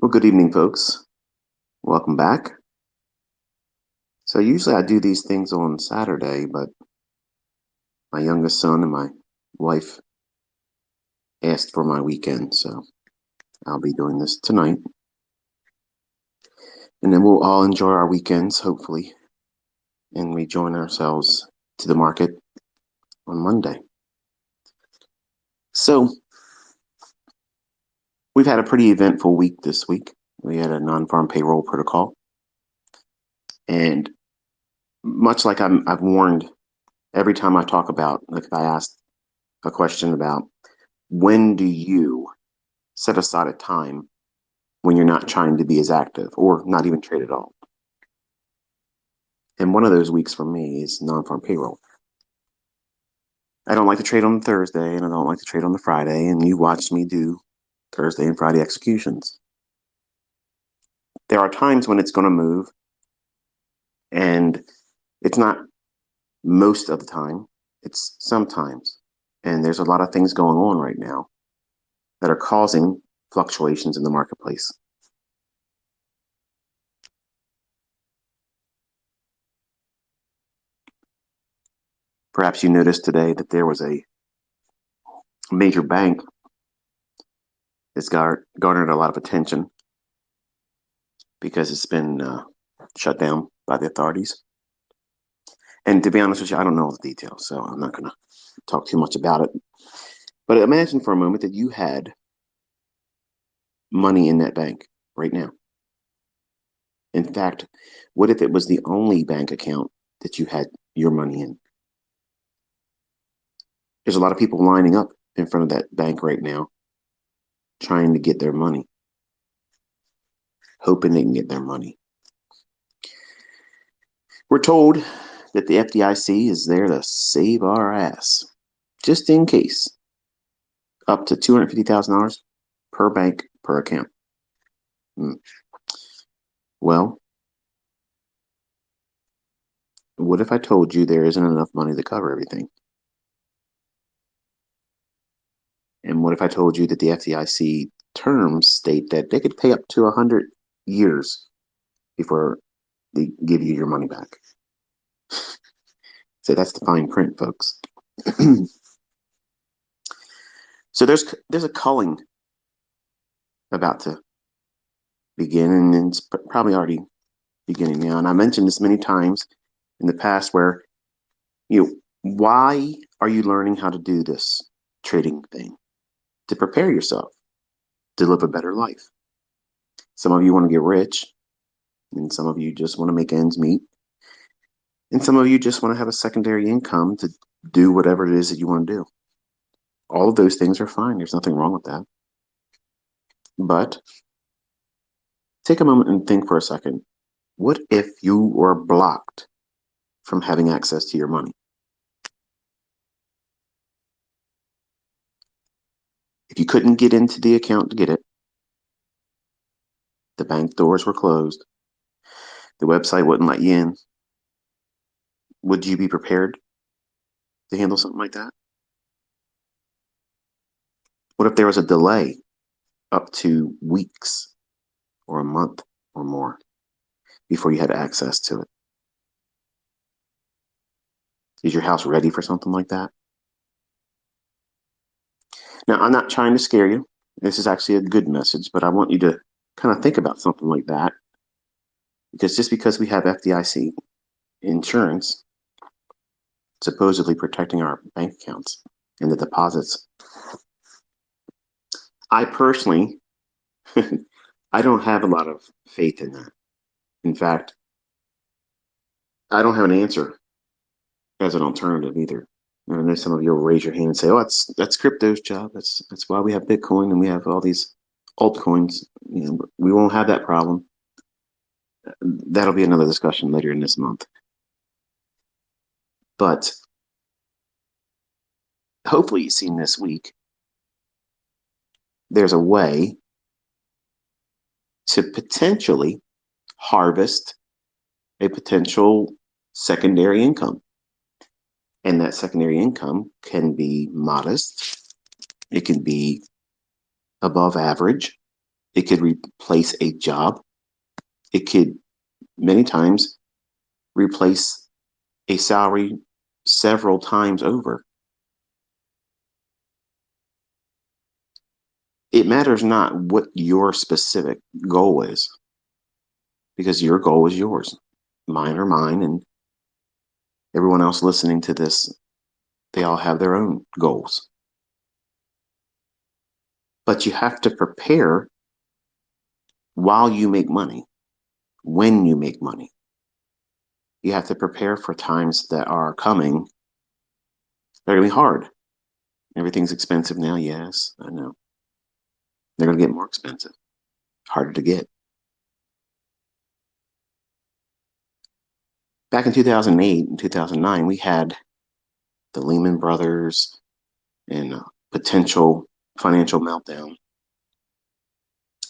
Well, good evening, folks. Welcome back. So usually I do these things on Saturday, but my youngest son and my wife asked for my weekend, so I'll be doing this tonight. And then we'll all enjoy our weekends, hopefully, and rejoin ourselves to the market on Monday. So we've had a pretty eventful week this week. We had a non-farm payroll protocol, and much like I've warned every time I talk about, like if I ask a question about when do you set aside a time when you're not trying to be as active or not even trade at all. And one of those weeks for me is non-farm payroll. I don't like to trade on Thursday and I don't like to trade on the Friday. And you watched me do Thursday and Friday executions. There are times when it's going to move, and it's not most of the time, it's sometimes. And there's a lot of things going on right now that are causing fluctuations in the marketplace. Perhaps you noticed today that there was a major bank that's garnered a lot of attention because it's been shut down by the authorities. And to be honest with you, I don't know all the details, so I'm not going to talk too much about it. But imagine for a moment that you had money in that bank right now. In fact, what if it was the only bank account that you had your money in? There's a lot of people lining up in front of that bank right now trying to get their money, hoping they can get their money. We're told that the FDIC is there to save our ass, just in case, up to $250,000 per bank per account. Well, what if I told you there isn't enough money to cover everything? And what if I told you that the FDIC terms state that they could pay up to 100 years before they give you your money back? So that's the fine print, folks. So there's a culling about to begin, and it's probably already beginning now. And I mentioned this many times in the past where, why are you learning how to do this trading thing? To prepare yourself to live a better life. Some of you want to get rich, and some of you just want to make ends meet. And some of you just want to have a secondary income to do whatever it is that you want to do. All of those things are fine. There's nothing wrong with that. But take a moment and think for a second. What if you were blocked from having access to your money? If you couldn't get into the account to get it, the bank doors were closed, the website wouldn't let you in, would you be prepared to handle something like that? What if there was a delay up to weeks or a month or more before you had access to it? Is your house ready for something like that? Now, I'm not trying to scare you. This is actually a good message, but I want you to kind of think about something like that. Because just because we have FDIC insurance supposedly protecting our bank accounts and the deposits, I personally, I don't have a lot of faith in that. In fact, I don't have an answer as an alternative either. And I know some of you will raise your hand and say, "Oh, that's crypto's job. That's why we have Bitcoin and we have all these altcoins. We won't have that problem." That'll be another discussion later in this month. But hopefully, you've seen this week. There's a way to potentially harvest a potential secondary income. And that secondary income can be modest, it can be above average, It could replace a job. It could many times replace a salary several times over. It matters not what your specific goal is, because your goal is yours. Mine are mine, and everyone else listening to this, they all have their own goals. But you have to prepare while you make money, when you make money. You have to prepare for times that are coming. They're going to be hard. Everything's expensive now. Yes, I know. They're going to get more expensive, harder to get. Back in 2008 and 2009, we had the Lehman Brothers and a potential financial meltdown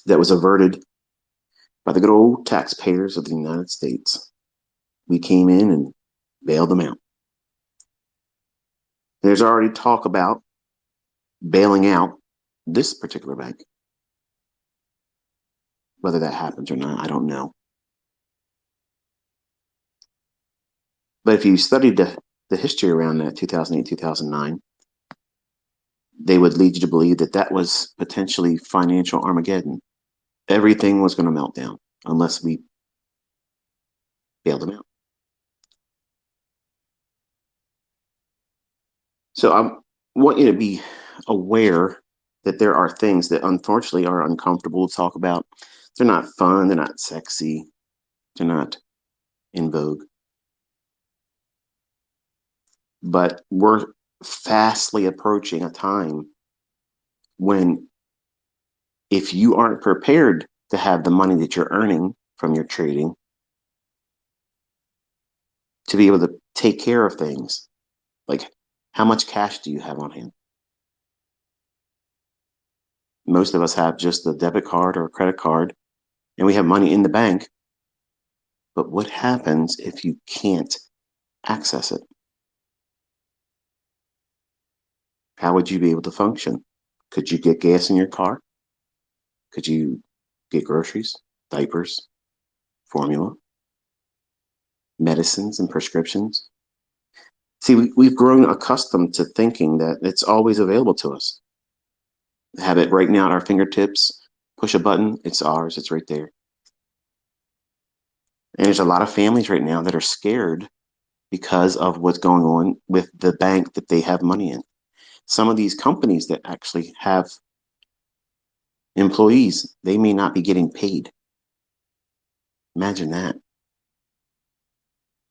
that was averted by the good old taxpayers of the United States. We came in and bailed them out. There's already talk about bailing out this particular bank. Whether that happens or not, I don't know. But if you studied the history around that 2008, 2009, they would lead you to believe that that was potentially financial Armageddon. Everything was going to melt down unless we bailed them out. So I want you to be aware that there are things that unfortunately are uncomfortable to talk about. They're not fun, they're not sexy, they're not in vogue. But we're fastly approaching a time when, if you aren't prepared to have the money that you're earning from your trading to be able to take care of things, like how much cash do you have on hand? Most of us have just a debit card or a credit card, and we have money in the bank. But what happens if you can't access it? How would you be able to function? Could you get gas in your car? Could you get groceries, diapers, formula, medicines, and prescriptions? See, we've grown accustomed to thinking that it's always available to us. Have it right now at our fingertips, push a button, it's ours, it's right there. And there's a lot of families right now that are scared because of what's going on with the bank that they have money in. Some of these companies that actually have employees, they may not be getting paid. Imagine that.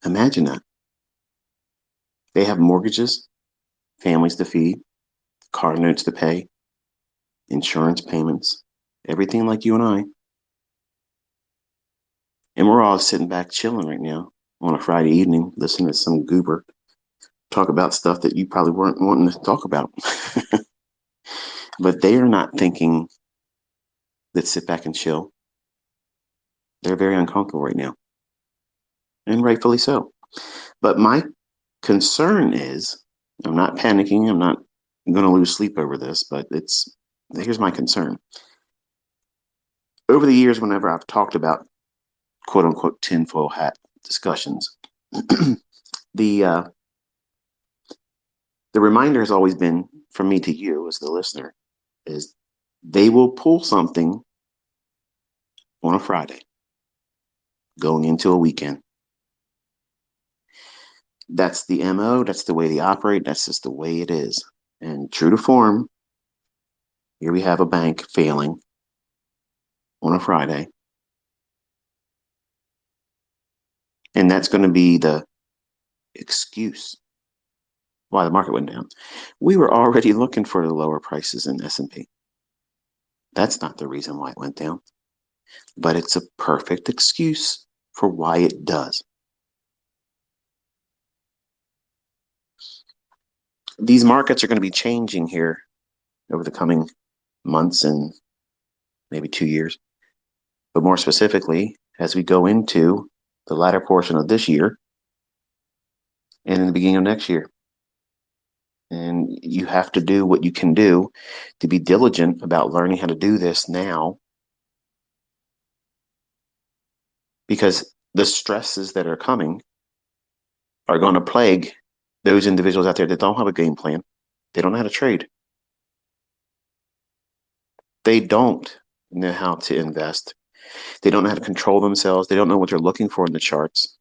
Imagine that. They have mortgages, families to feed, car notes to pay, insurance payments, everything like you and I. And we're all sitting back chilling right now on a Friday evening, listening to some goober talk about stuff that you probably weren't wanting to talk about. But they are not thinking that sit back and chill. They're very uncomfortable right now, and rightfully so. But my concern is, I'm not panicking. I'm not going to lose sleep over this, but here's my concern. Over the years, whenever I've talked about quote unquote tinfoil hat discussions, the uh, the reminder has always been from me to you as the listener is they will pull something on a Friday going into a weekend. That's the MO. That's the way they operate. That's just the way it is. And true to form, here we have a bank failing on a Friday. And that's going to be the excuse why the market went down. We were already looking for the lower prices in S&P. That's not the reason why it went down, but it's a perfect excuse for why it does. These markets are going to be changing here over the coming months and maybe 2 years. But more specifically, as we go into the latter portion of this year and in the beginning of next year. And you have to do what you can do to be diligent about learning how to do this now because the stresses that are coming are going to plague those individuals out there that don't have a game plan. They don't know how to trade. They don't know how to invest. They don't know how to control themselves. They don't know what they're looking for in the charts.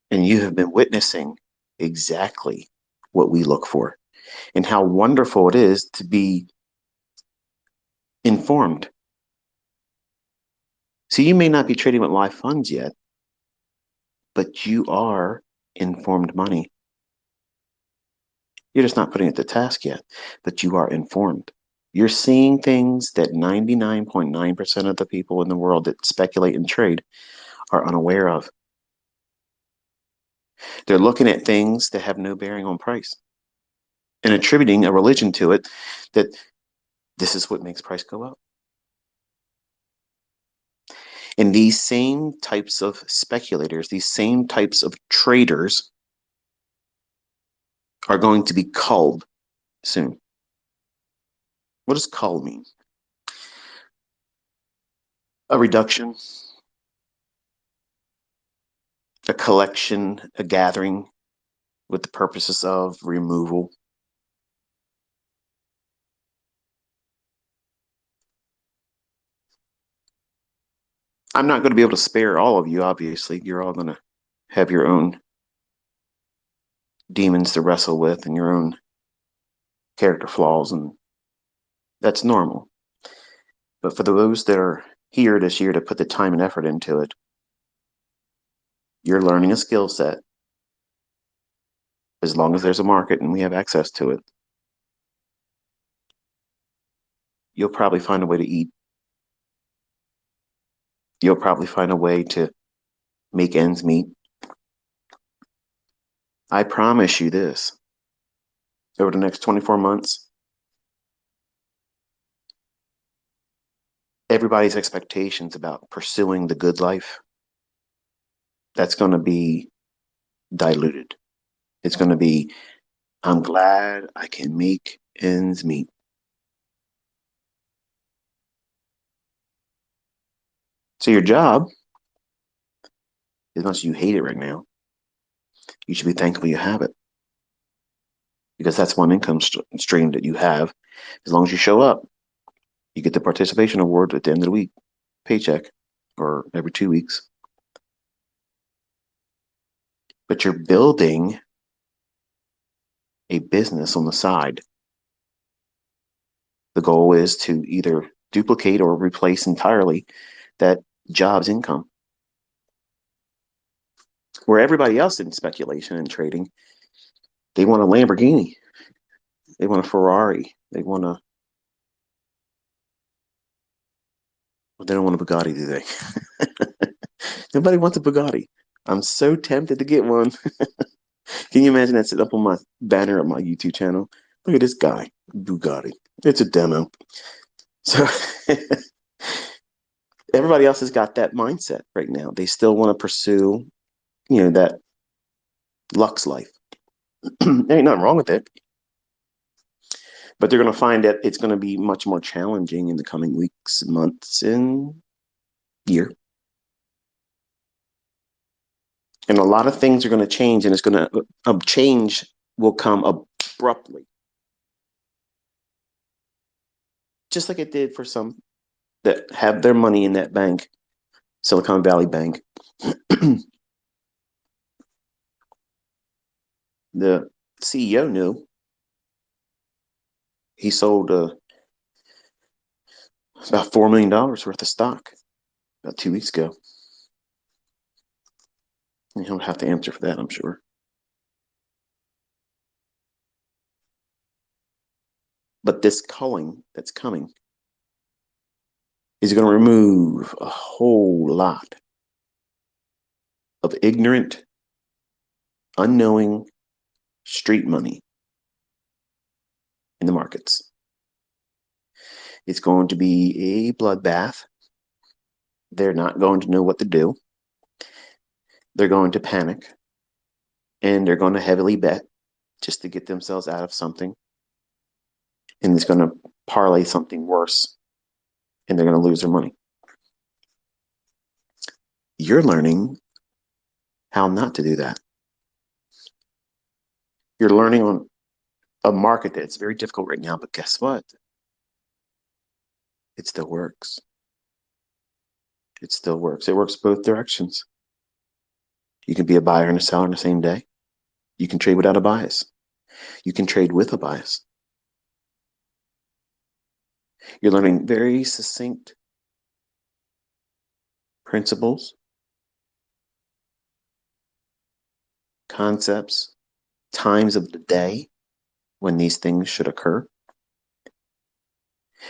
And you have been witnessing exactly what we look for and how wonderful it is to be informed. So you may not be trading with live funds yet, but you are informed money. You're just not putting it to task yet, but you are informed. You're seeing things that 99.9% of the people in the world that speculate and trade are unaware of. They're looking at things that have no bearing on price and attributing a religion to it that this is what makes price go up. And these same types of speculators, these same types of traders are going to be culled soon. What does cull mean? A reduction, a collection, a gathering with the purposes of removal. I'm not going to be able to spare all of you, obviously. You're all going to have your own demons to wrestle with and your own character flaws, and that's normal. But for those that are here this year to put the time and effort into it, you're learning a skill set. As long as there's a market and we have access to it, you'll probably find a way to eat. You'll probably find a way to make ends meet. I promise you this, over the next 24 months, everybody's expectations about pursuing the good life, that's going to be diluted. It's going to be, I'm glad I can make ends meet. So your job, as much as you hate it right now, you should be thankful you have it, because that's one income stream that you have. As long as you show up, you get the participation award at the end of the week, paycheck, or every 2 weeks. But you're building a business on the side. The goal is to either duplicate or replace entirely that job's income. Where everybody else in speculation and trading, they want a Lamborghini, they want a Ferrari, they want a, well, they don't want a Bugatti, do they? Nobody wants a Bugatti. I'm so tempted to get one. Can you imagine that sitting up on my banner of my YouTube channel? Look at this guy, Bugatti. It's a demo. So everybody else has got that mindset right now. They still want to pursue, that Lux life. There ain't nothing wrong with it. But they're going to find that it's going to be much more challenging in the coming weeks, months, and year. And a lot of things are going to change, and it's going to change will come abruptly, just like it did for some that have their money in that bank, Silicon Valley Bank. The CEO knew. He sold about $4 million worth of stock about 2 weeks ago. And he'll have to answer for that, I'm sure. But this culling that's coming is going to remove a whole lot of ignorant, unknowing street money in the markets. It's going to be a bloodbath. They're not going to know what to do. They're going to panic, and they're going to heavily bet just to get themselves out of something. And it's going to parlay something worse, and they're going to lose their money. You're learning how not to do that. You're learning on a market that's very difficult right now, but guess what? It still works. It still works. It works both directions. You can be a buyer and a seller in the same day. You can trade without a bias. You can trade with a bias. You're learning very succinct principles, concepts, times of the day when these things should occur.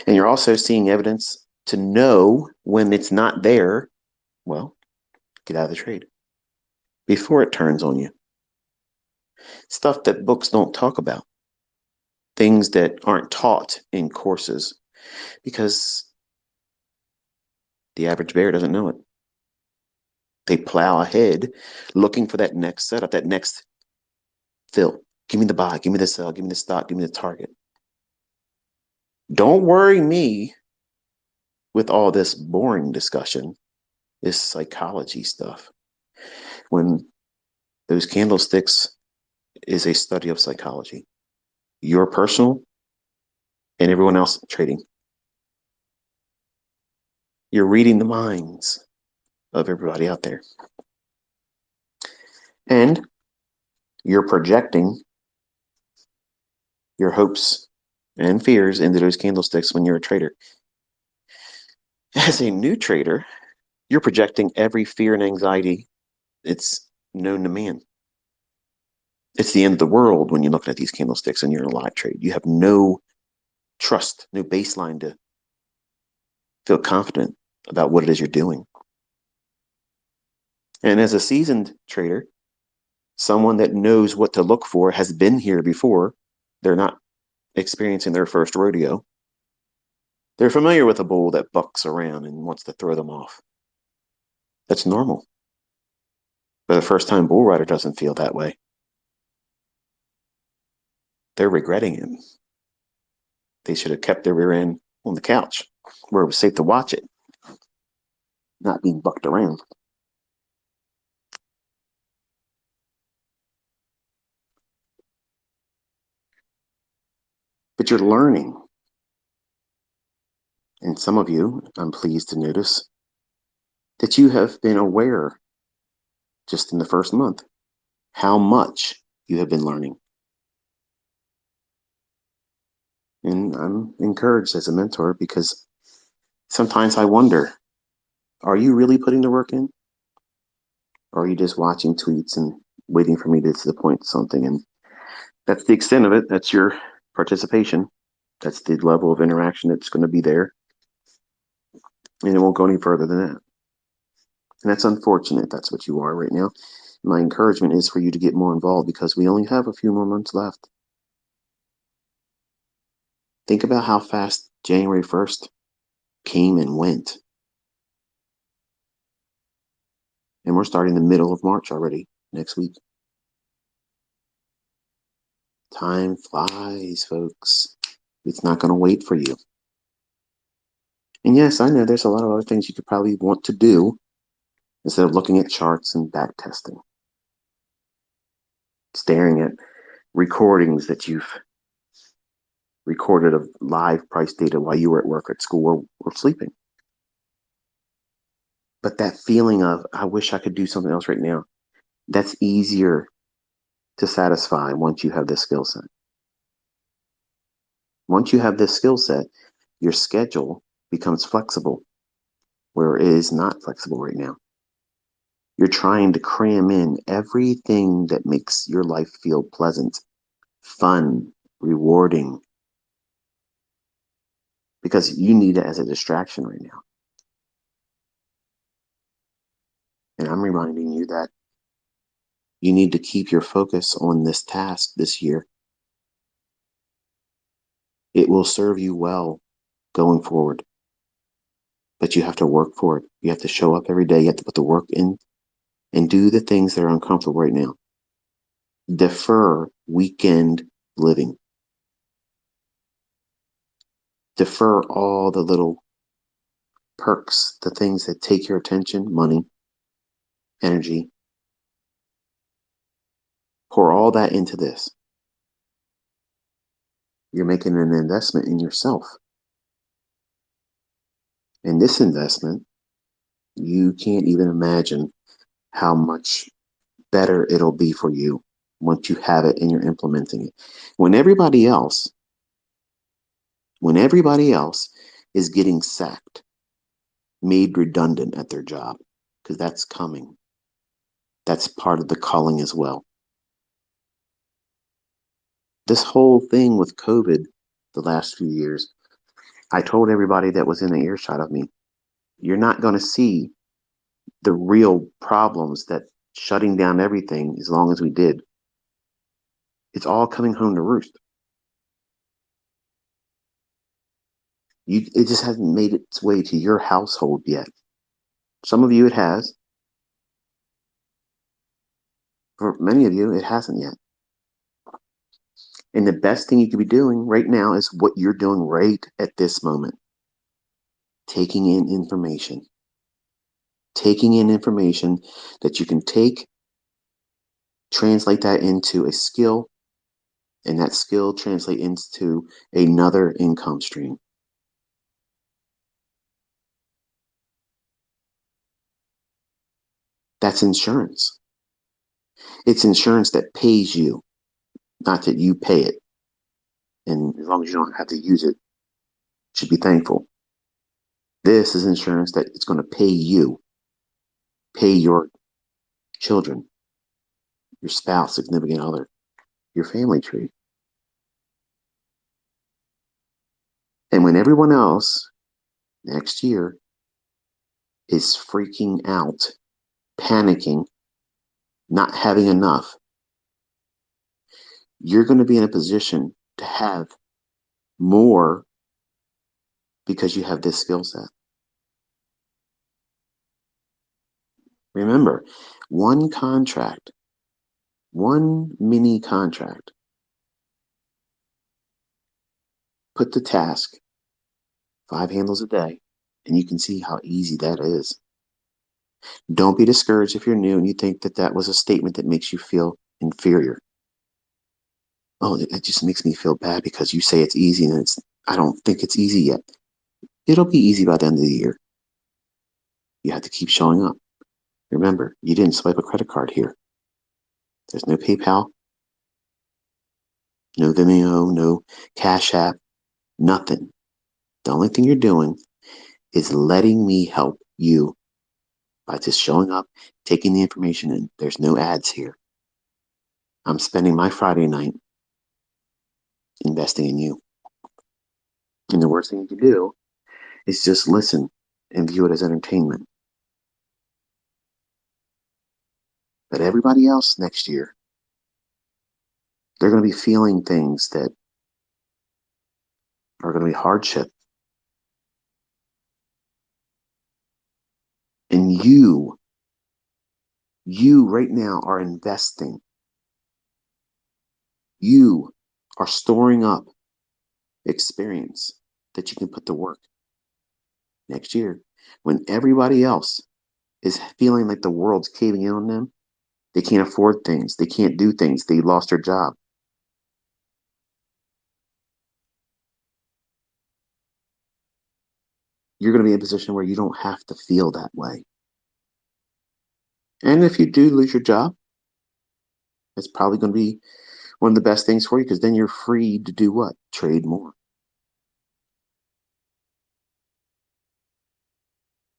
And you're also seeing evidence to know when it's not there. Well, get out of the trade before it turns on you. Stuff that books don't talk about, things that aren't taught in courses because the average bear doesn't know it. They plow ahead looking for that next setup, that next fill. Give me the buy, give me the sell, give me the stop, give me the target. Don't worry me with all this boring discussion, this psychology stuff. When those candlesticks is a study of psychology, your personal and everyone else trading. You're reading the minds of everybody out there. And you're projecting your hopes and fears into those candlesticks when you're a trader. As a new trader, you're projecting every fear and anxiety it's known to man. It's the end of the world when you're looking at these candlesticks and you're in a live trade. You have no trust, no baseline to feel confident about what it is you're doing. And as a seasoned trader, someone that knows what to look for, has been here before, they're not experiencing their first rodeo. They're familiar with a bull that bucks around and wants to throw them off. That's normal. But a first-time bull rider doesn't feel that way. They're regretting it. They should have kept their rear end on the couch where it was safe to watch it, not being bucked around. But you're learning. And some of you, I'm pleased to notice, that you have been aware just in the first month how much you have been learning. And I'm encouraged as a mentor because sometimes I wonder, are you really putting the work in? Or are you just watching tweets and waiting for me to disappoint something? And that's the extent of it. That's your participation. That's the level of interaction that's going to be there. And it won't go any further than that. And that's unfortunate. That's what you are right now. My encouragement is for you to get more involved because we only have a few more months left. Think about how fast January 1st came and went. And we're starting the middle of March already next week. Time flies, folks. It's not going to wait for you. And yes, I know there's a lot of other things you could probably want to do instead of looking at charts and back testing, staring at recordings that you've recorded of live price data while you were at work, at school, or sleeping. But that feeling of, I wish I could do something else right now, that's easier to satisfy once you have this skill set. Once you have this skill set, your schedule becomes flexible, where it is not flexible right now. You're trying to cram in everything that makes your life feel pleasant, fun, rewarding, because you need it as a distraction right now. And I'm reminding you that you need to keep your focus on this task this year. It will serve you well going forward. But you have to work for it. You have to show up every day. You have to put the work in and do the things that are uncomfortable right now. Defer weekend living. Defer all the little perks, the things that take your attention, money, energy, pour all that into this. You're making an investment in yourself. And this investment, you can't even imagine how much better it'll be for you once you have it and you're implementing it. When everybody else, when everybody else is getting sacked, made redundant at their job, because that's coming. That's part of the culling as well. This whole thing with COVID the last few years, I told everybody that was in the earshot of me, you're not going to see the real problems that shutting down everything as long as we did. It's all coming home to roost. It just hasn't made its way to your household yet. Some of you it has. For many of you, it hasn't yet. And the best thing you could be doing right now is what you're doing right at this moment. Taking in information. Taking in information that you can take, translate that into a skill, and that skill translate into another income stream. That's insurance. It's insurance that pays you, not that you pay it. And as long as you don't have to use it, you should be thankful. This is insurance that it's going to pay you, pay your children, your spouse, significant other, your family tree. And when everyone else next year is freaking out, panicking, not having enough, you're going to be in a position to have more because you have this skill set. Remember, one contract, one mini contract, put the task 5 handles a day, and you can see how easy that is. Don't be discouraged if you're new and you think that that was a statement that makes you feel inferior. Oh, it just makes me feel bad because you say it's easy and I don't think it's easy yet. It'll be easy by the end of the year. You have to keep showing up. Remember, you didn't swipe a credit card here. There's no PayPal, no Vimeo, no Cash App, nothing. The only thing you're doing is letting me help you by just showing up, taking the information in. There's no ads here. I'm spending my Friday night investing in you. And the worst thing you can do is just listen and view it as entertainment. But everybody else next year, they're going to be feeling things that are going to be hardship. And you right now are investing. You are storing up experience that you can put to work next year. When everybody else is feeling like the world's caving in on them, they can't afford things, they can't do things, they lost their job. You're going to be in a position where you don't have to feel that way. And if you do lose your job, it's probably going to be one of the best things for you because then you're free to do what? Trade more.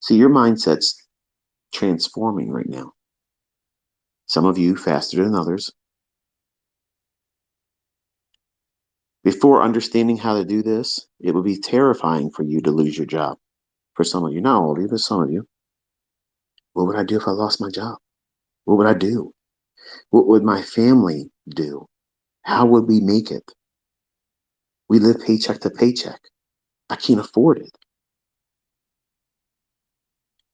See, your mindset's transforming right now. Some of you faster than others. Before understanding how to do this, it would be terrifying for you to lose your job. For some of you, not all of you, but some of you. What would I do if I lost my job? What would I do? What would my family do? How would we make it? We live paycheck to paycheck. I can't afford it.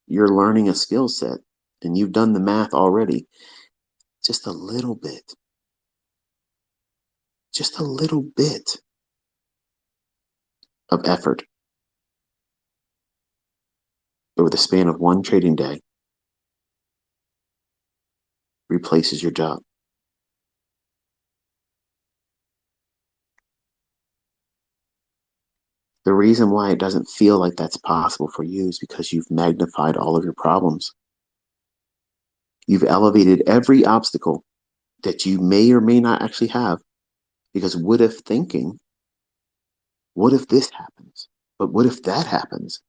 You're learning a skill set and you've done the math already. Just a little bit. Just a little bit of effort over the span of one trading day replaces your job. The reason why it doesn't feel like that's possible for you is because you've magnified all of your problems. You've elevated every obstacle that you may or may not actually have. Because what if thinking, what if this happens? But what if that happens?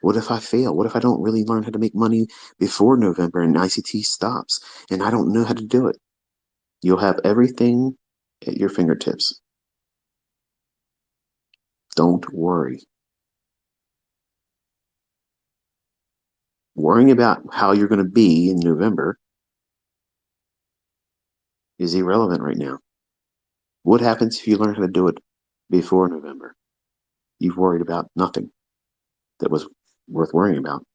What if I fail? What if I don't really learn how to make money before November and ICT stops and I don't know how to do it? You'll have everything at your fingertips. Don't worry. Worrying about how you're going to be in November is irrelevant right now. What happens if you learn how to do it before November? You've worried about nothing that was worth worrying about.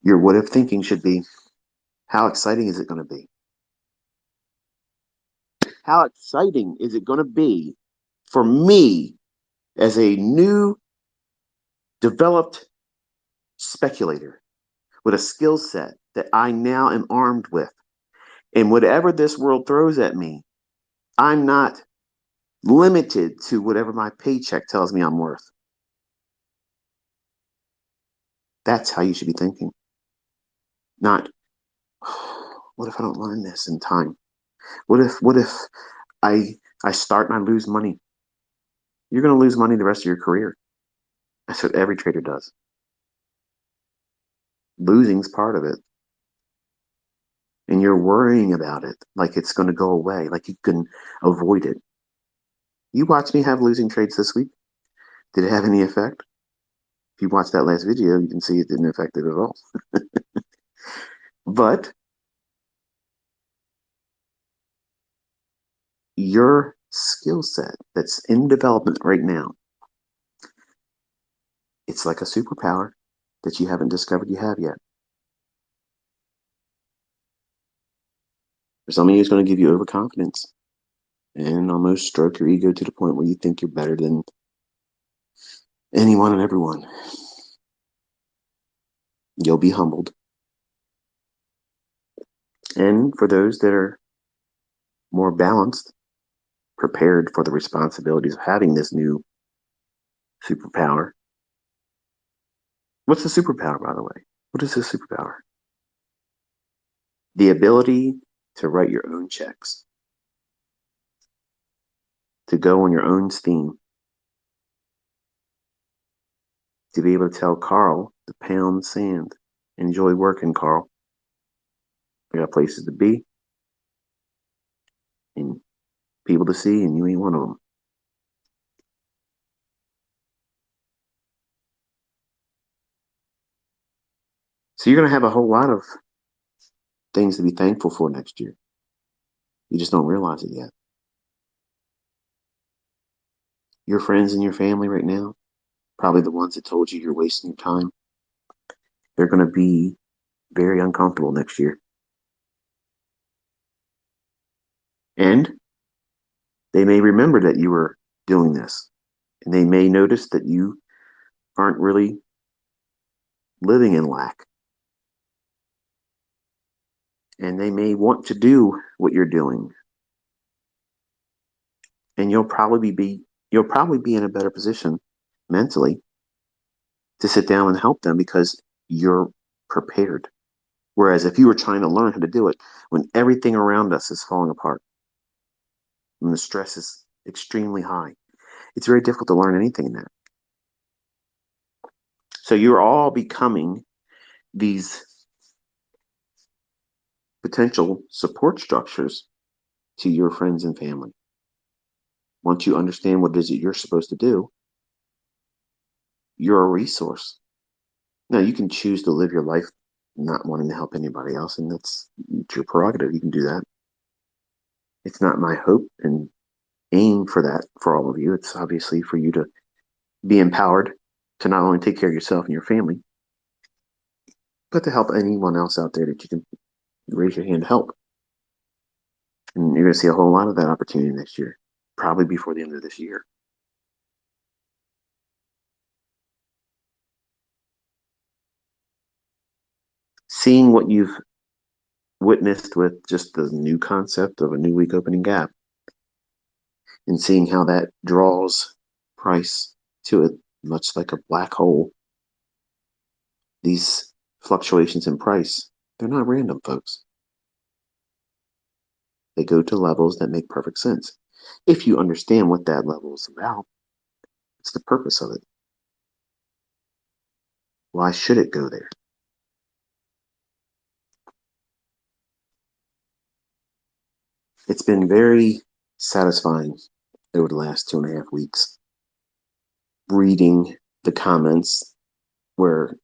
Your what if thinking should be, how exciting is it going to be? How exciting is it going to be for me as a new developed speculator with a skill set that I now am armed with? And whatever this world throws at me, I'm not limited to whatever my paycheck tells me I'm worth. That's how you should be thinking. Not, what if I don't learn this in time? What if I start and I lose money? You're going to lose money the rest of your career. That's what every trader does. Losing's part of it. And you're worrying about it like it's going to go away, like you can avoid it. You watched me have losing trades this week. Did it have any effect? If you watch that last video, you can see it didn't affect it at all. But your skill set that's in development right now, it's like a superpower that you haven't discovered you have yet. For some of you, it's going to give you overconfidence and almost stroke your ego to the point where you think you're better than anyone and everyone. You'll be humbled. And for those that are more balanced, prepared for the responsibilities of having this new superpower. What's the superpower, by the way? What is this superpower? The ability to write your own checks, to go on your own steam, to be able to tell Carl to pound sand. Enjoy working, Carl. I got places to be and people to see, and you ain't one of them. So you're going to have a whole lot of things to be thankful for next year. You just don't realize it yet. Your friends and your family right now, probably the ones that told you you're wasting your time, they're going to be very uncomfortable next year. And they may remember that you were doing this, and they may notice that you aren't really living in lack. And they may want to do what you're doing. And you'll probably be in a better position mentally to sit down and help them because you're prepared. Whereas if you were trying to learn how to do it when everything around us is falling apart, when the stress is extremely high, it's very difficult to learn anything in that. So you're all becoming these potential support structures to your friends and family. Once you understand what it is that you're supposed to do, you're a resource. Now, you can choose to live your life not wanting to help anybody else, and that's your prerogative. You can do that. It's not my hope and aim for that for all of you. It's obviously for you to be empowered to not only take care of yourself and your family, but to help anyone else out there that you can raise your hand to help. And you're going to see a whole lot of that opportunity next year, probably before the end of this year. Seeing what you've witnessed with just the new concept of a new week opening gap and seeing how that draws price to it, much like a black hole. These fluctuations in price, they're not random, folks. They go to levels that make perfect sense. If you understand what that level is about, it's the purpose of it. Why should it go there? It's been very satisfying over the last 2.5 weeks reading the comments where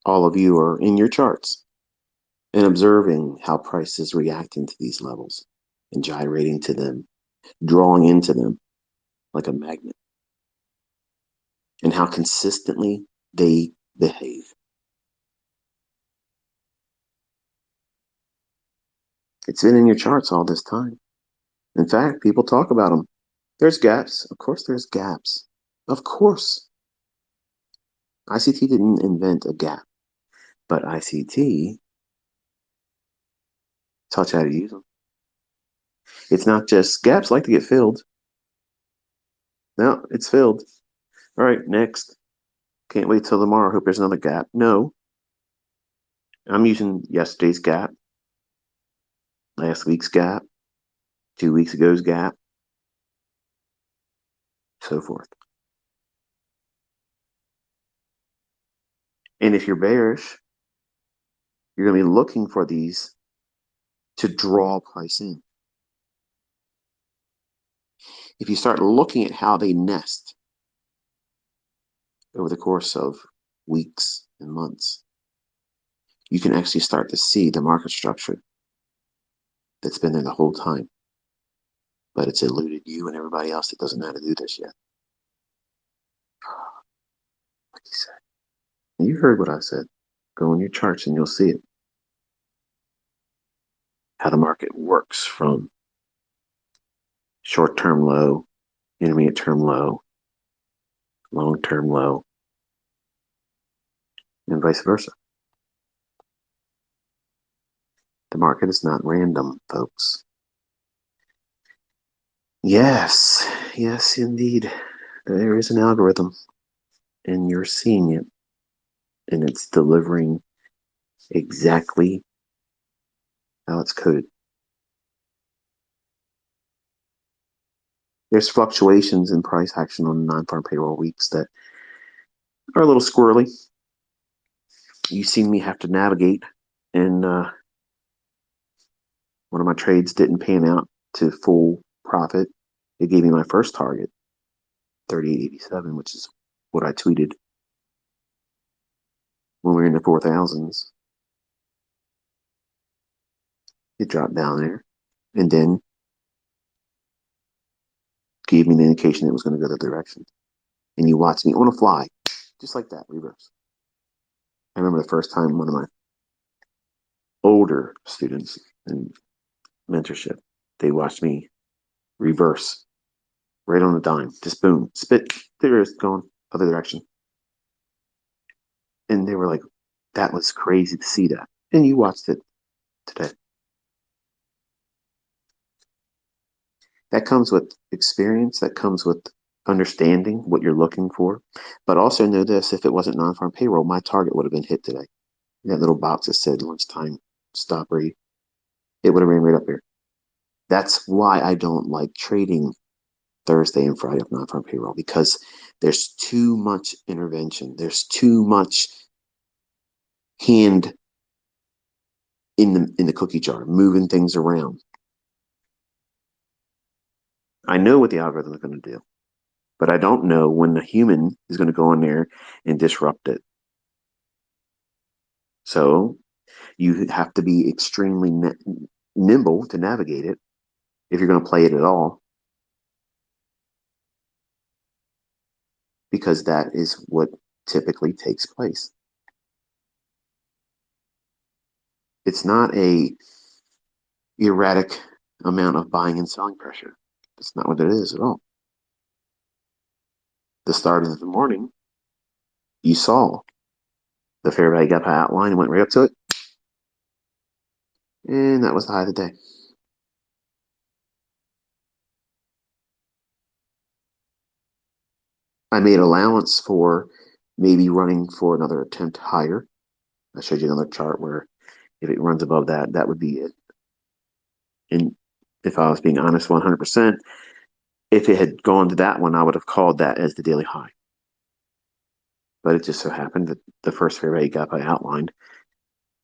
all of you are in your charts and observing how price is reacting to these levels and gyrating to them, drawing into them like a magnet, and how consistently they behave. It's been in your charts all this time. In fact, people talk about them. There's gaps. Of course, there's gaps. Of course. ICT didn't invent a gap, but ICT taught you how to use them. It's not just gaps like to get filled. No, it's filled. All right, next. Can't wait till tomorrow. Hope there's another gap. No, I'm using yesterday's gap, last week's gap, 2 weeks ago's gap, so forth. And if you're bearish, you're going to be looking for these to draw price in. If you start looking at how they nest over the course of weeks and months, you can actually start to see the market structure that's been there the whole time, but it's eluded you and everybody else that doesn't know how to do this yet. Like you said, you heard what I said. Go on your charts and you'll see it. How the market works from short-term low, intermediate-term low, long-term low, and vice versa. The market is not random, folks. Yes, yes, indeed. There is an algorithm, and you're seeing it, and it's delivering exactly how it's coded. There's fluctuations in price action on non-farm payroll weeks that are a little squirrely. You've seen me have to navigate, and one of my trades didn't pan out to full profit. It gave me my first target, 38.87, which is what I tweeted when we were in the 4,000s. It dropped down there and then gave me an indication it was going to go the direction. And you watch me on a fly, just like that, reverse. I remember the first time one of my older students in mentorship, they watched me reverse right on the dime, just boom, spit, there it is, going other direction. And they were like, that was crazy to see that. And you watched it today. That comes with experience, that comes with understanding what you're looking for. But also know this, if it wasn't non-farm payroll, my target would have been hit today. That little box that said lunchtime stop rate, it would have ran right up here. That's why I don't like trading Thursday and Friday of non-farm payroll, because there's too much intervention. There's too much hand in the cookie jar, moving things around. I know what the algorithm is going to do, but I don't know when the human is going to go in there and disrupt it. So you have to be extremely nimble to navigate it if you're going to play it at all, because that is what typically takes place. It's not a erratic amount of buying and selling pressure. That's not what it is at all. The start of the morning, you saw the fair value gap outline and went right up to it, And that was the high of the day. I made allowance for maybe running for another attempt higher. I showed you another chart where if it runs above that, that would be it. And if I was being honest 100%, if it had gone to that one, I would have called that as the daily high. But it just so happened that the first fair value gap I outlined,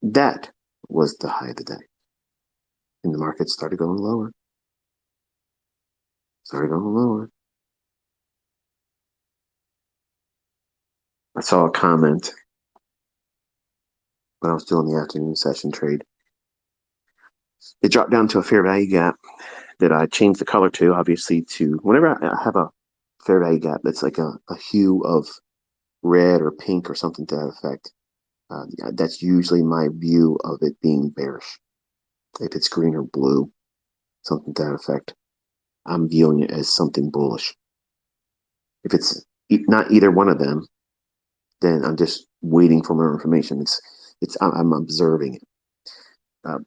that was the high of the day. And the market started going lower, started going lower. I saw a comment when I was still in the afternoon session trade. It dropped down to a fair value gap that I changed the color to, obviously, to whenever I have a fair value gap that's like a hue of red or pink or something to that effect. That's usually my view of it being bearish. If it's green or blue, something to that effect, I'm viewing it as something bullish. If it's not either one of them, then I'm just waiting for more information. I'm observing it. Uh,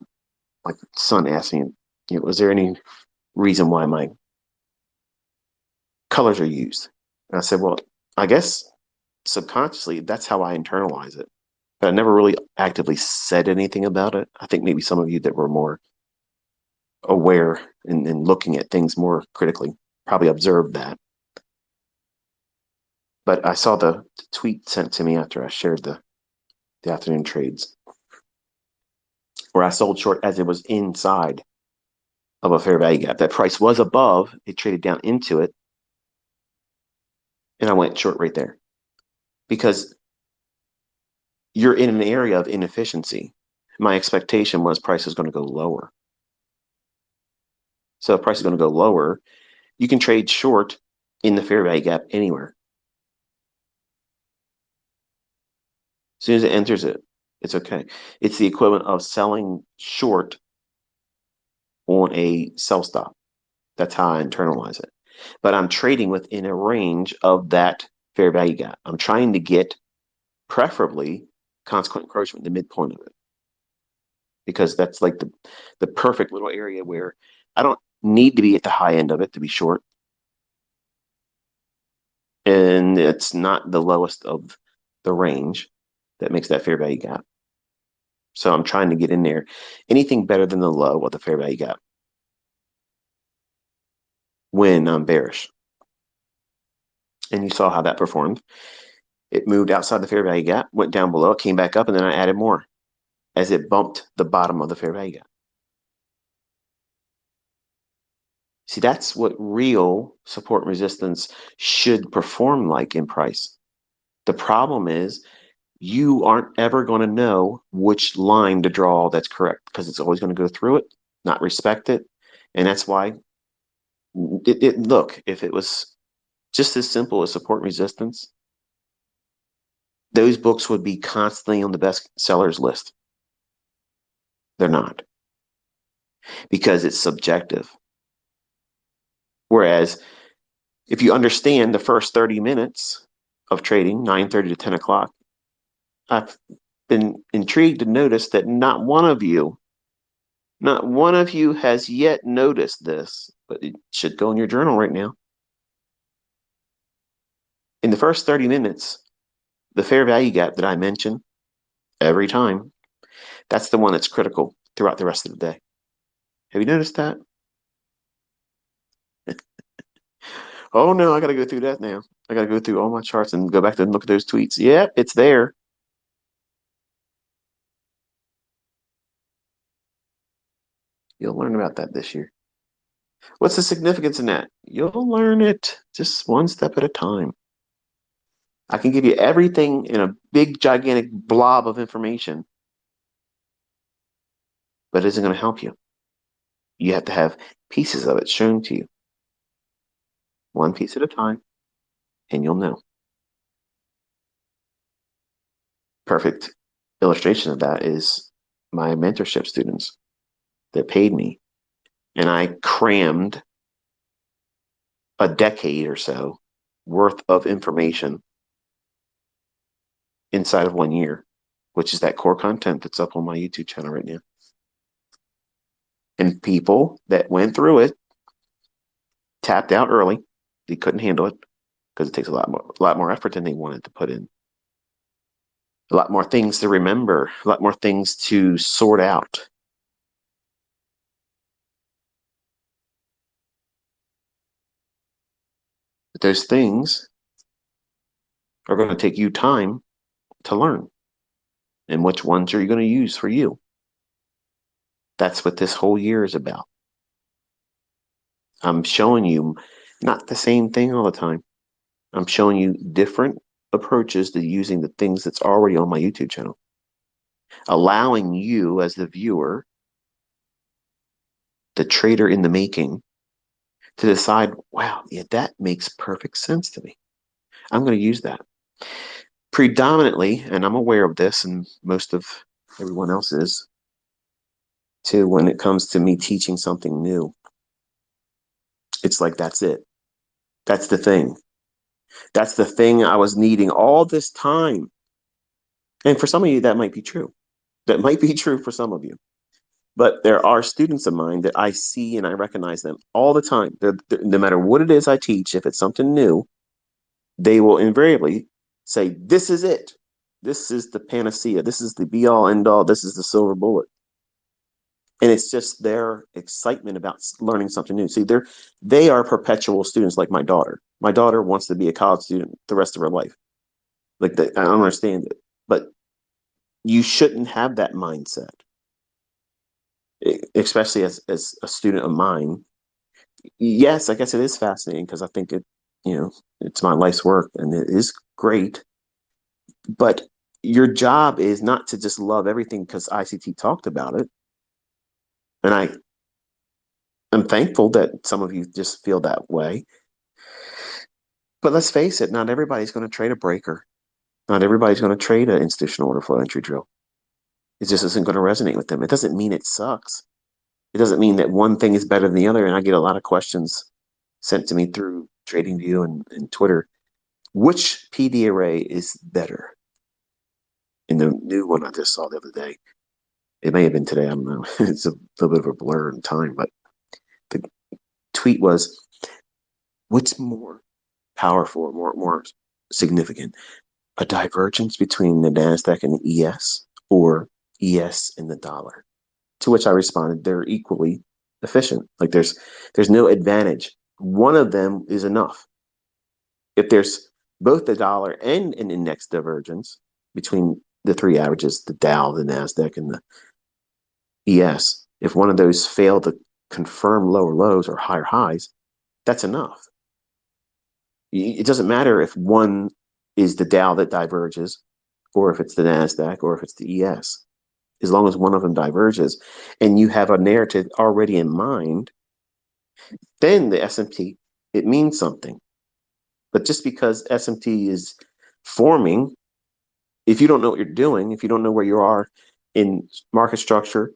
my son asked me, was there any reason why my colors are used? And I said, well, I guess subconsciously that's how I internalize it. But I never really actively said anything about it. I think maybe some of you that were more aware and looking at things more critically probably observed that. But I saw the tweet sent to me after I shared the afternoon trades where I sold short as it was inside of a fair value gap. That price was above, it traded down into it, and I went short right there because you're in an area of inefficiency. My expectation was price is going to go lower. So if price is going to go lower, you can trade short in the fair value gap anywhere. As soon as it enters it, it's okay. It's the equivalent of selling short on a sell stop. That's how I internalize it. But I'm trading within a range of that fair value gap. I'm trying to get preferably consequent encroachment, the midpoint of it, because that's like the perfect little area where I don't need to be at the high end of it to be short. And it's not the lowest of the range that makes that fair value gap. So I'm trying to get in there. Anything better than the low of the fair value gap when I'm bearish. And you saw how that performed. It moved outside the fair value gap, went down below, it came back up, and then I added more as it bumped the bottom of the fair value gap. See, that's what real support and resistance should perform like in price. The problem is you aren't ever going to know which line to draw that's correct because it's always going to go through it, not respect it. And that's why look, if it was just as simple as support and resistance, those books would be constantly on the best sellers list. They're not because it's subjective. Whereas if you understand the first 30 minutes of trading, 9:30 to 10 o'clock, I've been intrigued to notice that not one of you has yet noticed this, but it should go in your journal right now. In the first 30 minutes, the fair value gap that I mention every time, that's the one that's critical throughout the rest of the day. Have you noticed that? Oh no, I got to go through that now. I got to go through all my charts and go back and look at those tweets. Yep, it's there. You'll learn about that this year. What's the significance in that? You'll learn it just one step at a time. I can give you everything in a big, gigantic blob of information, but it isn't going to help you. You have to have pieces of it shown to you, one piece at a time, and you'll know. Perfect illustration of that is my mentorship students that paid me, and I crammed a decade or so worth of information inside of 1 year, which is that core content that's up on my YouTube channel right now. And people that went through it tapped out early. They couldn't handle it because it takes a lot more effort than they wanted to put in. A lot more things to remember, a lot more things to sort out. But those things are going to take you time to learn. And which ones are you going to use for you? That's what this whole year is about. I'm showing you not the same thing all the time. I'm showing you different approaches to using the things that's already on my YouTube channel, allowing you as the viewer, the trader in the making, to decide, wow, yeah, that makes perfect sense to me. I'm going to use that. Predominantly, and I'm aware of this, and most of everyone else is, too, when it comes to me teaching something new, it's like, that's it. That's the thing. That's the thing I was needing all this time. And for some of you, that might be true. That might be true for some of you. But there are students of mine that I see and I recognize them all the time. No matter what it is I teach, if it's something new, they will invariably say, this is it. This is the panacea. This is the be all end all. This is the silver bullet. And it's just their excitement about learning something new. See, they are perpetual students like my daughter. My daughter wants to be a college student the rest of her life. Like, I don't understand it. But you shouldn't have that mindset, especially as a student of mine. Yes, I guess it is fascinating because I think it's my life's work and it is great. But your job is not to just love everything because ICT talked about it. And I'm thankful that some of you just feel that way. But let's face it, not everybody's going to trade a breaker. Not everybody's going to trade an institutional order flow entry drill. It just isn't going to resonate with them. It doesn't mean it sucks. It doesn't mean that one thing is better than the other. And I get a lot of questions sent to me through TradingView and Twitter. Which PD array is better? In the new one I just saw the other day, it may have been today, I don't know. It's a little bit of a blur in time, but the tweet was, what's more powerful, more significant? A divergence between the NASDAQ and the ES, or ES and the dollar? To which I responded, they're equally efficient. Like, there's no advantage. One of them is enough. If there's both the dollar and an index divergence between the three averages, the Dow, the NASDAQ, and the ES, if one of those fail to confirm lower lows or higher highs, that's enough. It doesn't matter if one is the Dow that diverges, or if it's the NASDAQ, or if it's the ES. As long as one of them diverges and you have a narrative already in mind, then the SMT, it means something. But just because SMT is forming, if you don't know what you're doing, if you don't know where you are in market structure,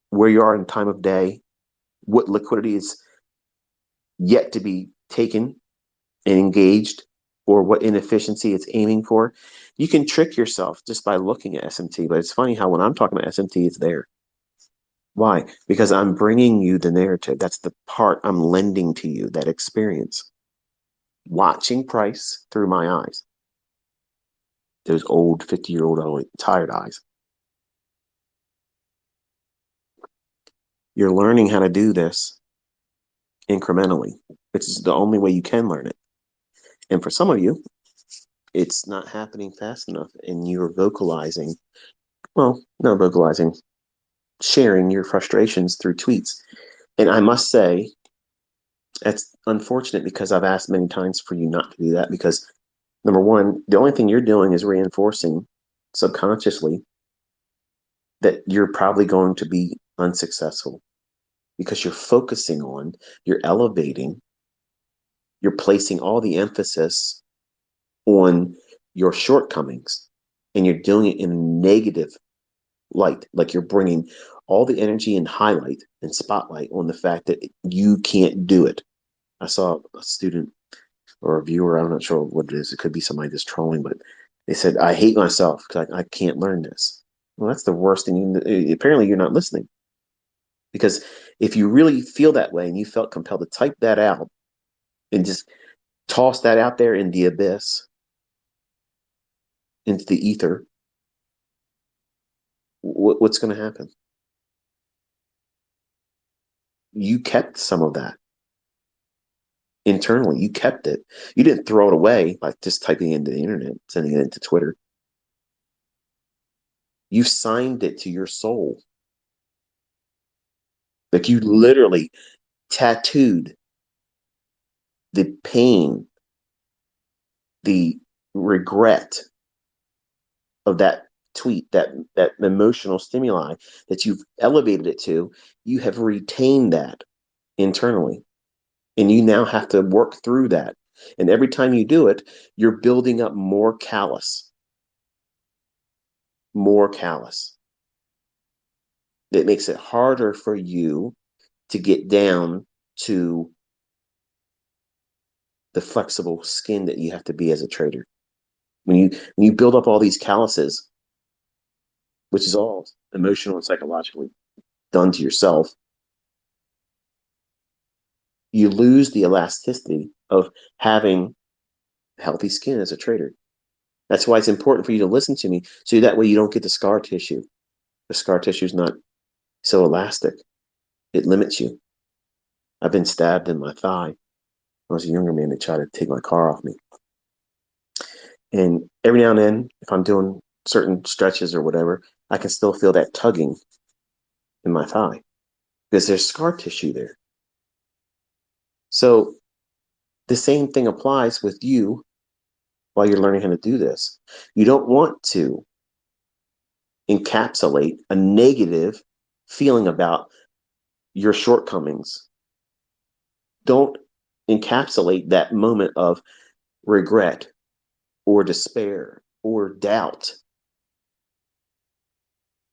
where you are in time of day, what liquidity is yet to be taken and engaged, or what inefficiency it's aiming for, you can trick yourself just by looking at SMT. But it's funny how when I'm talking about SMT, it's there. Why? Because I'm bringing you the narrative. That's the part I'm lending to you, that experience. Watching price through my eyes. Those old 50-year-old tired eyes. You're learning how to do this incrementally. It's the only way you can learn it. And for some of you, it's not happening fast enough, and you're vocalizing, well, not vocalizing, sharing your frustrations through tweets. And I must say, that's unfortunate because I've asked many times for you not to do that, because number one, the only thing you're doing is reinforcing subconsciously that you're probably going to be unsuccessful, because you're focusing on, you're elevating, you're placing all the emphasis on your shortcomings, and you're doing it in a negative light. Like, you're bringing all the energy and highlight and spotlight on the fact that you can't do it. I saw a student or a viewer, I'm not sure what it is. It could be somebody just trolling, but they said, I hate myself because I can't learn this. Well, that's the worst thing. Apparently, you're not listening. Because if you really feel that way and you felt compelled to type that out and just toss that out there in the abyss, into the ether, what's going to happen? You kept some of that internally. You kept it. You didn't throw it away by just typing it into the internet, sending it into Twitter. You signed it to your soul. Like you literally tattooed the pain, the regret of that tweet, that emotional stimuli that you've elevated it to. You have retained that internally. And you now have to work through that. And every time you do it, you're building up more callus, more callus. That makes it harder for you to get down to the flexible skin that you have to be as a trader. When you build up all these calluses, which is all emotional and psychologically done to yourself, you lose the elasticity of having healthy skin as a trader. That's why it's important for you to listen to me, so that way you don't get the scar tissue. The scar tissue is not so elastic. It limits you. I've been stabbed in my thigh. When I was a younger man, they tried to take my car off me. And every now and then, if I'm doing certain stretches or whatever, I can still feel that tugging in my thigh because there's scar tissue there. So the same thing applies with you while you're learning how to do this. You don't want to encapsulate a negative feeling about your shortcomings. Don't encapsulate that moment of regret or despair or doubt.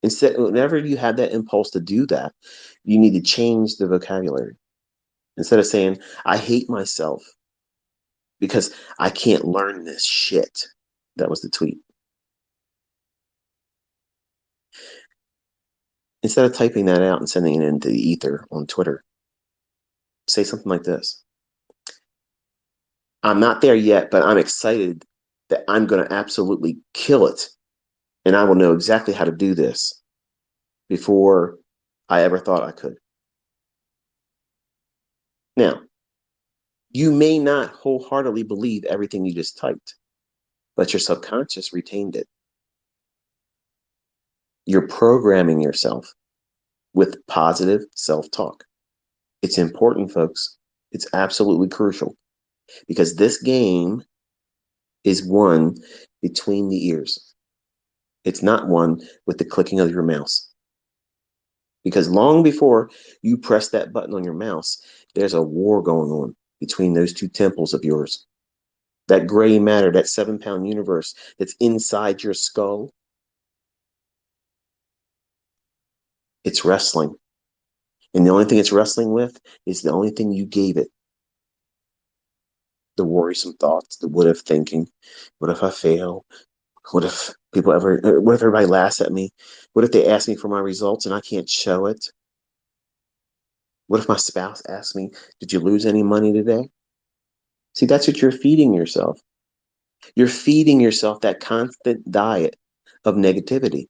Instead, whenever you have that impulse to do that, you need to change the vocabulary. Instead of saying, I hate myself because I can't learn this shit. That was the tweet. Instead of typing that out and sending it into the ether on Twitter, say something like this. I'm not there yet, but I'm excited that I'm going to absolutely kill it. And I will know exactly how to do this before I ever thought I could. Now, you may not wholeheartedly believe everything you just typed, but your subconscious retained it. You're programming yourself with positive self-talk. It's important, folks. It's absolutely crucial because this game is won between the ears. It's not won with the clicking of your mouse. Because long before you press that button on your mouse, there's a war going on between those two temples of yours. That gray matter, that 7-pound universe that's inside your skull, it's wrestling. And the only thing it's wrestling with is the only thing you gave it. The worrisome thoughts, the what if thinking. What if I fail? What if what if everybody laughs at me? What if they ask me for my results and I can't show it? What if my spouse asks me, did you lose any money today? See, that's what you're feeding yourself. You're feeding yourself that constant diet of negativity.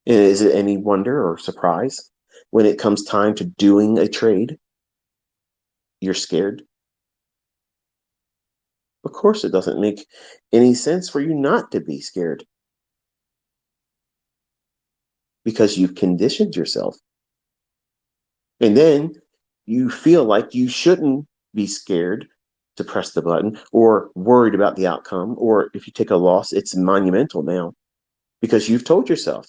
And is it any wonder or surprise when it comes time to doing a trade, you're scared? Of course, it doesn't make any sense for you not to be scared because you've conditioned yourself. And then you feel like you shouldn't be scared to press the button or worried about the outcome. Or if you take a loss, it's monumental now because you've told yourself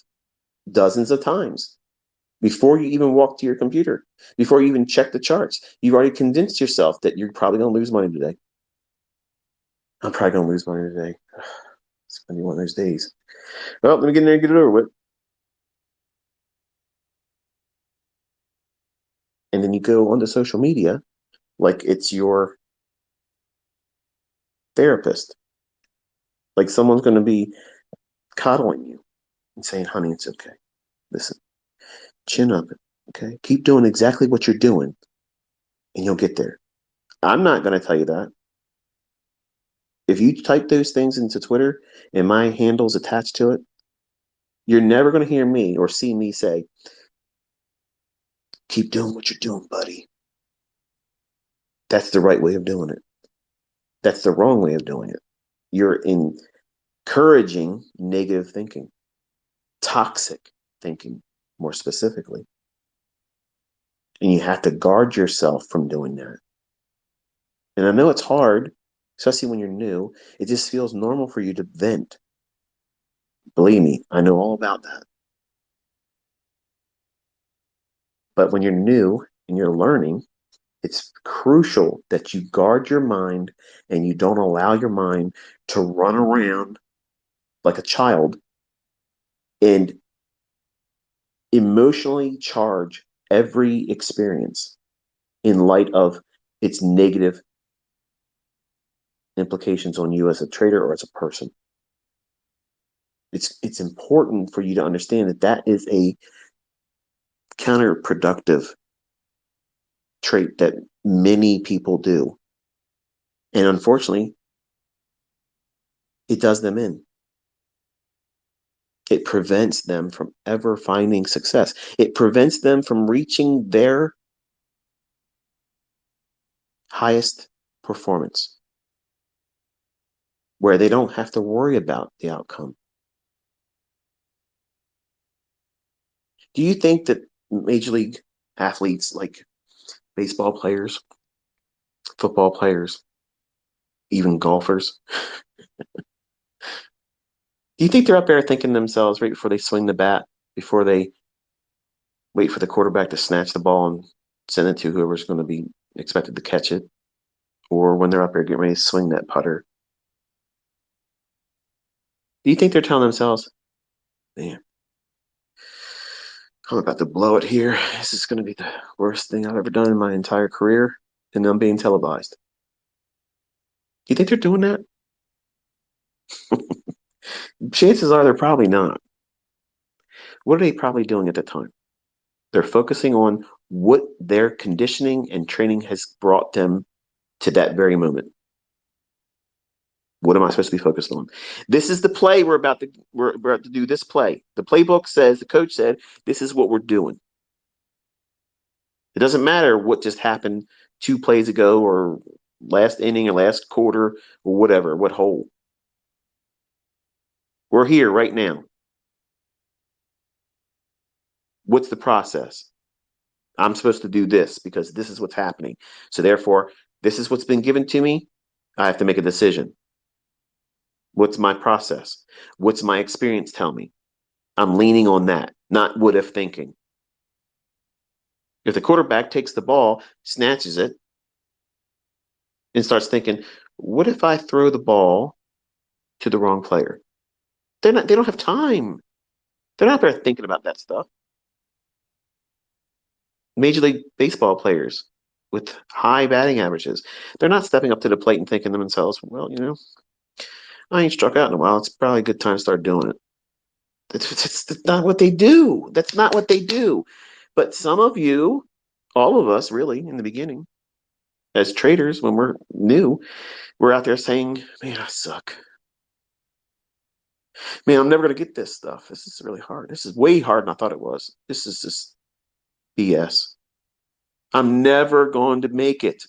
dozens of times before you even walk to your computer, before you even check the charts, you've already convinced yourself that you're probably going to lose money today. I'm probably going to lose money today. It's going to be one of those days. Well, let me get in there and get it over with. And then you go onto social media like it's your therapist. Like someone's going to be coddling you and saying, honey, it's okay. Listen, Chin up. Okay. Keep doing exactly what you're doing and you'll get there. I'm not going to tell you that. If you type those things into Twitter and my handle's attached to it, you're never going to hear me or see me say, keep doing what you're doing, buddy. That's the right way of doing it. That's the wrong way of doing it. You're encouraging negative thinking, toxic thinking, more specifically. And you have to guard yourself from doing that. And I know it's hard, especially when you're new. It just feels normal for you to vent. Believe me, I know all about that. But when you're new and you're learning, it's crucial that you guard your mind and you don't allow your mind to run around like a child and emotionally charge every experience in light of its negative implications on you as a trader or as a person. It's important for you to understand that that is a counterproductive trait that many people do. And unfortunately, it does them in. It prevents them from ever finding success. It prevents them from reaching their highest performance, where they don't have to worry about the outcome. Do you think that major league athletes like baseball players, football players, even golfers, do you think they're up there thinking to themselves right before they swing the bat, before they wait for the quarterback to snatch the ball and send it to whoever's going to be expected to catch it, or when they're up there getting ready to swing that putter? Do you think they're telling themselves, man, I'm about to blow it here. This is going to be the worst thing I've ever done in my entire career, and I'm being televised? Do you think they're doing that? Chances are they're probably not. What are they probably doing at the time? They're focusing on what their conditioning and training has brought them to that very moment. What am I supposed to be focused on? This is the play we're about to do this play. The playbook says, the coach said, this is what we're doing. It doesn't matter what just happened 2 plays ago or last inning or last quarter or whatever, what hole. We're here right now. What's the process? I'm supposed to do this because this is what's happening. So therefore, this is what's been given to me. I have to make a decision. What's my process? What's my experience tell me? I'm leaning on that, not what if thinking. If the quarterback takes the ball, snatches it, and starts thinking, what if I throw the ball to the wrong player? They don't have time. They're not there thinking about that stuff. Major League Baseball players with high batting averages, they're not stepping up to the plate and thinking to themselves, well, I ain't struck out in a while. It's probably a good time to start doing it. That's not what they do. That's not what they do. But some of you, all of us really, in the beginning, as traders, when we're new, we're out there saying, man, I suck. Man, I'm never going to get this stuff. This is really hard. This is way harder than I thought it was. This is just BS. I'm never going to make it.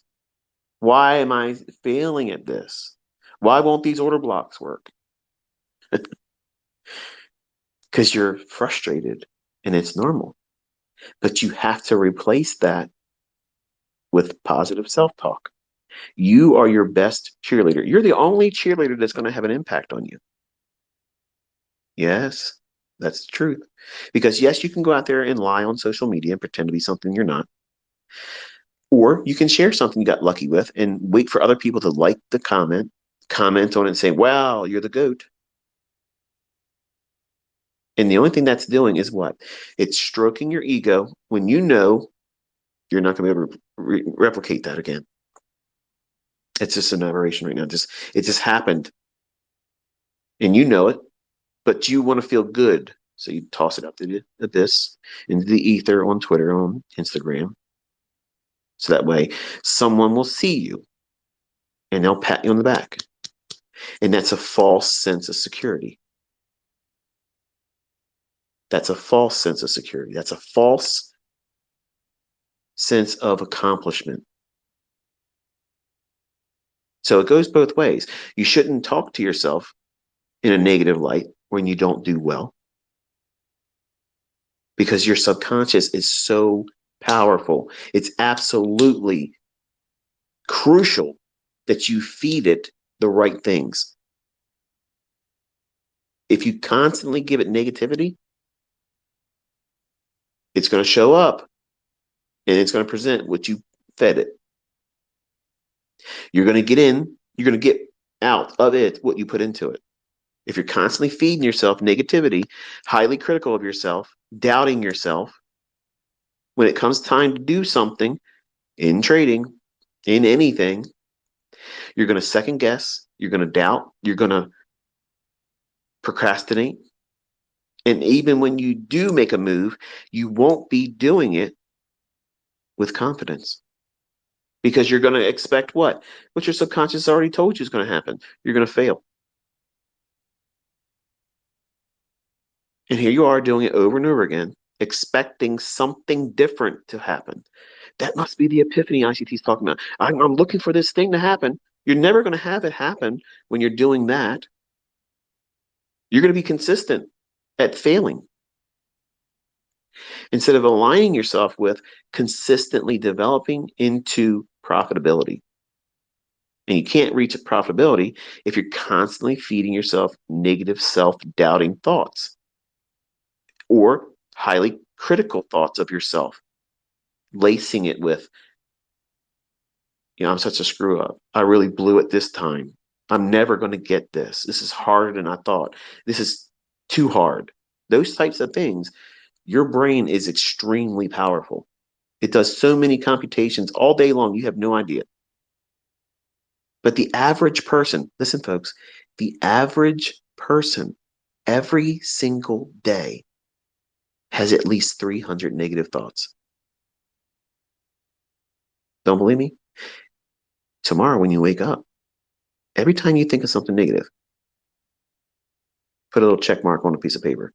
Why am I failing at this? Why won't these order blocks work? Because you're frustrated and it's normal. But you have to replace that with positive self talk. You are your best cheerleader. You're the only cheerleader that's going to have an impact on you. Yes, that's the truth. Because yes, you can go out there and lie on social media and pretend to be something you're not. Or you can share something you got lucky with and wait for other people to like the comment on it and say, wow, you're the GOAT. And the only thing that's doing is what? It's stroking your ego when you know you're not going to be able to replicate that again. It's just an aberration right now. It just happened. And you know it, but you want to feel good So you toss it up to the abyss, into the ether on Twitter, on Instagram. So that way someone will see you and they'll pat you on the back. And that's a false sense of security. That's a false sense of security. That's a false sense of accomplishment. So it goes both ways. You shouldn't talk to yourself in a negative light when you don't do well, because your subconscious is so powerful. It's absolutely crucial that you feed it the right things. If you constantly give it negativity, it's going to show up and it's going to present what you fed it. You're going to get in, you're going to get out of it what you put into it. If you're constantly feeding yourself negativity, highly critical of yourself, doubting yourself, when it comes time to do something in trading, in anything, you're going to second guess, you're going to doubt, you're going to procrastinate. And even when you do make a move, you won't be doing it with confidence, because you're going to expect what? What your subconscious already told you is going to happen. You're going to fail. And here you are doing it over and over again, expecting something different to happen. That must be the epiphany ICT is talking about. I'm looking for this thing to happen. You're never going to have it happen when you're doing that. You're going to be consistent at failing instead of aligning yourself with consistently developing into profitability. And you can't reach profitability if you're constantly feeding yourself negative self-doubting thoughts or highly critical thoughts of yourself, lacing it with, I'm such a screw up. I really blew it this time. I'm never going to get this. This is harder than I thought. This is too hard. Those types of things, your brain is extremely powerful. It does so many computations all day long, you have no idea. But the average person, listen, folks, the average person every single day has at least 300 negative thoughts. Don't believe me? Tomorrow, when you wake up, every time you think of something negative, put a little check mark on a piece of paper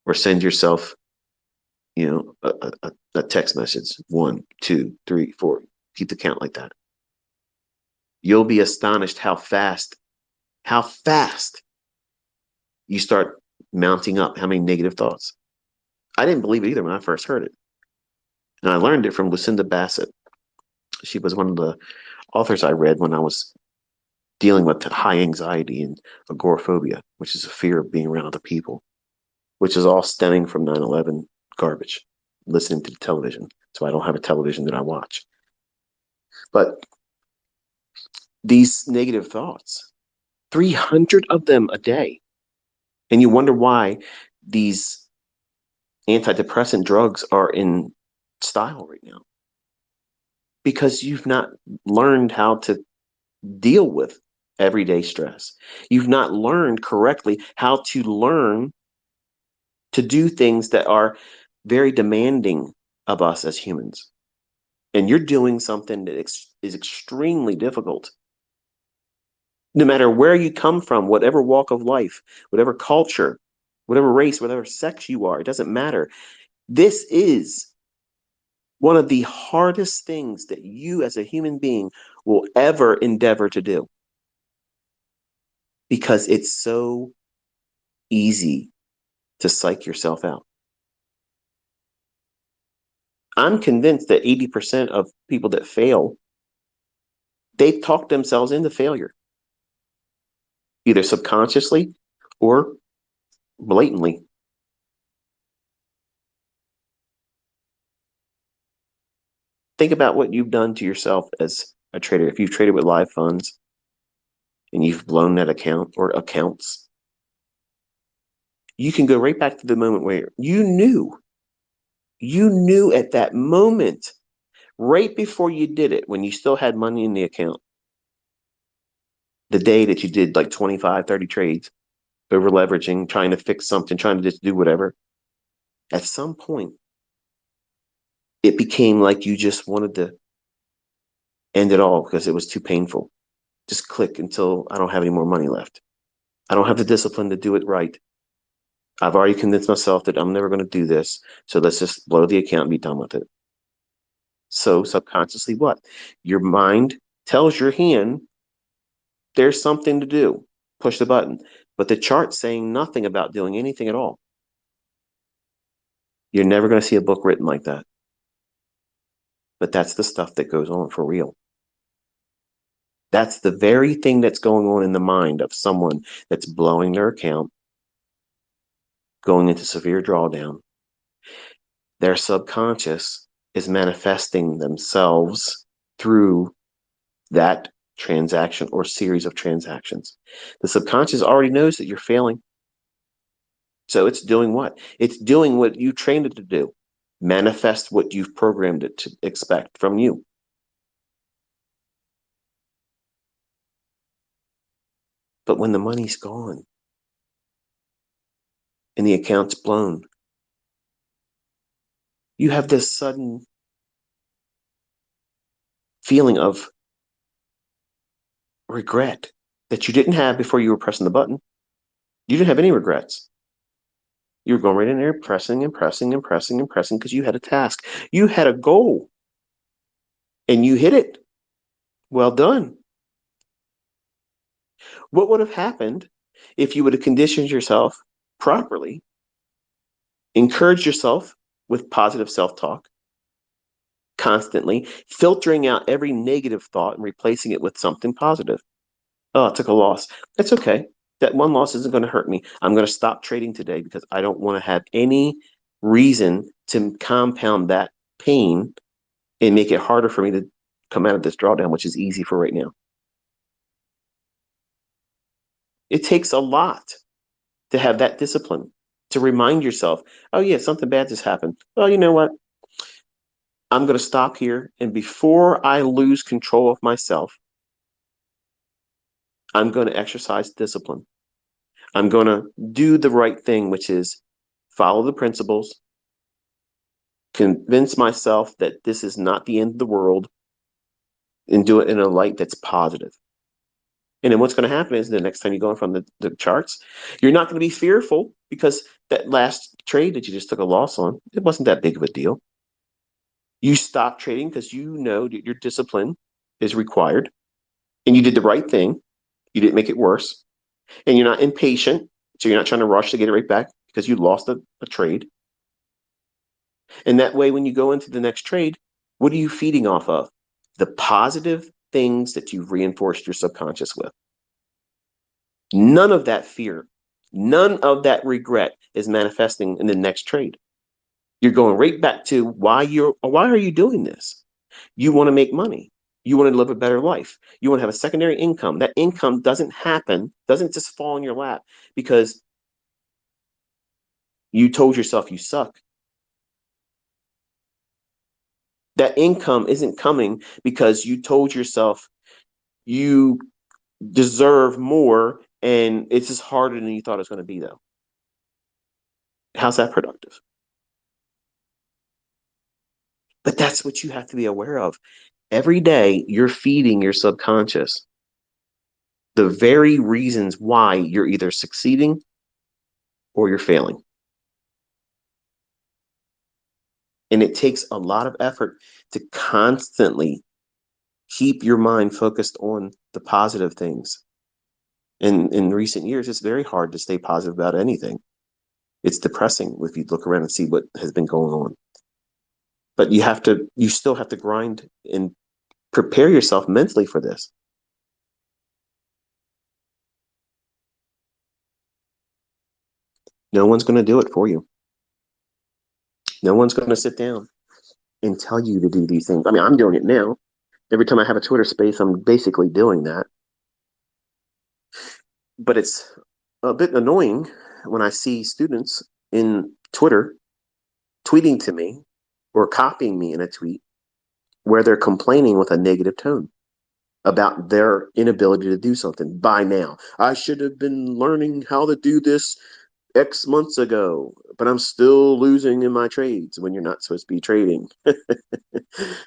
or send yourself, a text message. 1, 2, 3, 4. Keep the count like that. You'll be astonished how fast you start mounting up how many negative thoughts. I didn't believe it either when I first heard it. And I learned it from Lucinda Bassett. She was one of the authors I read when I was dealing with high anxiety and agoraphobia, which is a fear of being around other people, which is all stemming from 9/11 garbage, listening to the television. So I don't have a television that I watch. But these negative thoughts, 300 of them a day. And you wonder why these antidepressant drugs are in style right now. Because you've not learned how to deal with everyday stress. You've not learned correctly how to learn to do things that are very demanding of us as humans. And you're doing something that is extremely difficult. No matter where you come from, whatever walk of life, whatever culture, whatever race, whatever sex you are, it doesn't matter. This is one of the hardest things that you as a human being will ever endeavor to do, because it's so easy to psych yourself out. I'm convinced that 80% of people that fail, they've talked themselves into failure, either subconsciously or blatantly. Think about what you've done to yourself as a trader. If you've traded with live funds and you've blown that account or accounts, you can go right back to the moment where you knew at that moment, right before you did it, when you still had money in the account, the day that you did like 25, 30 trades, over leveraging, trying to fix something, trying to just do whatever. At some point, it became like you just wanted to end it all because it was too painful. Just click until I don't have any more money left. I don't have the discipline to do it right. I've already convinced myself that I'm never going to do this. So let's just blow the account and be done with it. So subconsciously, what? Your mind tells your hand there's something to do. Push the button. But the chart's saying nothing about doing anything at all. You're never going to see a book written like that. But that's the stuff that goes on for real. That's the very thing that's going on in the mind of someone that's blowing their account, going into severe drawdown. Their subconscious is manifesting themselves through that transaction or series of transactions. The subconscious already knows that you're failing. So it's doing what? It's doing what you trained it to do. Manifest what you've programmed it to expect from you. But when the money's gone and the account's blown, you have this sudden feeling of regret that you didn't have before you were pressing the button. You didn't have any regrets. You were going right in there, pressing and pressing and pressing and pressing because you had a task. You had a goal and you hit it. Well done. What would have happened if you would have conditioned yourself properly, encouraged yourself with positive self-talk, constantly filtering out every negative thought and replacing it with something positive? Oh, I took a loss. That's okay. That one loss isn't going to hurt me. I'm going to stop trading today because I don't want to have any reason to compound that pain and make it harder for me to come out of this drawdown, which is easy for right now. It takes a lot to have that discipline, to remind yourself, oh yeah, something bad just happened. Well, you know what? I'm going to stop here. And before I lose control of myself, I'm going to exercise discipline. I'm going to do the right thing, which is follow the principles, convince myself that this is not the end of the world, and do it in a light that's positive. And then what's going to happen is the next time you go in from the charts, you're not going to be fearful because that last trade that you just took a loss on, it wasn't that big of a deal. You stop trading because you know that your discipline is required and you did the right thing. You didn't make it worse. And you're not impatient. So you're not trying to rush to get it right back because you lost a trade. And that way, when you go into the next trade, what are you feeding off of? The positive things that you've reinforced your subconscious with. None of that fear, none of that regret is manifesting in the next trade. You're going right back to why are you doing this? You want to make money. You want to live a better life. You want to have a secondary income. That income doesn't just fall in your lap because you told yourself you suck. That income isn't coming because you told yourself you deserve more and it's just harder than you thought it was going to be, though. How's that productive? But that's what you have to be aware of. Every day, you're feeding your subconscious the very reasons why you're either succeeding or you're failing. And it takes a lot of effort to constantly keep your mind focused on the positive things. In recent years, it's very hard to stay positive about anything. It's depressing if you look around and see what has been going on. But you still have to grind and prepare yourself mentally for this. No one's going to do it for you. No one's going to sit down and tell you to do these things. I mean, I'm doing it now. Every time I have a Twitter space, I'm basically doing that. But it's a bit annoying when I see students in Twitter tweeting to me or copying me in a tweet where they're complaining with a negative tone. about their inability to do something by now. I should have been learning how to do this X months ago, but I'm still losing in my trades when you're not supposed to be trading. I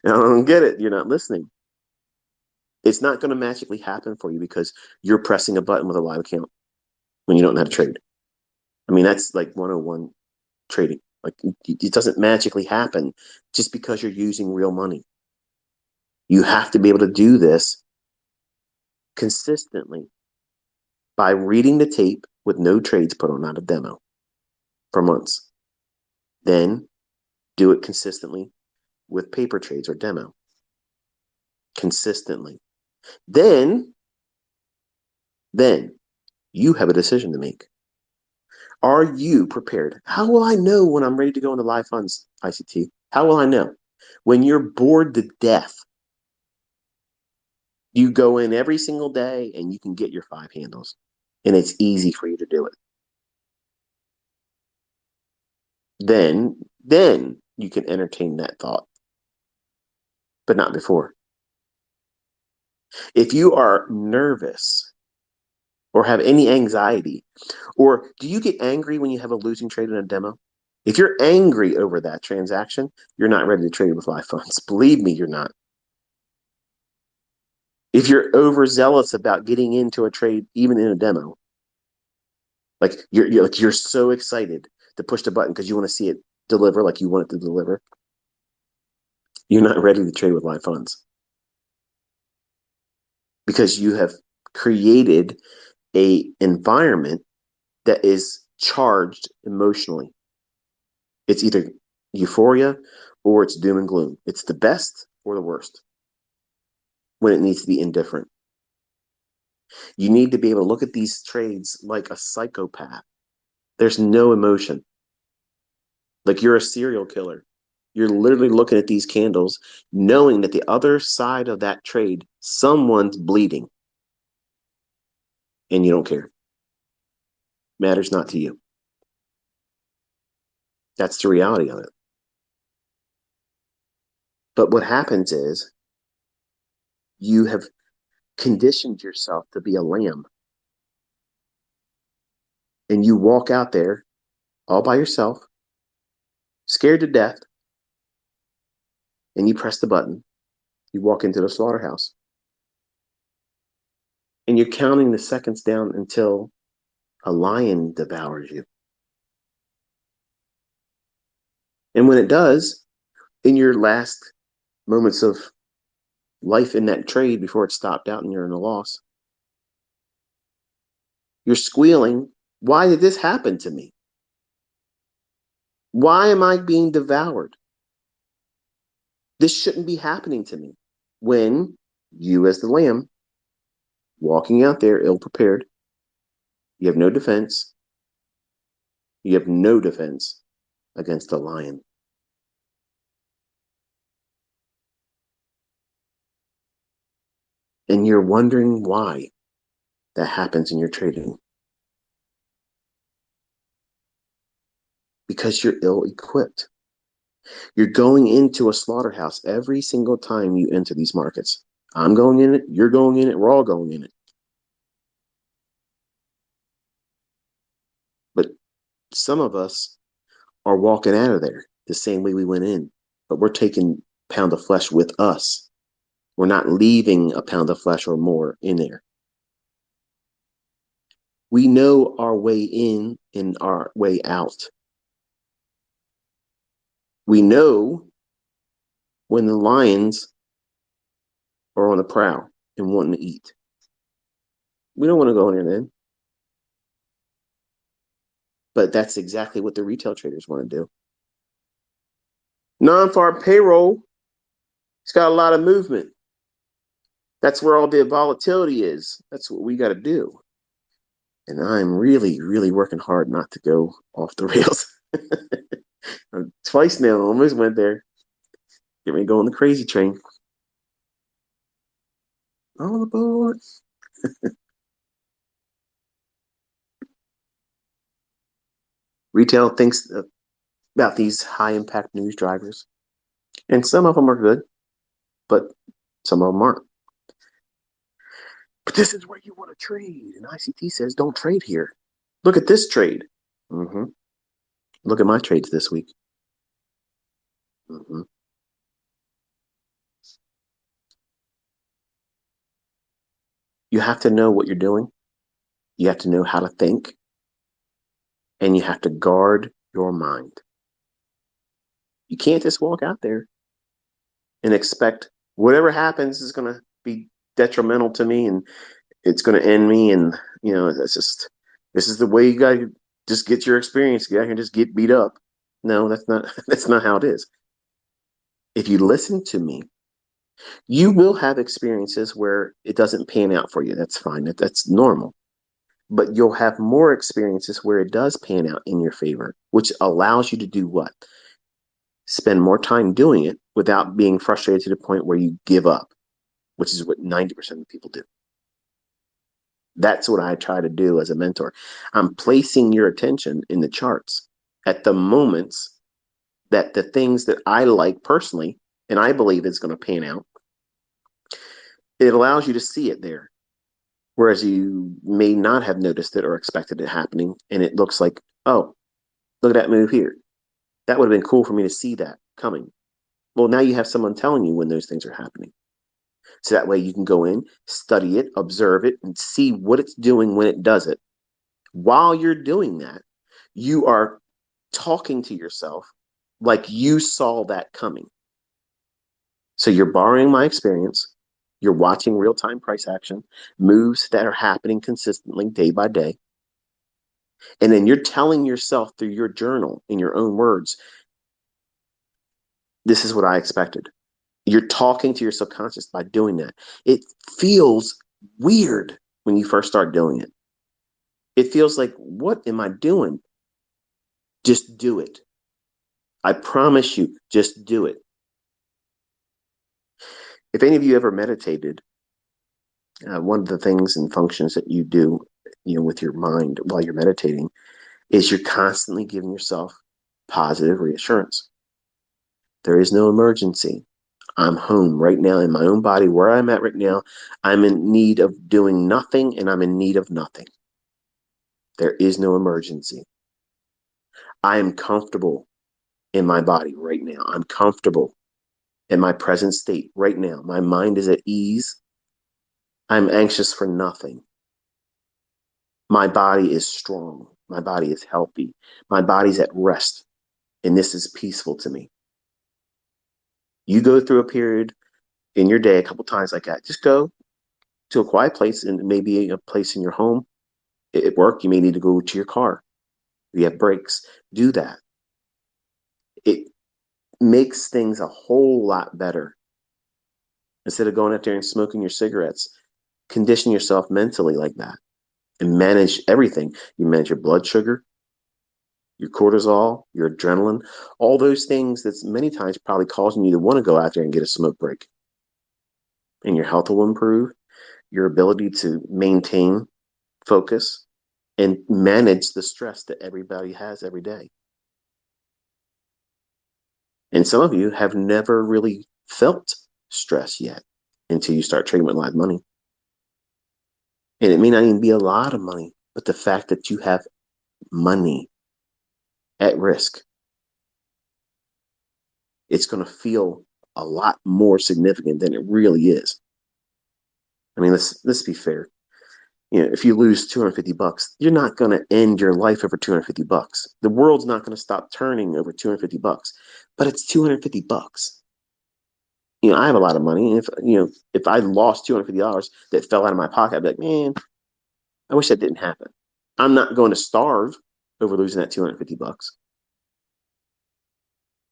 don't get it. You're not listening. It's not going to magically happen for you because you're pressing a button with a live account when you don't know how to trade. I mean, that's like 101 trading. Like it doesn't magically happen just because you're using real money. You have to be able to do this consistently by reading the tape with no trades put on, not a demo, for months. Then do it consistently with paper trades or demo. Consistently. Then you have a decision to make. Are you prepared? How will I know when I'm ready to go into live funds, ICT? How will I know? When you're bored to death, you go in every single day and you can get your 5 handles. And it's easy for you to do it. Then you can entertain that thought, but not before. If you are nervous or have any anxiety, or do you get angry when you have a losing trade in a demo? If you're angry over that transaction, you're not ready to trade with live funds. Believe me, you're not. If you're overzealous about getting into a trade, even in a demo, like you're so excited to push the button because you want to see it deliver like you want it to deliver, you're not ready to trade with live funds because you have created a environment that is charged emotionally. It's either euphoria or it's doom and gloom. It's the best or the worst when it needs to be indifferent. You need to be able to look at these trades like a psychopath. There's no emotion. Like you're a serial killer. You're literally looking at these candles, knowing that the other side of that trade, someone's bleeding, and you don't care. Matters not to you. That's the reality of it. But what happens is you have conditioned yourself to be a lamb, and you walk out there all by yourself, scared to death, and you press the button. You walk into the slaughterhouse, and you're counting the seconds down until a lion devours you. And when it does, in your last moments of life in that trade before it stopped out and you're in a loss, you're squealing, why did this happen to me? Why am I being devoured? This shouldn't be happening to me. When you, as the lamb, walking out there ill prepared, you have no defense. You have no defense against a lion. And you're wondering why that happens in your trading. Because you're ill equipped. You're going into a slaughterhouse every single time you enter these markets. I'm going in it, you're going in it, we're all going in it. But some of us are walking out of there the same way we went in, but we're taking a pound of flesh with us. We're not leaving a pound of flesh or more in there. We know our way in and our way out. We know when the lions are on the prowl and wanting to eat. We don't want to go in there then. But that's exactly what the retail traders want to do. Non-farm payroll, it's got a lot of movement. That's where all the volatility is. That's what we got to do. And I'm really, really working hard not to go off the rails. Twice now, almost went there. Get me going the crazy train. All aboard. Retail thinks about these high impact news drivers. And some of them are good, but some of them aren't. But this is where you want to trade. And ICT says, don't trade here. Look at this trade. Mm-hmm. Look at my trades this week. Mm-hmm. You have to know what you're doing. You have to know how to think. And you have to guard your mind. You can't just walk out there and expect whatever happens is going to be detrimental to me and it's going to end me. And, that's just, this is the way you got to just get your experience. Get out here and just get beat up. No, that's not, that's not how it is. If you listen to me, you will have experiences where it doesn't pan out for you. That's fine. That's normal. But you'll have more experiences where it does pan out in your favor, which allows you to do what? Spend more time doing it without being frustrated to the point where you give up, which is what 90% of people do. That's what I try to do as a mentor. I'm placing your attention in the charts at the moments that the things that I like personally, and I believe is going to pan out, it allows you to see it there. Whereas you may not have noticed it or expected it happening. And it looks like, oh, look at that move here. That would have been cool for me to see that coming. Well, now you have someone telling you when those things are happening. So that way you can go in, study it, observe it, and see what it's doing when it does it. While you're doing that, you are talking to yourself like you saw that coming. So you're borrowing my experience. You're watching real time price action, moves that are happening consistently day by day. And then you're telling yourself through your journal in your own words, this is what I expected. You're talking to your subconscious by doing that. It feels weird when you first start doing it. It feels like, what am I doing? Just do it. I promise you, just do it. If any of you ever meditated, one of the things and functions that you do, with your mind while you're meditating is you're constantly giving yourself positive reassurance. There is no emergency. I'm home right now in my own body where I'm at right now. I'm in need of doing nothing and I'm in need of nothing. There is no emergency. I am comfortable in my body right now. I'm comfortable in my present state right now. My mind is at ease. I'm anxious for nothing. My body is strong. My body is healthy. My body's at rest. And this is peaceful to me. You go through a period in your day a couple times like that. Just go to a quiet place and maybe a place in your home. At work, you may need to go to your car. You have breaks. Do that. It makes things a whole lot better. Instead of going out there and smoking your cigarettes, condition yourself mentally like that and manage everything. You manage your blood sugar, your cortisol, your adrenaline, all those things that's many times probably causing you to want to go out there and get a smoke break. And your health will improve, your ability to maintain focus and manage the stress that everybody has every day. And some of you have never really felt stress yet until you start trading with live money. And it may not even be a lot of money, but the fact that you have money at risk, it's going to feel a lot more significant than it really is. I mean, let's be fair. If you lose 250 bucks, you're not going to end your life over 250 bucks. The world's not going to stop turning over 250 bucks, but it's 250 bucks. I have a lot of money. And if I lost $250 that fell out of my pocket, I'd be like, man, I wish that didn't happen. I'm not going to starve over losing that 250 bucks.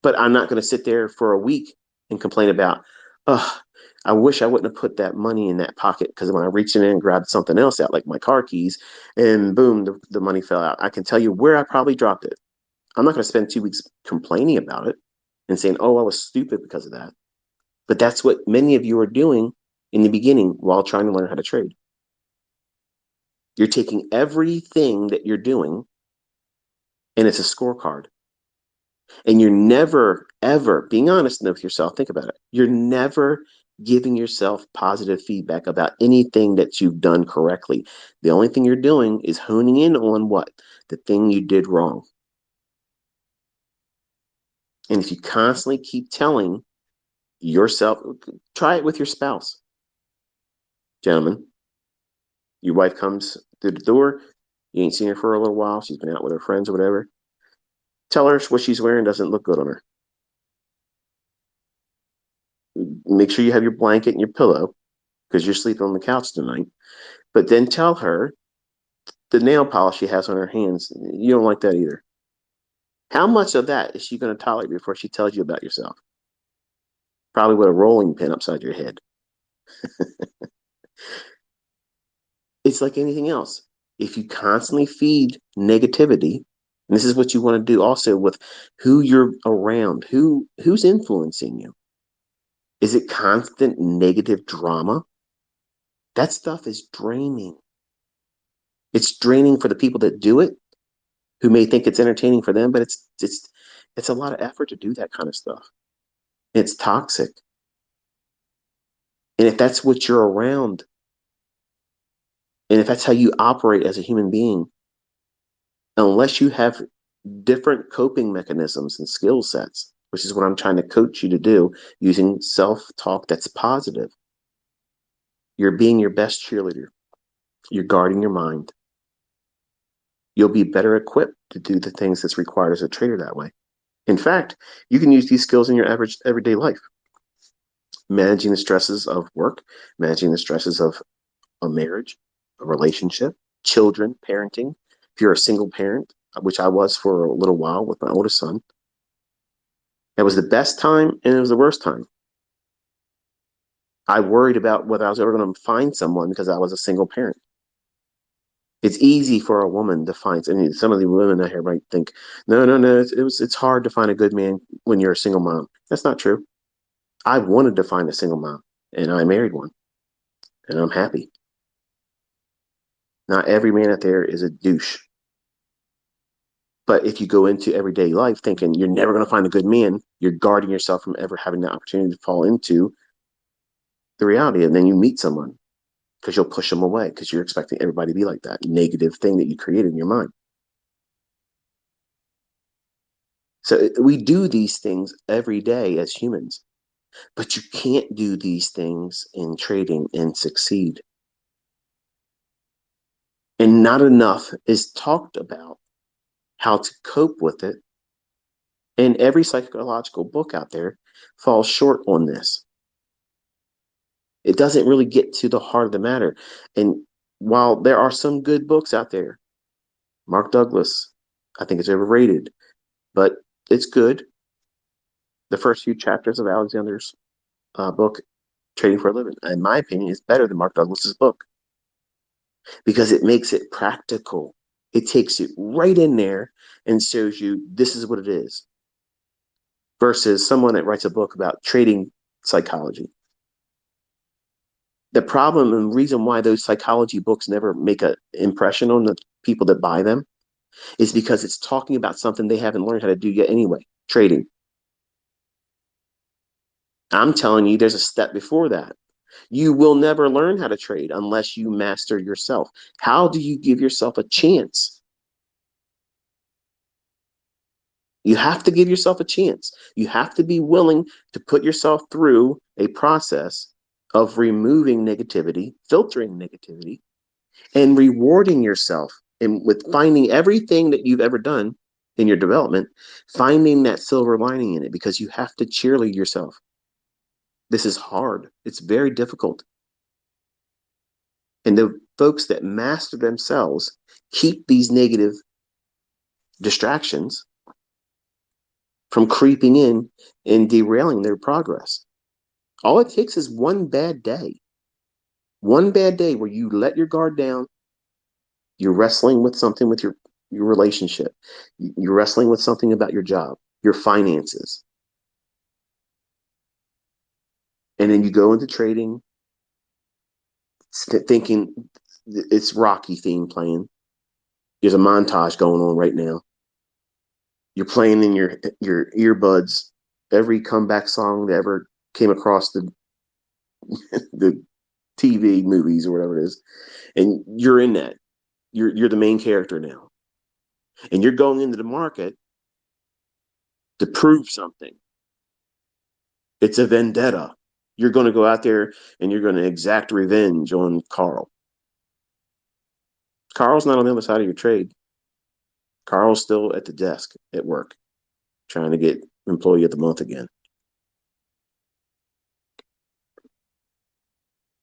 But I'm not going to sit there for a week and complain about, oh, I wish I wouldn't have put that money in that pocket because when I reached in and grabbed something else out, like my car keys, and boom, the money fell out. I can tell you where I probably dropped it. I'm not going to spend 2 weeks complaining about it and saying, oh, I was stupid because of that. But that's what many of you are doing in the beginning while trying to learn how to trade. You're taking everything that you're doing and it's a scorecard. And you're never, ever being honest with yourself. Think about it. You're never, giving yourself positive feedback about anything that you've done correctly. The only thing you're doing is honing in on what? The thing you did wrong. And if you constantly keep telling yourself, try it with your spouse. Gentlemen, your wife comes through the door, you ain't seen her for a little while, she's been out with her friends or whatever. Tell her what she's wearing doesn't look good on her. Make sure you have your blanket and your pillow because you're sleeping on the couch tonight. But then tell her the nail polish she has on her hands, you don't like that either. How much of that is she going to tolerate before she tells you about yourself? Probably with a rolling pin upside your head. It's like anything else. If you constantly feed negativity, and this is what you want to do also with who you're around, who's influencing you. Is it constant negative drama? That stuff is draining. It's draining for the people that do it, who may think it's entertaining for them, but it's a lot of effort to do that kind of stuff. It's toxic. And if that's what you're around, and if that's how you operate as a human being, unless you have different coping mechanisms and skill sets, which is what I'm trying to coach you to do using self-talk that's positive, you're being your best cheerleader. You're guarding your mind. You'll be better equipped to do the things that's required as a trader that way. In fact, you can use these skills in your average everyday life. Managing the stresses of work, managing the stresses of a marriage, a relationship, children, parenting. If you're a single parent, which I was for a little while with my oldest son, it was the best time and it was the worst time. I worried about whether I was ever going to find someone because I was a single parent. It's easy for a woman to find. I mean, some of the women out here might think, no. It's hard to find a good man when you're a single mom. That's not true. I wanted to find a single mom, and I married one, and I'm happy. Not every man out there is a douche. But if you go into everyday life thinking you're never going to find a good man, you're guarding yourself from ever having the opportunity to fall into the reality. And then you meet someone because you'll push them away because you're expecting everybody to be like that negative thing that you created in your mind. So we do these things every day as humans, but you can't do these things in trading and succeed. And not enough is talked about how to cope with it. And every psychological book out there falls short on this. It doesn't really get to the heart of the matter. And while there are some good books out there, Mark Douglas, I think it's overrated, but it's good. The first few chapters of Alexander's book, Trading for a Living, in my opinion, is better than Mark Douglas's book because it makes it practical. It takes it right in there and shows you this is what it is versus someone that writes a book about trading psychology. The problem and reason why those psychology books never make an impression on the people that buy them is because it's talking about something they haven't learned how to do yet anyway, trading. I'm telling you, there's a step before that. You will never learn how to trade unless you master yourself. How do you give yourself a chance? You have to give yourself a chance. You have to be willing to put yourself through a process of removing negativity, filtering negativity, and rewarding yourself and with finding everything that you've ever done in your development, finding that silver lining in it because you have to cheerlead yourself. This is hard. It's very difficult. And the folks that master themselves keep these negative distractions from creeping in and derailing their progress. All it takes is one bad day where you let your guard down. You're wrestling with something with your relationship. You're wrestling with something about your job, your finances. And then you go into trading thinking it's Rocky theme playing. There's a montage going on right now. You're playing in your earbuds every comeback song that ever came across the TV movies or whatever it is, and you're in that. You're the main character now, and you're going into the market to prove something. It's a vendetta. You're going to go out there and you're going to exact revenge on Carl. Carl's not on the other side of your trade. Carl's still at the desk at work, trying to get employee of the month again.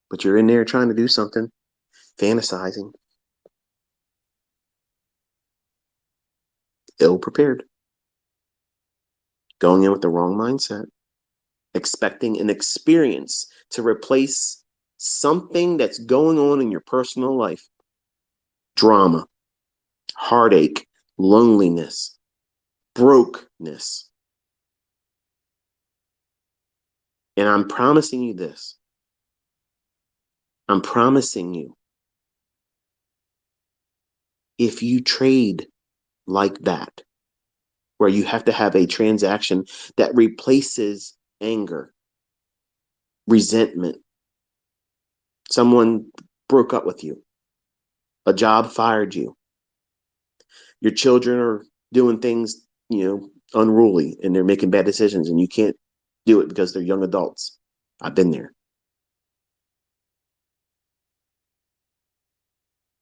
But you're in there trying to do something, fantasizing, ill prepared, going in with the wrong mindset, expecting an experience to replace something that's going on in your personal life. Drama, heartache, loneliness, brokenness. And I'm promising you this. I'm promising you, if you trade like that, where you have to have a transaction that replaces anger, resentment, someone broke up with you, a job fired you, your children are doing things, unruly, and they're making bad decisions, and you can't do it because they're young adults. I've been there.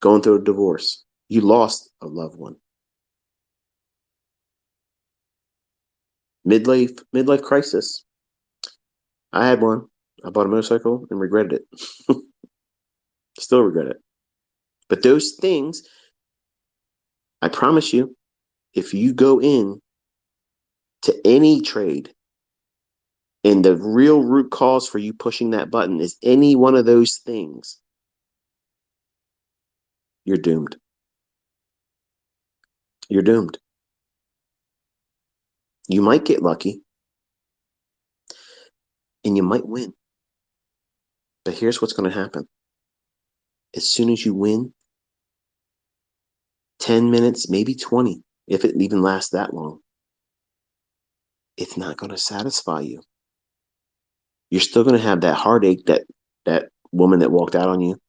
Going through a divorce. You lost a loved one. Midlife crisis. I had one. I bought a motorcycle and regretted it. Still regret it. But those things, I promise you, if you go in to any trade and the real root cause for you pushing that button is any one of those things, you're doomed. You're doomed. You might get lucky and you might win. But here's what's going to happen. As soon as you win, 10 minutes, maybe 20, if it even lasts that long, it's not going to satisfy you. You're still going to have that heartache, that woman that walked out on you,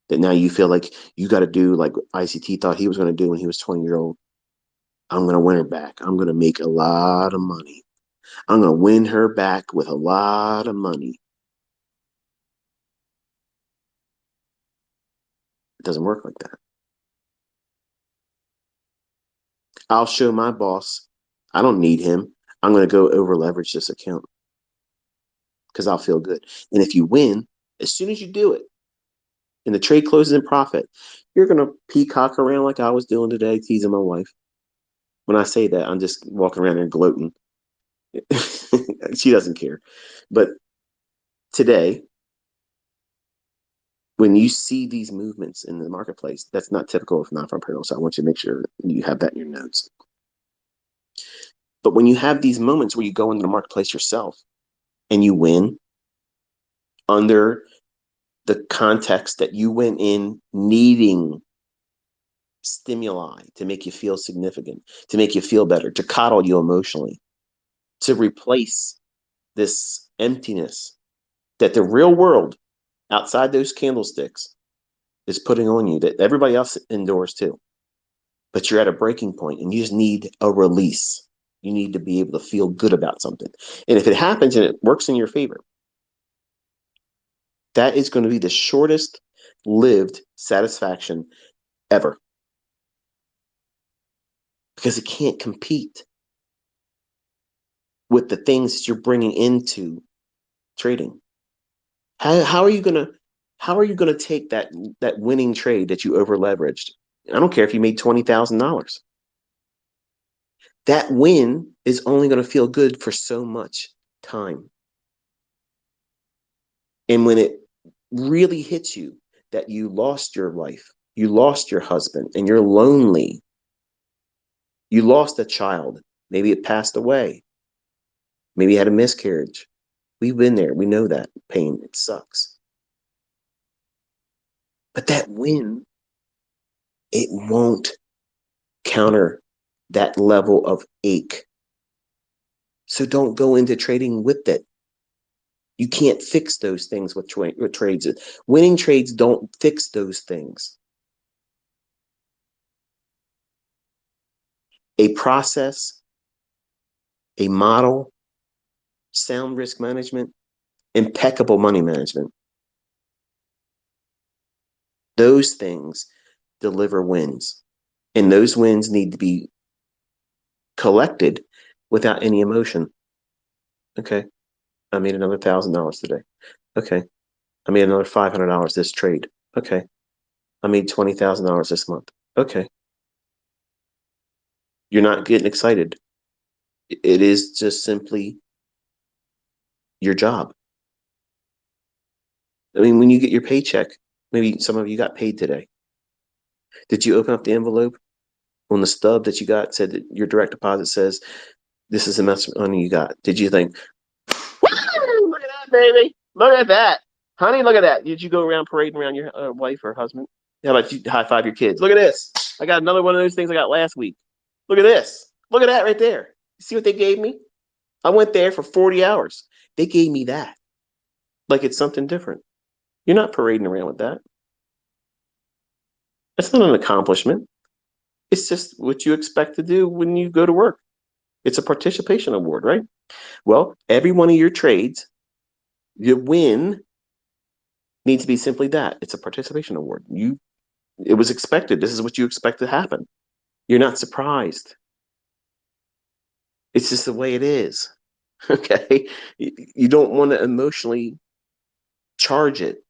that now you feel like you got to do like ICT thought he was going to do when he was 20-year old. I'm going to win her back. I'm going to make a lot of money. I'm going to win her back with a lot of money. It doesn't work like that. I'll show my boss I don't need him. I'm going to go over leverage this account because I'll feel good. And if you win, as soon as you do it and the trade closes in profit, you're going to peacock around like I was doing today, teasing my wife. When I say that, I'm just walking around there gloating. She doesn't care. But today, when you see these movements in the marketplace, that's not typical of non-farm. So I want you to make sure you have that in your notes. But when you have these moments where you go into the marketplace yourself and you win under the context that you went in needing stimuli to make you feel significant, to make you feel better, to coddle you emotionally, to replace this emptiness that the real world outside those candlesticks is putting on you, that everybody else endures too. But you're at a breaking point and you just need a release. You need to be able to feel good about something. And if it happens and it works in your favor, that is going to be the shortest lived satisfaction ever. Because it can't compete with the things that you're bringing into trading. How are you gonna take that winning trade that you over leveraged? I don't care if you made $20,000. That win is only going to feel good for so much time. And when it really hits you that you lost your wife, you lost your husband, and you're lonely, you lost a child, maybe it passed away, maybe you had a miscarriage. We've been there. We know that pain. It sucks. But that win, it won't counter that level of ache. So don't go into trading with it. You can't fix those things with trades. Winning trades don't fix those things. A process, a model, sound risk management, impeccable money management. Those things deliver wins. And those wins need to be collected without any emotion. Okay, I made another $1,000 today. Okay, I made another $500 this trade. Okay, I made $20,000 this month. Okay, you're not getting excited. It is just simply your job. I mean, when you get your paycheck, maybe some of you got paid today. Did you open up the envelope? On the stub that you got said that your direct deposit says this is the amount of money you got. Did you think, woo, look at that, baby. Look at that. Honey, look at that. Did you go around parading around your wife or husband? How about you high five your kids? Look at this. I got another one of those things I got last week. Look at this. Look at that right there. You see what they gave me? I went there for 40 hours. They gave me that. Like it's something different. You're not parading around with that. That's not an accomplishment. It's just what you expect to do when you go to work. It's a participation award, right? Well, every one of your trades, your win needs to be simply that. It's a participation award. It was expected. This is what you expect to happen. You're not surprised. It's just the way it is. Okay. You don't want to emotionally charge it.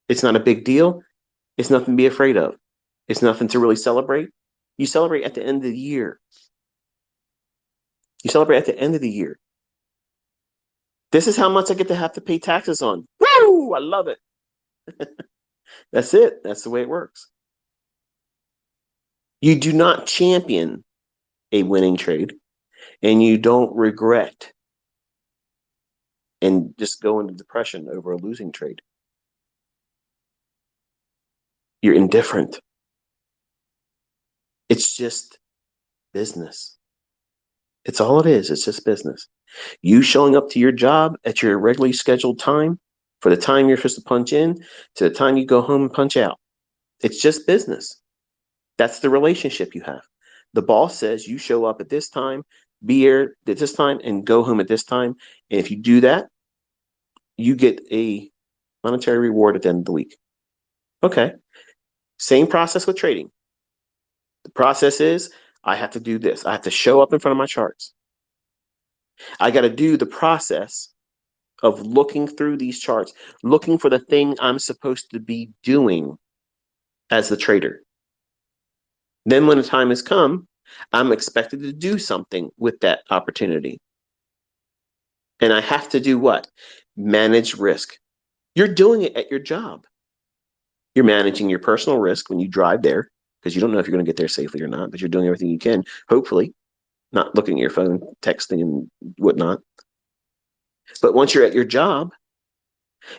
It's not a big deal. It's nothing to be afraid of. It's nothing to really celebrate. You celebrate at the end of the year. You celebrate at the end of the year. This is how much I get to have to pay taxes on. Woo! I love it. That's it. That's the way it works. You do not champion a winning trade and you don't regret and just go into depression over a losing trade. You're indifferent. It's just business. It's all it is. It's just business. You showing up to your job at your regularly scheduled time for the time you're supposed to punch in to the time you go home and punch out. It's just business. That's the relationship you have. The boss says you show up at this time, be here at this time, and go home at this time. And if you do that, you get a monetary reward at the end of the week. Okay. Same process with trading. The process is I have to do this. I have to show up in front of my charts. I got to do the process of looking through these charts, looking for the thing I'm supposed to be doing as the trader. Then when the time has come, I'm expected to do something with that opportunity. And I have to do what? Manage risk. You're doing it at your job. You're managing your personal risk when you drive there because you don't know if you're going to get there safely or not, but you're doing everything you can, hopefully, not looking at your phone, texting and whatnot. But once you're at your job,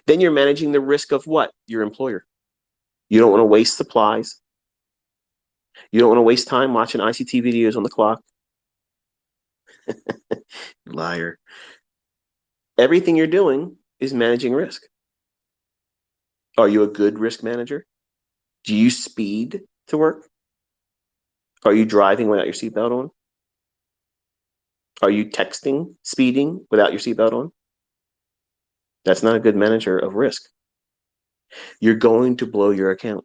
then you're managing the risk of what? Your employer. You don't want to waste supplies. You don't want to waste time watching ICT videos on the clock. Liar. Everything you're doing is managing risk. Are you a good risk manager? Do you speed to work? Are you driving without your seatbelt on? Are you texting, speeding without your seatbelt on? That's not a good manager of risk. You're going to blow your account.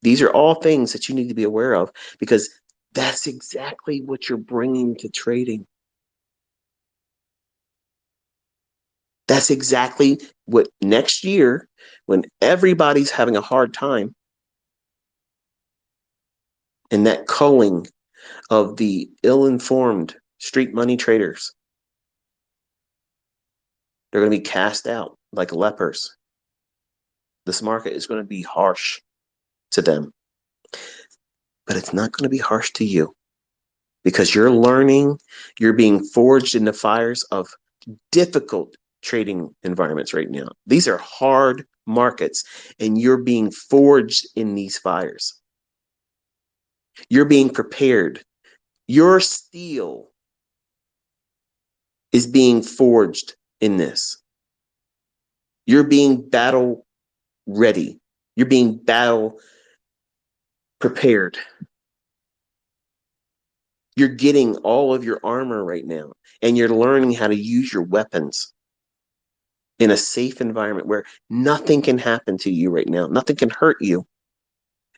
These are all things that you need to be aware of because that's exactly what you're bringing to trading. That's exactly what next year, when everybody's having a hard time, and that culling of the ill-informed street money traders, they're going to be cast out like lepers. This market is going to be harsh to them, but it's not going to be harsh to you because you're learning, you're being forged in the fires of difficult trading environments right now. These are hard markets and you're being forged in these fires. You're being prepared. Your steel is being forged in this. You're being battle ready. You're being battle prepared. You're getting all of your armor right now, and you're learning how to use your weapons in a safe environment where nothing can happen to you right now. Nothing can hurt you.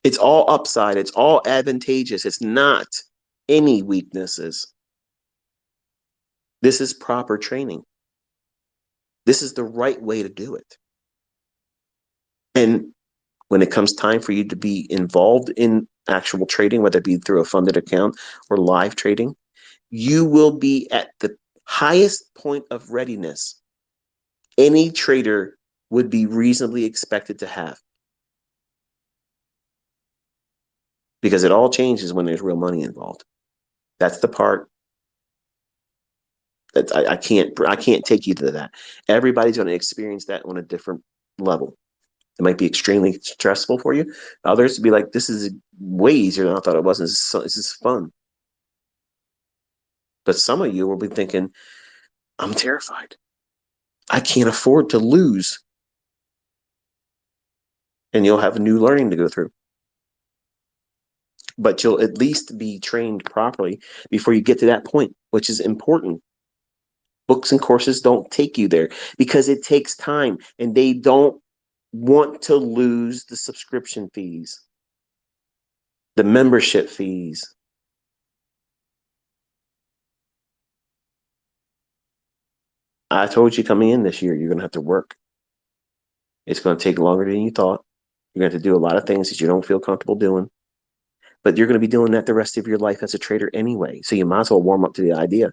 It's all upside. It's all advantageous. It's not any weaknesses. This is proper training. This is the right way to do it. And when it comes time for you to be involved in actual trading, whether it be through a funded account or live trading, you will be at the highest point of readiness any trader would be reasonably expected to have. Because it all changes when there's real money involved. That's the part that I can't take you to that. Everybody's going to experience that on a different level. It might be extremely stressful for you. Others to be like, this is way easier than I thought it was. This is fun. But some of you will be thinking, I'm terrified. I can't afford to lose. And you'll have a new learning to go through. But you'll at least be trained properly before you get to that point, which is important. Books and courses don't take you there because it takes time, and they don't want to lose the subscription fees, the membership fees. I told you coming in this year, you're going to have to work. It's going to take longer than you thought. You're going to have to do a lot of things that you don't feel comfortable doing, but you're going to be doing that the rest of your life as a trader anyway. So you might as well warm up to the idea.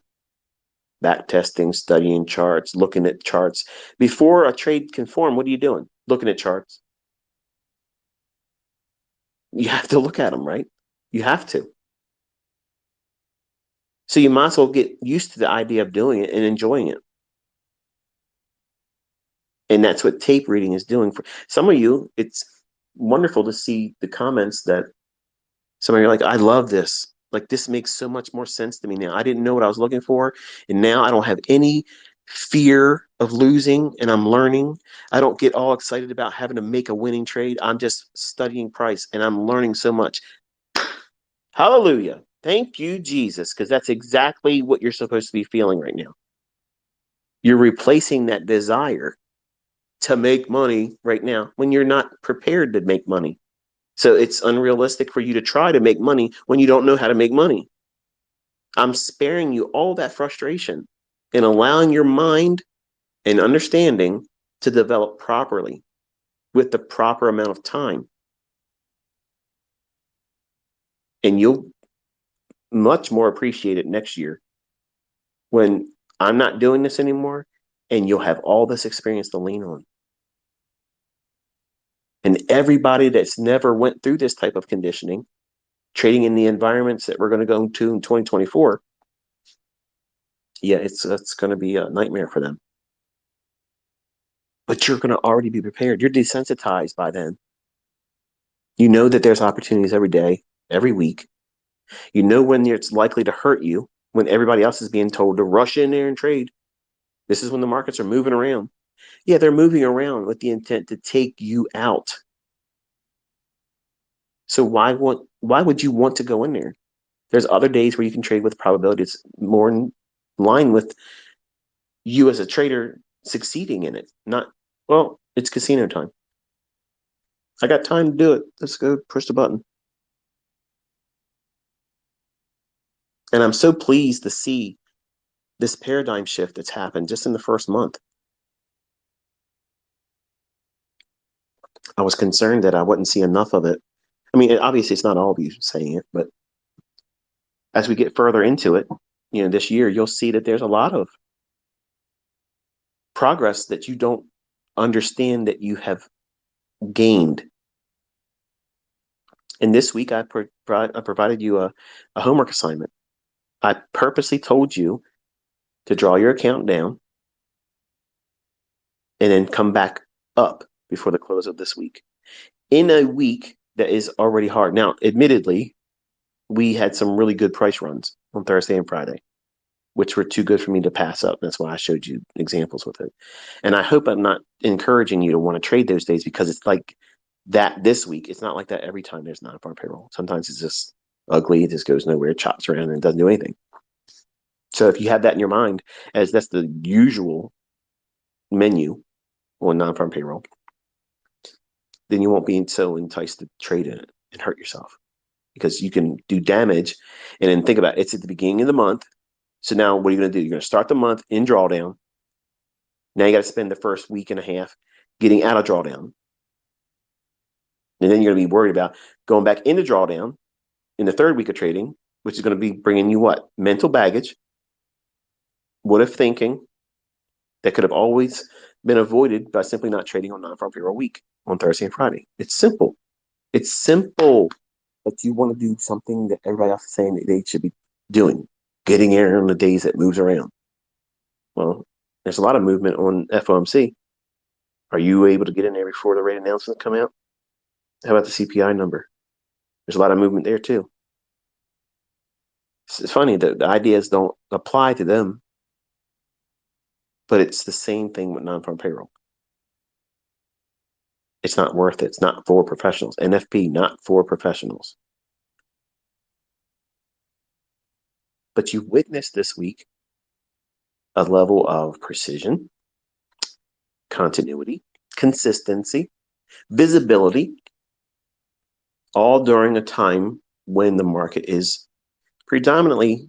Back testing, studying charts, looking at charts. Before a trade can form, what are you doing? Looking at charts. You have to look at them, right? You have to. So you might as well get used to the idea of doing it and enjoying it. And that's what tape reading is doing for some of you. It's wonderful to see the comments that some of you are like, I love this. Like, this makes so much more sense to me now. I didn't know what I was looking for. And now I don't have any fear of losing, and I'm learning. I don't get all excited about having to make a winning trade. I'm just studying price, and I'm learning so much. Hallelujah. Thank you, Jesus, because that's exactly what you're supposed to be feeling right now. You're replacing that desire to make money right now when you're not prepared to make money. So it's unrealistic for you to try to make money when you don't know how to make money. I'm sparing you all that frustration and allowing your mind and understanding to develop properly with the proper amount of time. And you'll much more appreciate it next year when I'm not doing this anymore, and you'll have all this experience to lean on. And everybody that's never went through this type of conditioning, trading in the environments that we're going to go to in 2024, yeah, it's going to be a nightmare for them. But you're going to already be prepared. You're desensitized by then. You know that there's opportunities every day, every week. You know when it's likely to hurt you, when everybody else is being told to rush in there and trade. This is when the markets are moving around. Yeah, they're moving around with the intent to take you out. So why would you want to go in there? There's other days where you can trade with probability. It's more in line with you as a trader succeeding in it. Not, well, it's casino time. I got time to do it. Let's go push the button. And I'm so pleased to see this paradigm shift that's happened just in the first month. I was concerned that I wouldn't see enough of it. I mean, obviously it's not all of you saying it, but as we get further into it, this year, you'll see that there's a lot of progress that you don't understand that you have gained. And this week, I provided you a homework assignment. I purposely told you to draw your account down and then come back up before the close of this week. In a week that is already hard. Now, admittedly, we had some really good price runs on Thursday and Friday. which were too good for me to pass up. That's why I showed you examples with it. And I hope I'm not encouraging you to want to trade those days, because it's like that this week. It's not like that every time there's non-farm payroll. Sometimes it's just ugly. It just goes nowhere, chops around, and doesn't do anything. So if you have that in your mind, as that's the usual menu on non-farm payroll, then you won't be so enticed to trade in it and hurt yourself, because you can do damage. And then think about it, it's at the beginning of the month. So now what are you going to do? You're going to start the month in drawdown. Now you got to spend the first week and a half getting out of drawdown. And then you're going to be worried about going back into drawdown in the third week of trading, which is going to be bringing you what? Mental baggage, what if thinking that could have always been avoided by simply not trading on non-farm payroll week on Thursday and Friday. It's simple. It's simple. But you want to do something that everybody else is saying that they should be doing, getting in on the days that moves around. Well, there's a lot of movement on FOMC. Are you able to get in there before the rate announcements come out? How about the CPI number? There's a lot of movement there too. It's funny that the ideas don't apply to them, but it's the same thing with non-farm payroll. It's not worth it. It's not for professionals. NFP, not for professionals. But you witnessed this week a level of precision, continuity, consistency, visibility, all during a time when the market is predominantly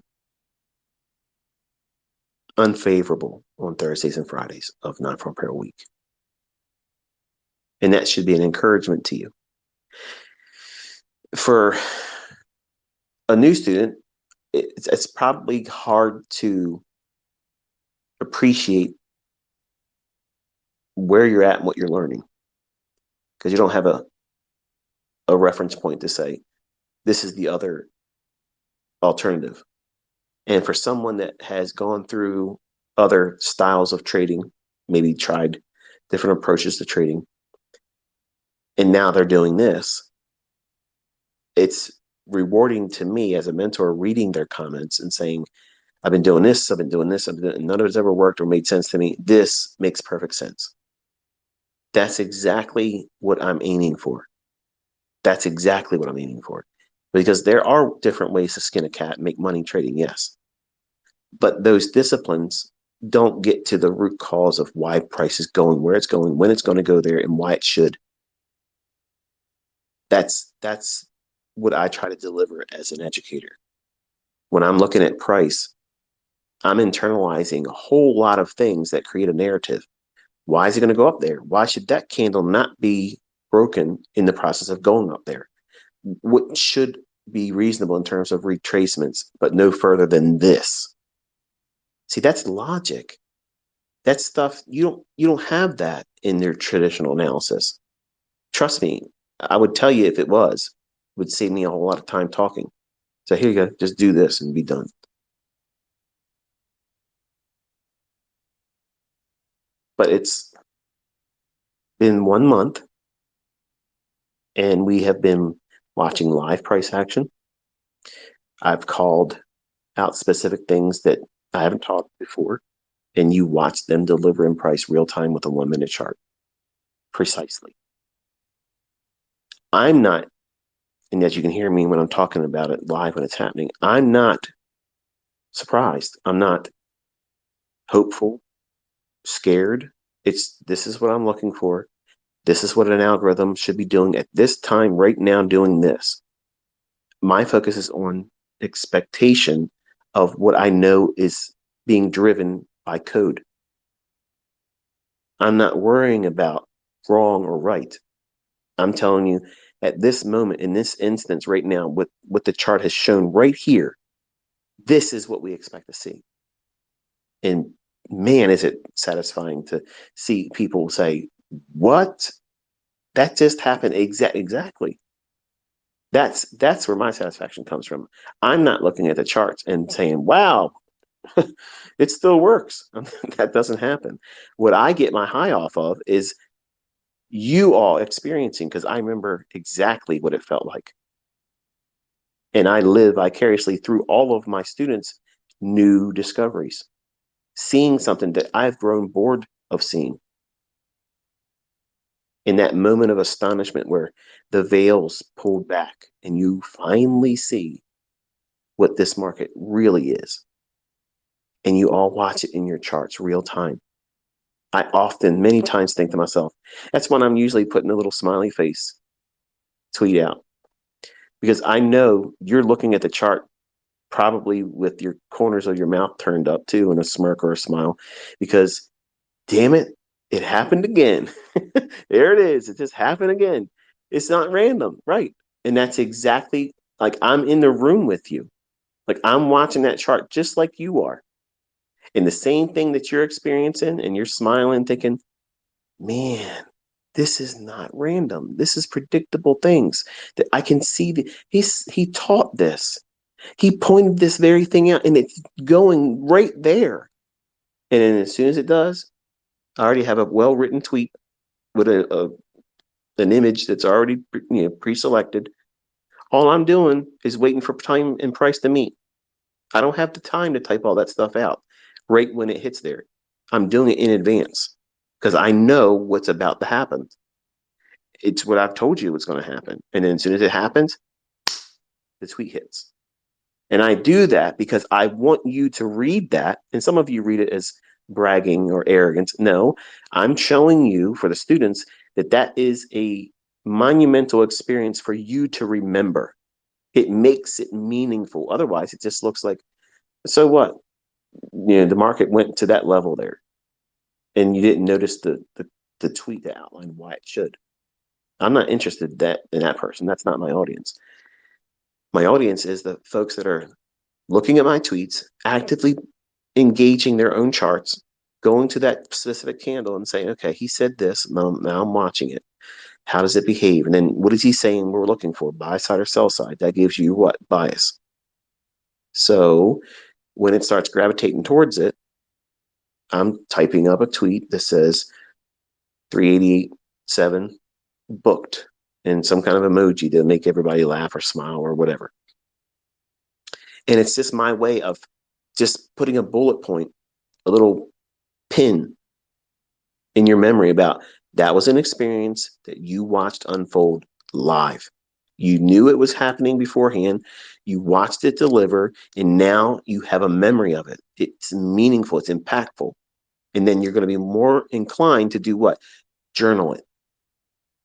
unfavorable on Thursdays and Fridays of non-farm payroll week. And that should be an encouragement to you. For a new student, it's probably hard to appreciate where you're at and what you're learning, because you don't have a reference point to say, this is the other alternative. And for someone that has gone through other styles of trading, maybe tried different approaches to trading, and now they're doing this, it's rewarding to me as a mentor reading their comments and saying, I've been doing this, I've been doing this, and none of it's ever worked or made sense to me. This makes perfect sense. That's exactly what I'm aiming for. That's exactly what I'm aiming for. Because there are different ways to skin a cat and make money trading, yes. But those disciplines don't get to the root cause of why price is going, where it's going, when it's going to go there, and why it should. That's what I try to deliver as an educator. When I'm looking at price, I'm internalizing a whole lot of things that create a narrative. Why is it going to go up there? Why should that candle not be broken in the process of going up there? What should be reasonable in terms of retracements, but no further than this? See, that's logic. That's stuff you don't have that in their traditional analysis. Trust me, I would tell you if it was, it would save me a whole lot of time talking. So here you go, just do this and be done. But it's been 1 month, and we have been watching live price action. I've called out specific things that I haven't taught before, and you watch them deliver in price real time with a 1-minute chart. Precisely. I'm not, and as you can hear me when I'm talking about it live when it's happening, I'm not surprised. I'm not hopeful, scared. This is what I'm looking for. This is what an algorithm should be doing at this time right now, doing this. My focus is on expectation of what I know is being driven by code. I'm not worrying about wrong or right. I'm telling you, at this moment, in this instance right now, what the chart has shown right here, this is what we expect to see. And man, is it satisfying to see people say, what? That just happened. Exactly. That's where my satisfaction comes from. I'm not looking at the charts and saying, wow, it still works. That doesn't happen. What I get my high off of is you all experiencing, because I remember exactly what it felt like. And I live vicariously through all of my students new discoveries, seeing something that I've grown bored of seeing. In that moment of astonishment where the veil's pulled back and you finally see what this market really is, and you all watch it in your charts real time. I often, many times, think to myself, that's when I'm usually putting a little smiley face tweet out, because I know you're looking at the chart probably with your corners of your mouth turned up too, and a smirk or a smile, because damn it, it happened again. There it is. It just happened again. It's not random, right? And that's exactly like I'm in the room with you. Like I'm watching that chart just like you are. And the same thing that you're experiencing, and you're smiling, thinking, man, this is not random. This is predictable things that I can see. He taught this. He pointed this very thing out, and it's going right there. And then as soon as it does, I already have a well-written tweet with an image that's already pre-selected. All I'm doing is waiting for time and price to meet. I don't have the time to type all that stuff out right when it hits there. I'm doing it in advance because I know what's about to happen. It's what I've told you what's going to happen. And then as soon as it happens, the tweet hits. And I do that because I want you to read that. And some of you read it as bragging or arrogance. No, I'm showing you, for the students, that that is a monumental experience for you to remember. It makes it meaningful. Otherwise, it just looks like, so what? The market went to that level there, and you didn't notice the tweet that outlined why it should. I'm not interested in that person. That's not my audience. My audience is the folks that are looking at my tweets, actively engaging their own charts, going to that specific candle and saying, okay, he said this, now I'm watching it. How does it behave? And then what is he saying we're looking for? Buy side or sell side? That gives you what? Bias. So when it starts gravitating towards it, I'm typing up a tweet that says 388.7 booked, and some kind of emoji to make everybody laugh or smile or whatever. And it's just my way of just putting a bullet point, a little pin in your memory about that was an experience that you watched unfold live. You knew it was happening beforehand. You watched it deliver, and now you have a memory of it. It's meaningful. It's impactful. And then you're going to be more inclined to do what? Journal it.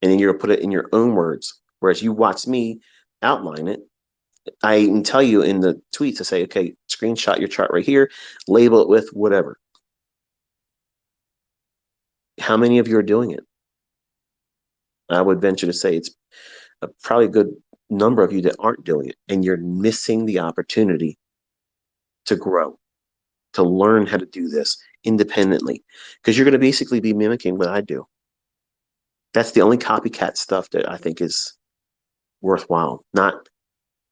And then you're going to put it in your own words. Whereas you watch me outline it, I can tell you in the tweets to say, okay, screenshot your chart right here, label it with whatever. How many of you are doing it? I would venture to say it's probably a good number of you that aren't doing it, and you're missing the opportunity to grow, to learn how to do this independently, because you're going to basically be mimicking what I do. That's the only copycat stuff that I think is worthwhile, not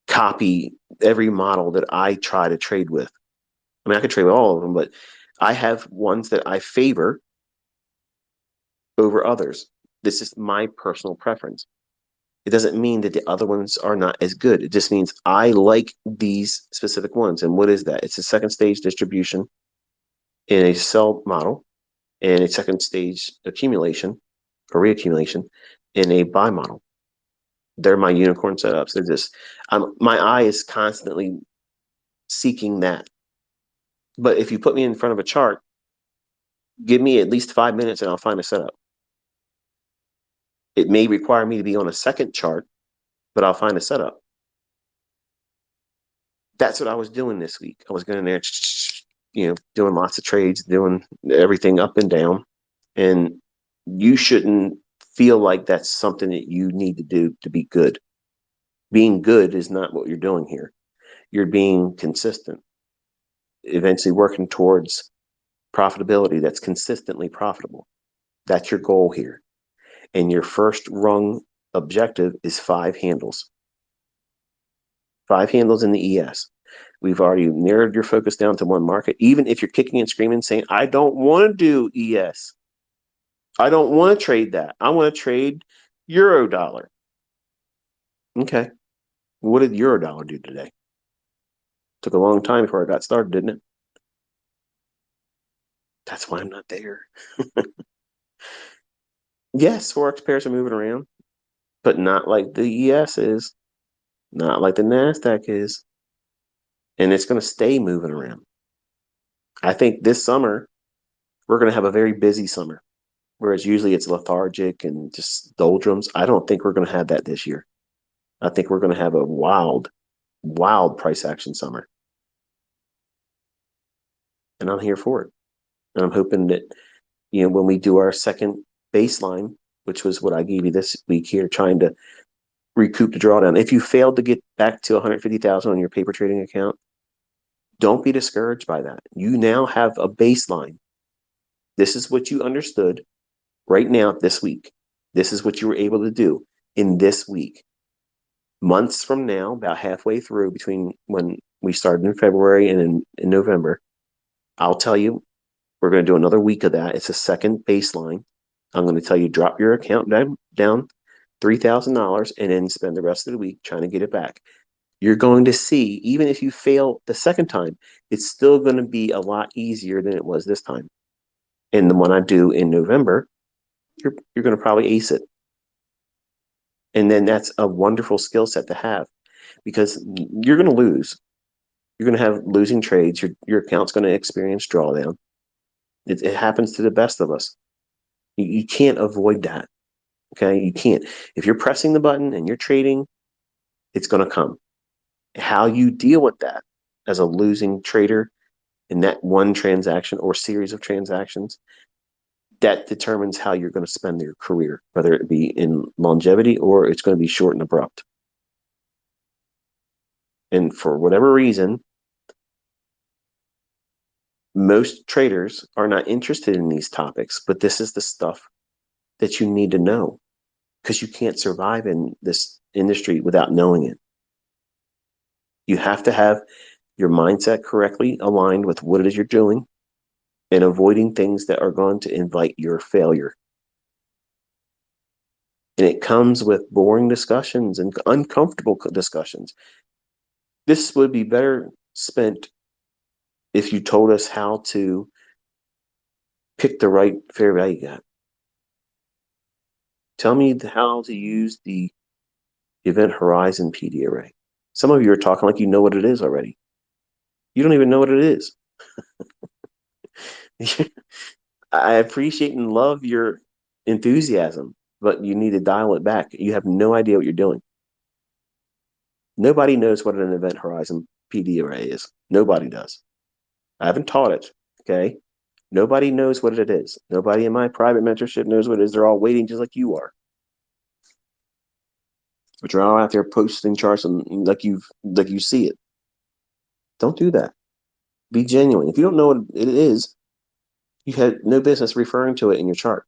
copy every model that I try to trade with. I mean, I could trade with all of them, but I have ones that I favor over others. This is my personal preference. It doesn't mean that the other ones are not as good. It just means I like these specific ones. And what is that? It's a second stage distribution in a sell model, and a second stage accumulation or reaccumulation in a buy model. They're my unicorn setups. They're just, my eye is constantly seeking that. But if you put me in front of a chart, give me at least 5 minutes and I'll find a setup. It may require me to be on a second chart, but I'll find a setup. That's what I was doing this week. I was going in there, doing lots of trades, doing everything up and down. And you shouldn't feel like that's something that you need to do to be good. Being good is not what you're doing here. You're being consistent, eventually working towards profitability that's consistently profitable. That's your goal here. And your first rung objective is 5 handles. 5 handles in the ES. We've already narrowed your focus down to one market. Even if you're kicking and screaming saying, I don't want to do ES. I don't want to trade that. I want to trade euro dollar. Okay. What did euro dollar do today? Took a long time before I got started, didn't it? That's why I'm not there. Yes, Forex pairs are moving around, but not like the ES is, not like the NASDAQ is. And it's going to stay moving around. I think this summer, we're going to have a very busy summer, whereas usually it's lethargic and just doldrums. I don't think we're going to have that this year. I think we're going to have a wild, wild price action summer. And I'm here for it. And I'm hoping that, when we do our second baseline, which was what I gave you this week here, trying to recoup the drawdown. If you failed to get back to 150,000 on your paper trading account, don't be discouraged by that. You now have a baseline. This is what you understood right now this week. This is what you were able to do in this week. Months from now, about halfway through between when we started in February and in November, I'll tell you, we're going to do another week of that. It's a second baseline. I'm going to tell you, drop your account down $3,000 and then spend the rest of the week trying to get it back. You're going to see, even if you fail the second time, it's still going to be a lot easier than it was this time. And the one I do in November, you're going to probably ace it. And then that's a wonderful skill set to have, because you're going to lose. You're going to have losing trades. Your account's going to experience drawdown. It happens to the best of us. You can't avoid that. Okay, you can't. If you're pressing the button and you're trading, it's going to come. How you deal with that as a losing trader in that one transaction or series of transactions, that determines how you're going to spend your career, whether it be in longevity or it's going to be short and abrupt. And for whatever reason, most traders are not interested in these topics, but this is the stuff that you need to know, because you can't survive in this industry without knowing it. You have to have your mindset correctly aligned with what it is you're doing and avoiding things that are going to invite your failure. And it comes with boring discussions and uncomfortable discussions. This would be better spent if you told us how to pick the right fair value gap. Tell me how to use the event horizon PD array. Some of you are talking like you know what it is already. You don't even know what it is. I appreciate and love your enthusiasm, but you need to dial it back. You have no idea what you're doing. Nobody knows what an event horizon PD array is. Nobody does. I haven't taught it. Okay. Nobody knows what it is. Nobody in my private mentorship knows what it is. They're all waiting just like you are. But you're all out there posting charts and like you see it. Don't do that. Be genuine. If you don't know what it is, you had no business referring to it in your chart.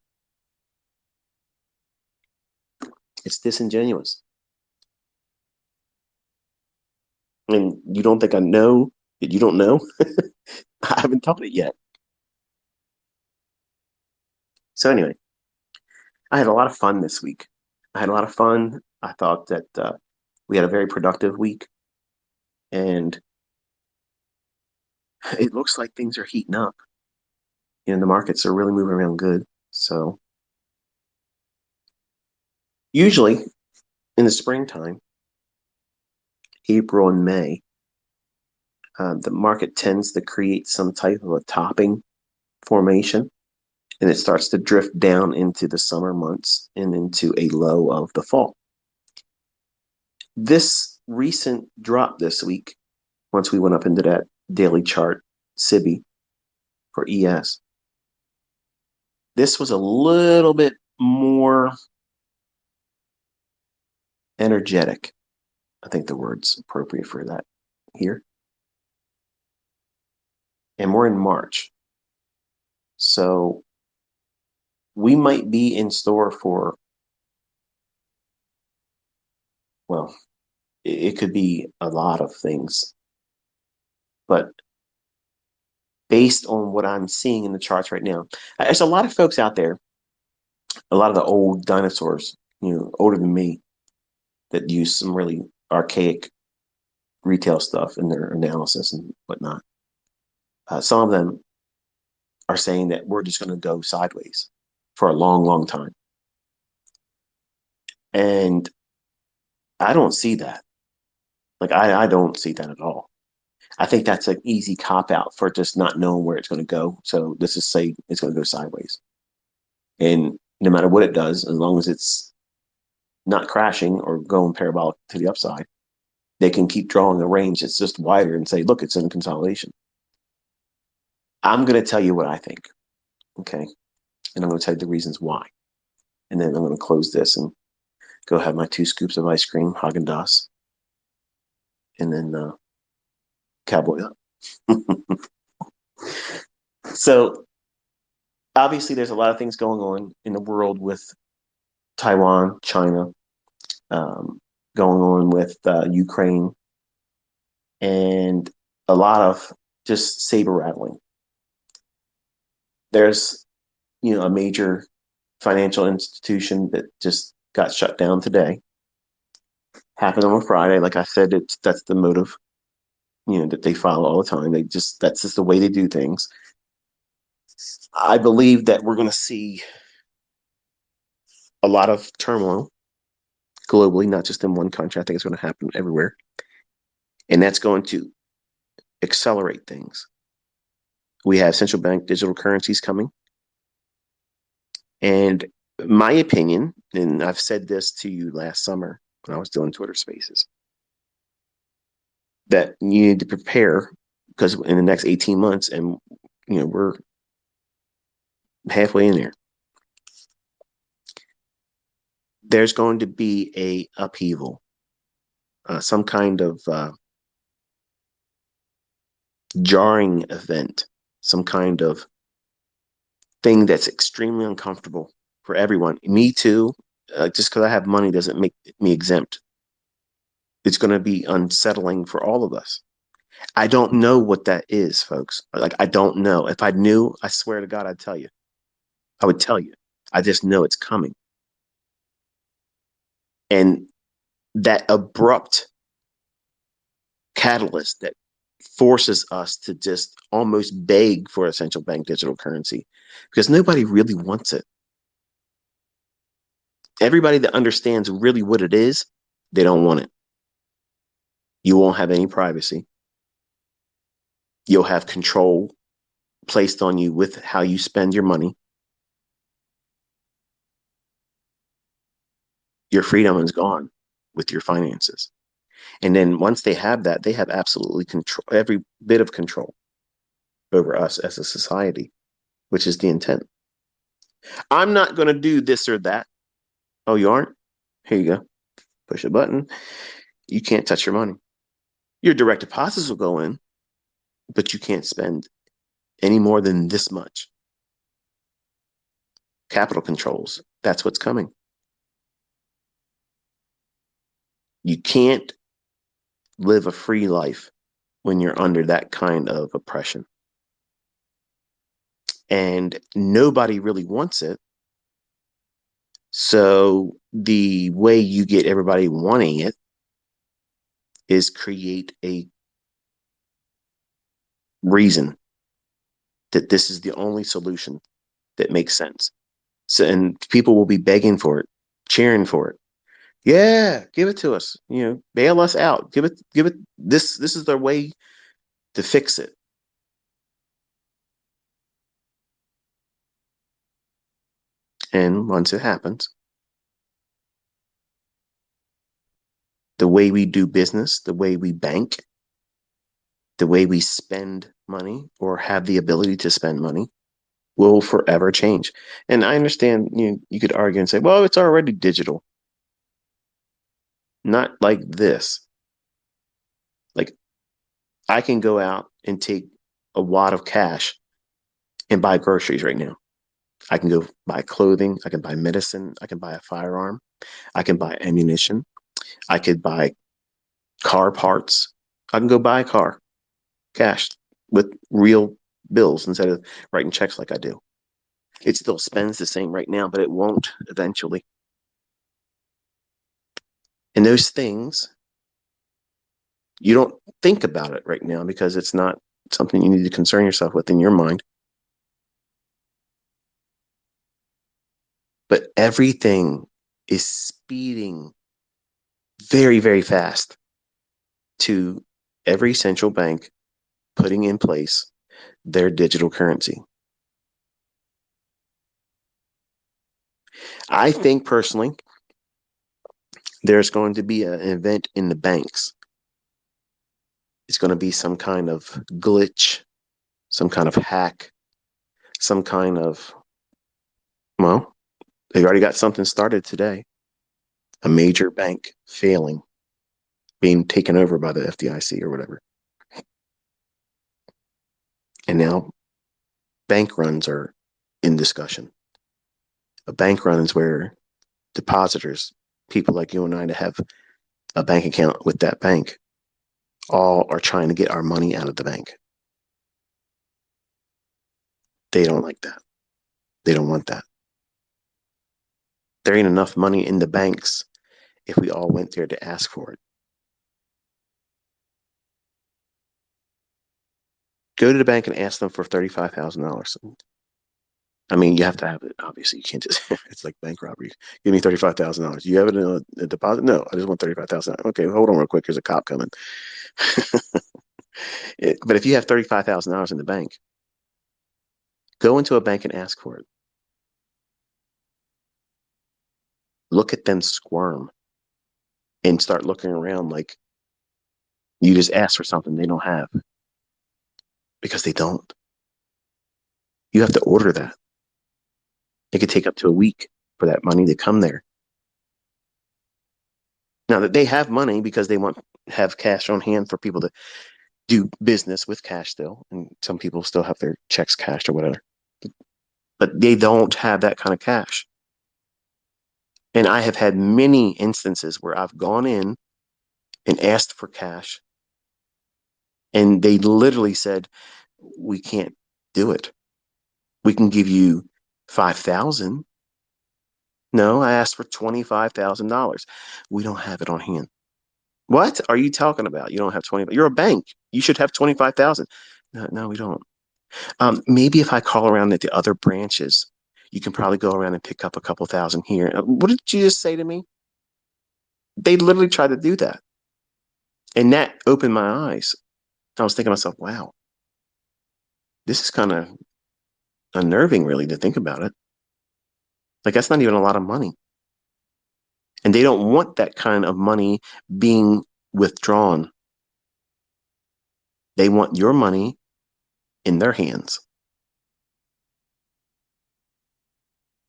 It's disingenuous. And you don't think I know that you don't know? I haven't taught it yet. So anyway, I had a lot of fun this week. I had a lot of fun. I thought that we had a very productive week, and it looks like things are heating up. The markets are really moving around good. So usually in the springtime, April and May, the market tends to create some type of a topping formation, and it starts to drift down into the summer months and into a low of the fall. This recent drop this week, once we went up into that daily chart, SIBI for ES, this was a little bit more energetic. I think the word's appropriate for that here. And we're in March. So we might be in store for, well, it could be a lot of things. But based on what I'm seeing in the charts right now, there's a lot of folks out there, a lot of the old dinosaurs, older than me, that use some really archaic retail stuff in their analysis and whatnot. Some of them are saying that we're just going to go sideways for a long, long time. And I don't see that. Like, I don't see that at all. I think that's an easy cop out for just not knowing where it's going to go. So let's just say it's going to go sideways. And no matter what it does, as long as it's not crashing or going parabolic to the upside, they can keep drawing a range that's just wider and say, look, it's in consolidation. I'm going to tell you what I think. Okay. And I'm going to tell you the reasons why. And then I'm going to close this and go have my 2 scoops of ice cream, Haagen-Dazs, and then cowboy up. So obviously, there's a lot of things going on in the world with Taiwan, China, um, going on with Ukraine, and a lot of just saber rattling. There's, a major financial institution that just got shut down today. Happened on a Friday. Like I said, that's the motive, that they follow all the time. That's just the way they do things. I believe that we're going to see a lot of turmoil globally, not just in one country. I think it's going to happen everywhere. And that's going to accelerate things. We have central bank digital currencies coming. And my opinion, and I've said this to you last summer when I was doing Twitter Spaces, that you need to prepare because in the next 18 months, and we're halfway in there, there's going to be a upheaval, some kind of jarring event, some kind of thing that's extremely uncomfortable for everyone. Me too. Just because I have money doesn't make me exempt. It's going to be unsettling for all of us. I don't know what that is, folks. Like, I don't know. If I knew, I swear to God, I'd tell you. I would tell you. I just know it's coming. And that abrupt catalyst that forces us to just almost beg for a central bank digital currency because nobody really wants it. Everybody that understands really what it is, they don't want it. You won't have any privacy. You'll have control placed on you with how you spend your money. Your freedom is gone with your finances. And then once they have that, they have absolutely control, every bit of control over us as a society, which is the intent. I'm not going to do this or that. Oh, you aren't? Here you go. Push a button. You can't touch your money. Your direct deposits will go in, but you can't spend any more than this much. Capital controls. That's what's coming. You can't live a free life when you're under that kind of oppression. And nobody really wants it. So the way you get everybody wanting it is create a reason that this is the only solution that makes sense. So, and people will be begging for it, cheering for it. Yeah, give it to us. Bail us out. Give it. This is their way to fix it. And once it happens, the way we do business, the way we bank, the way we spend money or have the ability to spend money will forever change. And I understand you could argue and say, well, it's already digital. Not like this. Like, I can go out and take a wad of cash and buy groceries right now. I can go buy clothing. I can buy medicine. I can buy a firearm. I can buy ammunition. I could buy car parts. I can go buy a car cash with real bills instead of writing checks like I do. It still spends the same right now, but it won't eventually. And those things You don't think about it right now because it's not something you need to concern yourself with in your mind. But everything is speeding very, very fast to every central bank putting in place their digital currency. I think personally, there's going to be an event in the banks. It's going to be some kind of glitch, some kind of hack, some kind of, well, they already got something started today. A major bank failing, being taken over by the FDIC or whatever. And now bank runs are in discussion. A bank run is where depositors, people like you and I, to have a bank account with that bank, all are trying to get our money out of the bank. They don't like that. They don't want that. There ain't enough money in the banks if we all went there to ask for it. Go to the bank and ask them for $35,000. I mean, you have to have it. Obviously, you can't just, it's like bank robbery. Give me $35,000. You have it in a deposit? No, I just want $35,000. Okay, hold on real quick. There's a cop coming. But if you have $35,000 in the bank, go into a bank and ask for it. Look at them squirm and start looking around like you just asked for something they don't have, because they don't. You have to order that. It could take up to a week for that money to come there. Now that they have money because they want have cash on hand for people to do business with cash still, and some people still have their checks cashed or whatever, but they don't have that kind of cash. And I have had many instances where I've gone in and asked for cash, and they literally said, "We can't do it. We can give you 5,000." No, I asked for $25,000. We don't have it on hand. What are you talking about? You don't have 20. You're a bank. You should have 25,000. No, no, we don't. Maybe if I call around at the other branches, you can probably go around and pick up a couple thousand here. What did you just say to me? They literally tried to do that. And that opened my eyes. I was thinking to myself, wow, this is kind of unnerving, really, to think about it. Like, that's not even a lot of money. And they don't want that kind of money being withdrawn. They want your money in their hands.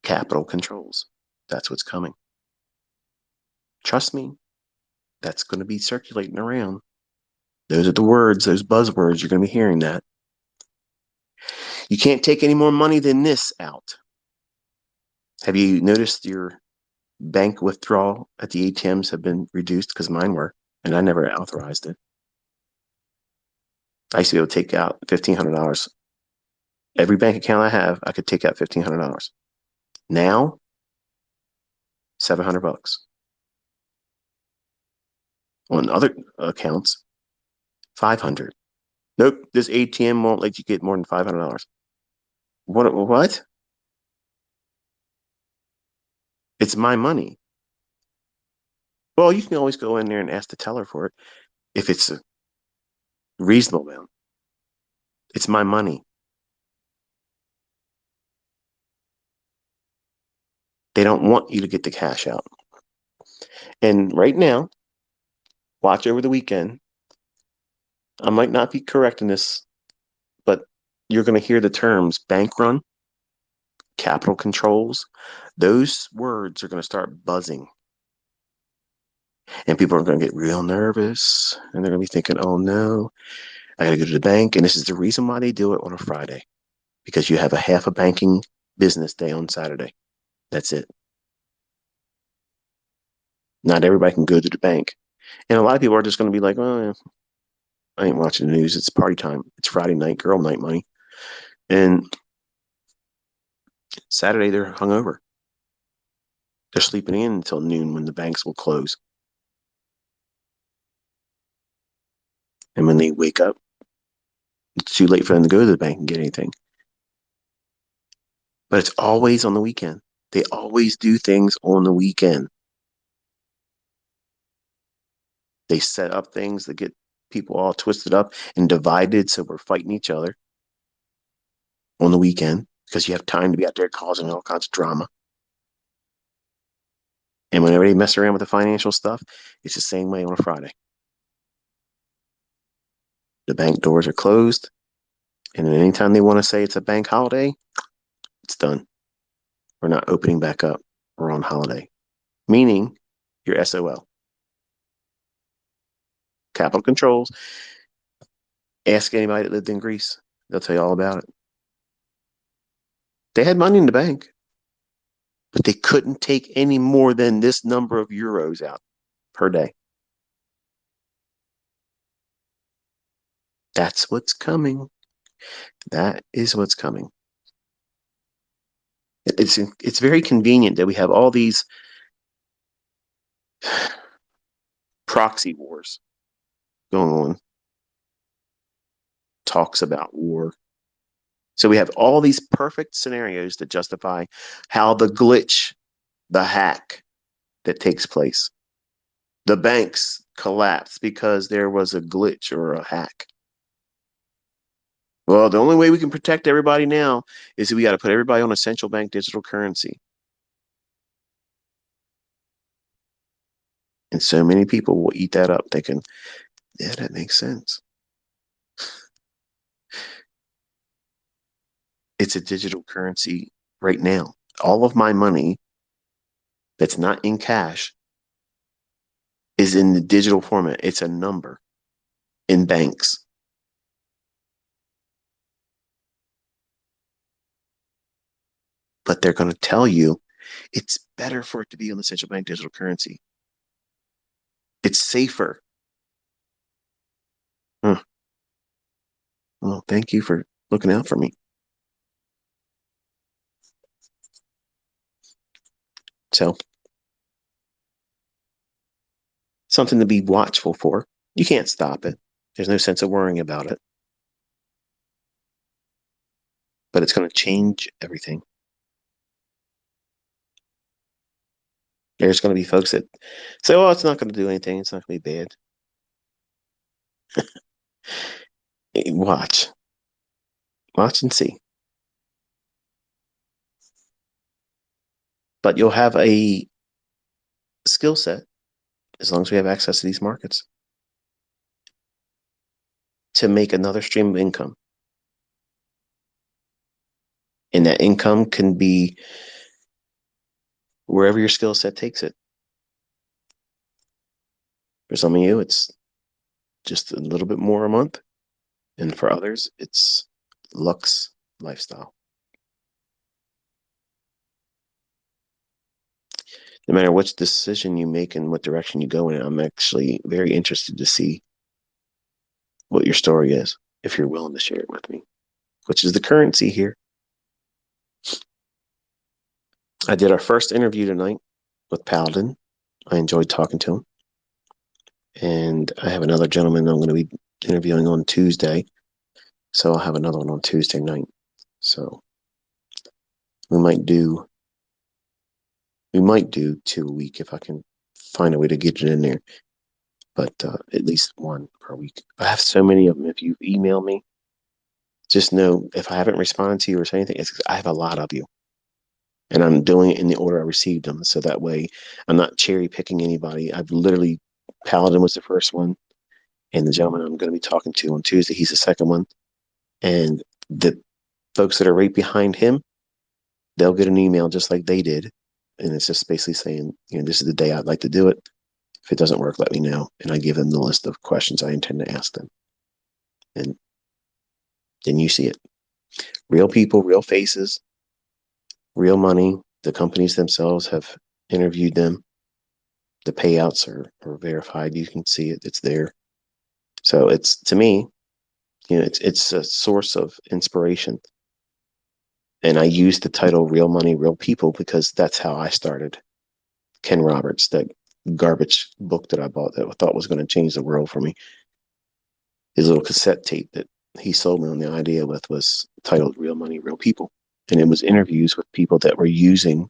Capital controls. That's what's coming. Trust me, that's going to be circulating around. Those are the words, those buzzwords. You're going to be hearing that. You can't take any more money than this out. Have you noticed your bank withdrawal at the ATMs have been reduced? Because mine were, and I never authorized it. I used to be able to take out $1,500. Every bank account I have, I could take out $1,500. Now, $700. On other accounts, 500. Nope, this ATM won't let you get more than $500. What? What? It's my money. Well, you can always go in there and ask the teller for it if it's a reasonable amount. It's my money. They don't want you to get the cash out. And right now, watch over the weekend. I might not be correct in this, but you're going to hear the terms bank run, capital controls. Those words are going to start buzzing. And people are going to get real nervous. And they're going to be thinking, oh no, I got to go to the bank. And this is the reason why they do it on a Friday, because you have a half a banking business day on Saturday. That's it. Not everybody can go to the bank. And a lot of people are just going to be like, oh, I ain't watching the news. It's party time. It's Friday night, girl night money. And Saturday, they're hungover. They're sleeping in until noon when the banks will close. And when they wake up, it's too late for them to go to the bank and get anything. But it's always on the weekend. They always do things on the weekend. They set up things that get people all twisted up and divided, so we're fighting each other on the weekend because you have time to be out there causing all kinds of drama. And whenever they mess around with the financial stuff, it's the same way on a Friday. The bank doors are closed, and then anytime they want to say it's a bank holiday, it's done. We're not opening back up. We're on holiday, meaning you're SOL. Capital controls. Ask anybody that lived in Greece. They'll tell you all about it. They had money in the bank, but they couldn't take any more than this number of euros out per day. That's what's coming. That is what's coming. It's very convenient that we have all these proxy wars going on, talks about war. So we have all these perfect scenarios that justify how the glitch, the hack that takes place. The banks collapse because there was a glitch or a hack. Well, the only way we can protect everybody now is that we got to put everybody on a central bank digital currency. And so many people will eat that up thinking, yeah, that makes sense. It's a digital currency right now. All of my money that's not in cash is in the digital format. It's a number in banks. But they're going to tell you it's better for it to be on the central bank digital currency. It's safer. Huh. Well, thank you for looking out for me. So, something to be watchful for. You can't stop it. There's no sense of worrying about it. But it's going to change everything. There's going to be folks that say, "Oh, it's not going to do anything. It's not going to be bad." Watch. Watch and see. But you'll have a skill set as long as we have access to these markets to make another stream of income. And that income can be wherever your skill set takes it. For some of you, it's just a little bit more a month. And for others, it's luxe lifestyle. No matter which decision you make and what direction you go in, I'm actually very interested to see what your story is, if you're willing to share it with me, which is the currency here. I did our first interview tonight with Paladin. I enjoyed talking to him. And I have another gentleman I'm going to be interviewing on Tuesday. So I'll have another one on Tuesday night. So we might do 2 a week if I can find a way to get it in there. But at least one per week. I have so many of them. If you email me, just know if I haven't responded to you or say anything, it's 'cause I have a lot of you. And I'm doing it in the order I received them. So that way I'm not cherry picking anybody. I've literally, Paladin was the first one. And the gentleman I'm going to be talking to on Tuesday, he's the second one. And the folks that are right behind him, they'll get an email just like they did. And it's just basically saying, this is the day I'd like to do it. If it doesn't work, let me know. And I give them the list of questions I intend to ask them. And then you see it. Real people, real faces, real money. The companies themselves have interviewed them. The payouts are verified. You can see it. It's there. So it's, to me, it's a source of inspiration. And I use the title Real Money, Real People because that's how I started. Ken Roberts, that garbage book that I bought that I thought was going to change the world for me. his little cassette tape that he sold me on the idea with was titled Real Money, Real People. And it was interviews with people that were using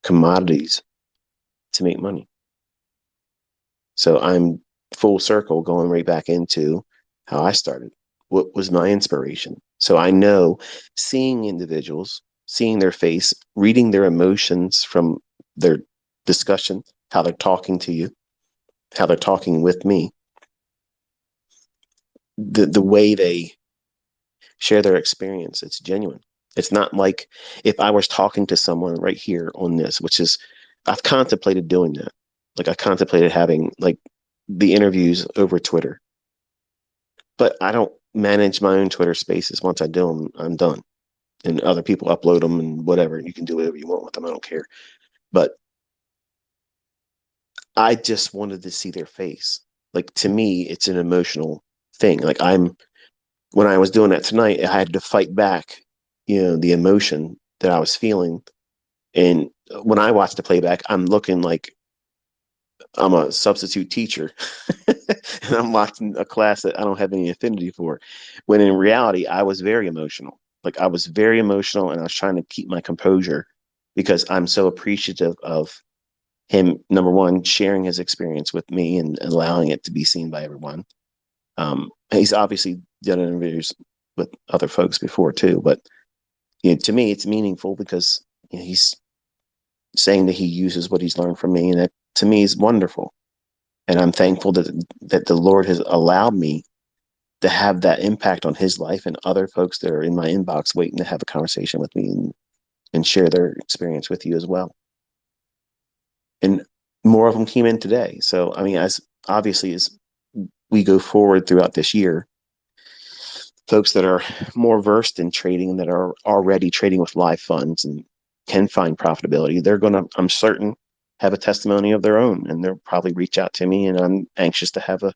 commodities to make money. So I'm full circle going right back into how I started. What was my inspiration? So I know seeing individuals, seeing their face, reading their emotions from their discussion, how they're talking to you, how they're talking with me, the way they share their experience, it's genuine. It's not like if I was talking to someone right here on this, which is I've contemplated doing that. Like I contemplated having like the interviews over Twitter, but I don't manage my own Twitter spaces. Once I do them, I'm done. And other people upload them and whatever. You can do whatever you want with them. I don't care. But I just wanted to see their face. Like to me, it's an emotional thing. Like when I was doing that tonight, I had to fight back, the emotion that I was feeling. And when I watch the playback, I'm looking like I'm a substitute teacher and I'm watching a class that I don't have any affinity for. When in reality, I was very emotional. Like I was very emotional and I was trying to keep my composure because I'm so appreciative of him, number one, sharing his experience with me and allowing it to be seen by everyone. He's obviously done interviews with other folks before too, but to me, it's meaningful because he's saying that he uses what he's learned from me, and that to me is wonderful. And I'm thankful that the Lord has allowed me to have that impact on his life and other folks that are in my inbox waiting to have a conversation with me and share their experience with you as well. And more of them came in today. So I mean, as obviously as we go forward throughout this year, folks that are more versed in trading that are already trading with live funds and can find profitability, they're going to, I'm certain, have a testimony of their own, and they'll probably reach out to me, and I'm anxious to have a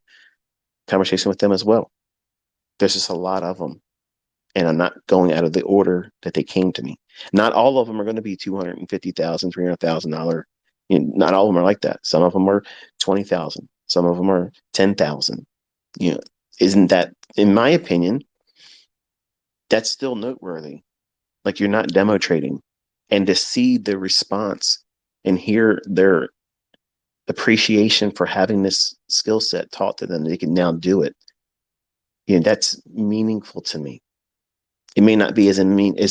conversation with them as well. There's just a lot of them, and I'm not going out of the order that they came to me. Not all of them are going to be $250,000, $300,000. Not all of them are like that. Some of them are 20,000. Some of them are 10,000. You know, isn't that, in my opinion, that's still noteworthy. Like you're not demo trading, and to see the response and hear their appreciation for having this skill set taught to them, they can now do it. That's meaningful to me. It may not be as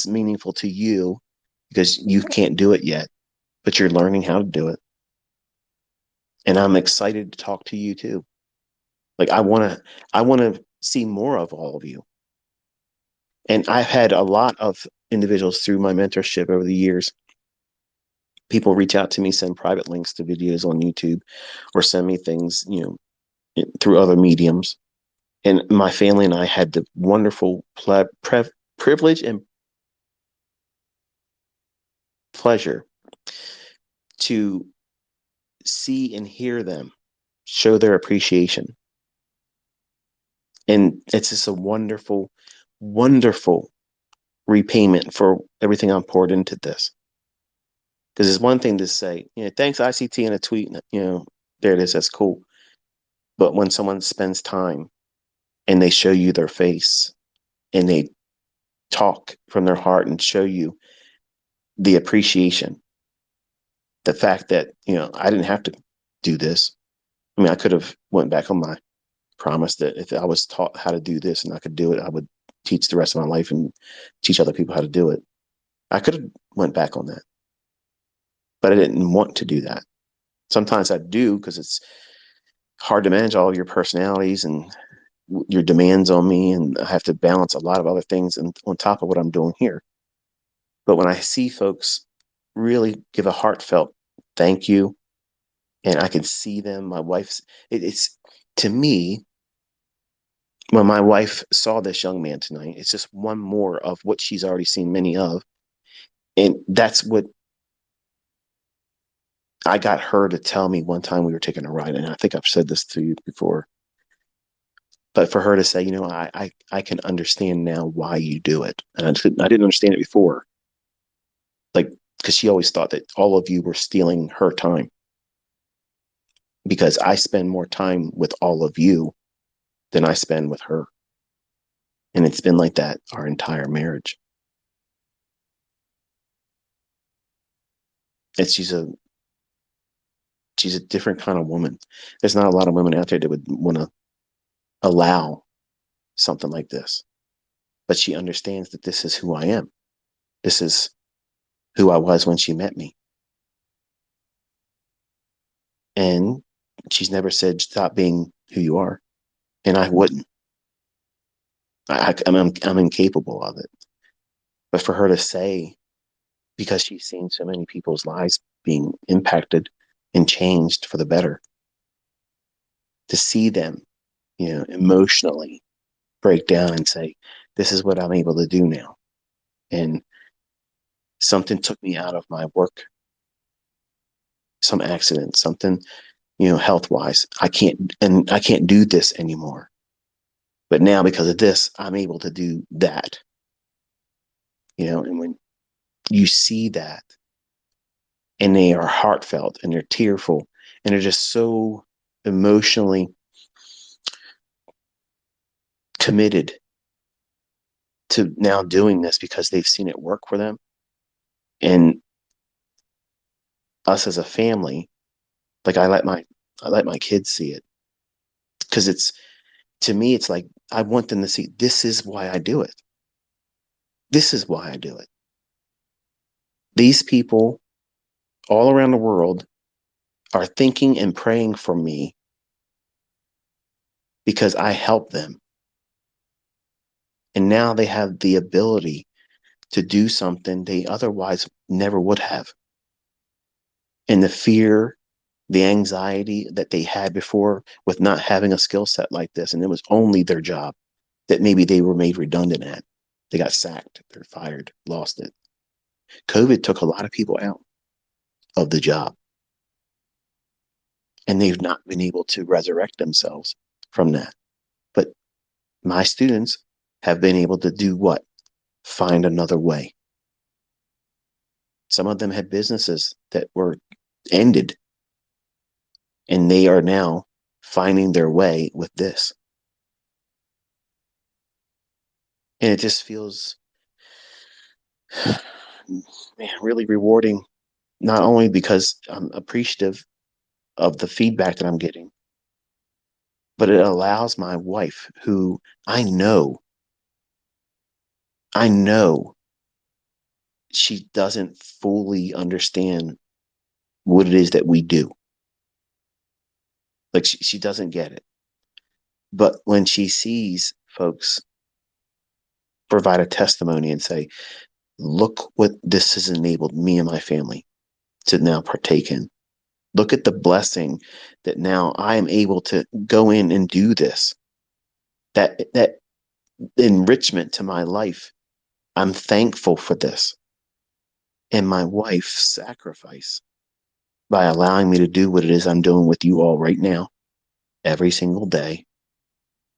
meaningful to you because you can't do it yet, but you're learning how to do it. And I'm excited to talk to you too. Like I want to see more of all of you. And I've had a lot of individuals through my mentorship over the years. People reach out to me, send private links to videos on YouTube, or send me things, through other mediums. And my family and I had the wonderful privilege and pleasure to see and hear them show their appreciation. And it's just a wonderful, wonderful repayment for everything I'm poured into this. Because it's one thing to say, thanks ICT in a tweet, there it is, that's cool. But when someone spends time and they show you their face and they talk from their heart and show you the appreciation, the fact that, I didn't have to do this. I mean, I could have went back on my promise that if I was taught how to do this and I could do it, I would teach the rest of my life and teach other people how to do it. I could have went back on that, but I didn't want to do that. Sometimes I do because it's hard to manage all of your personalities and your demands on me, and I have to balance a lot of other things and on top of what I'm doing here. But when I see folks really give a heartfelt thank you, and I can see them, my wife's, it's to me, when my wife saw this young man tonight, it's just one more of what she's already seen many of. And that's what I got her to tell me one time we were taking a ride. And I think I've said this to you before, but for her to say, I can understand now why you do it. And I didn't understand it before. Like, because she always thought that all of you were stealing her time because I spend more time with all of you than I spend with her. And it's been like that our entire marriage. And she's a different kind of woman. There's not a lot of women out there that would want to allow something like this. But she understands that this is who I am. This is who I was when she met me. And she's never said, stop being who you are. And I wouldn't. I'm incapable of it. But for her to say, because she's seen so many people's lives being impacted and changed for the better, to see them, emotionally break down and say, this is what I'm able to do now. And something took me out of my work, some accident, something, health wise. I can't do this anymore. But now because of this, I'm able to do that. And when you see that and they are heartfelt and they're tearful and they're just so emotionally committed to now doing this because they've seen it work for them. And us as a family, like I let my kids see it, because to me, it's like, I want them to see, this is why I do it. This is why I do it. These people all around the world are thinking and praying for me because I help them. And now they have the ability to do something they otherwise never would have. And the fear, the anxiety that they had before with not having a skill set like this, and it was only their job that maybe they were made redundant at. They got sacked, they're fired, lost it. COVID took a lot of people out of the job, and they've not been able to resurrect themselves from that. But my students have been able to do what? Find another way. Some of them had businesses that were ended, and they are now finding their way with this. And it just feels, man, really rewarding, not only because I'm appreciative of the feedback that I'm getting, but it allows my wife, who I know she doesn't fully understand what it is that we do. Like she doesn't get it. But when she sees folks provide a testimony and say, look what this has enabled me and my family to now partake in. Look at the blessing that now I am able to go in and do this. That enrichment to my life. I'm thankful for this. And my wife's sacrifice by allowing me to do what it is I'm doing with you all right now, every single day,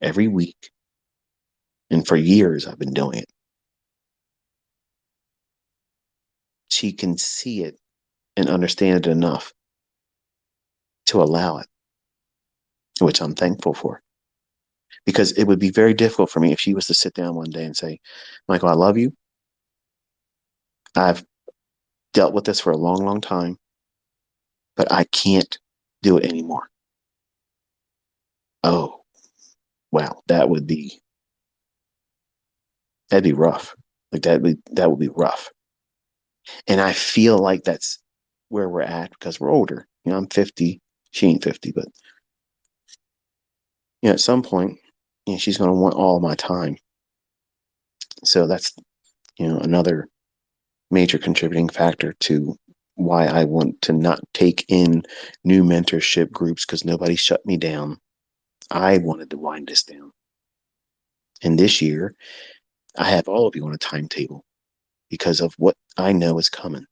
every week. And for years, I've been doing it. She can see it and understand it enough to allow it, which I'm thankful for. Because it would be very difficult for me if she was to sit down one day and say, Michael, I love you. I've dealt with this for a long, long time, but I can't do it anymore. Oh, wow, that'd be rough. Like that would be rough. And I feel like that's where we're at because we're older. I'm 50. She ain't 50, but at some point, she's going to want all of my time. So that's, another major contributing factor to why I want to not take in new mentorship groups, because nobody shut me down. I wanted to wind this down. And this year, I have all of you on a timetable because of what I know is coming.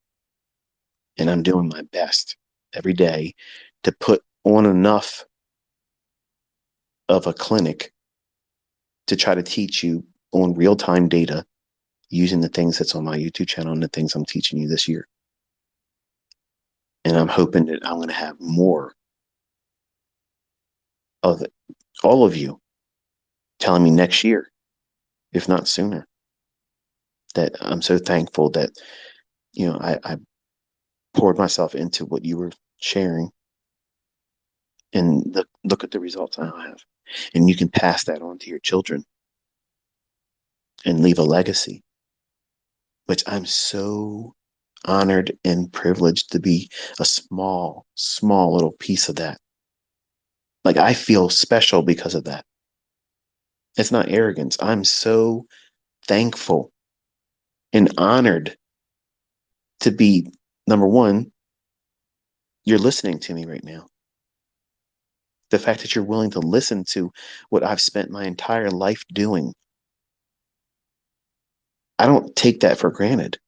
And I'm doing my best every day to put on enough of a clinic to try to teach you on real-time data using the things that's on my YouTube channel and the things I'm teaching you this year. And I'm hoping that I'm going to have more of it, all of you telling me next year, if not sooner, that I'm so thankful that, I poured myself into what you were sharing, and look at the results I have. And you can pass that on to your children and leave a legacy, which I'm so honored and privileged to be a small, small little piece of that. Like, I feel special because of that. It's not arrogance. I'm so thankful and honored to be, number one, you're listening to me right now. The fact that you're willing to listen to what I've spent my entire life doing, I don't take that for granted.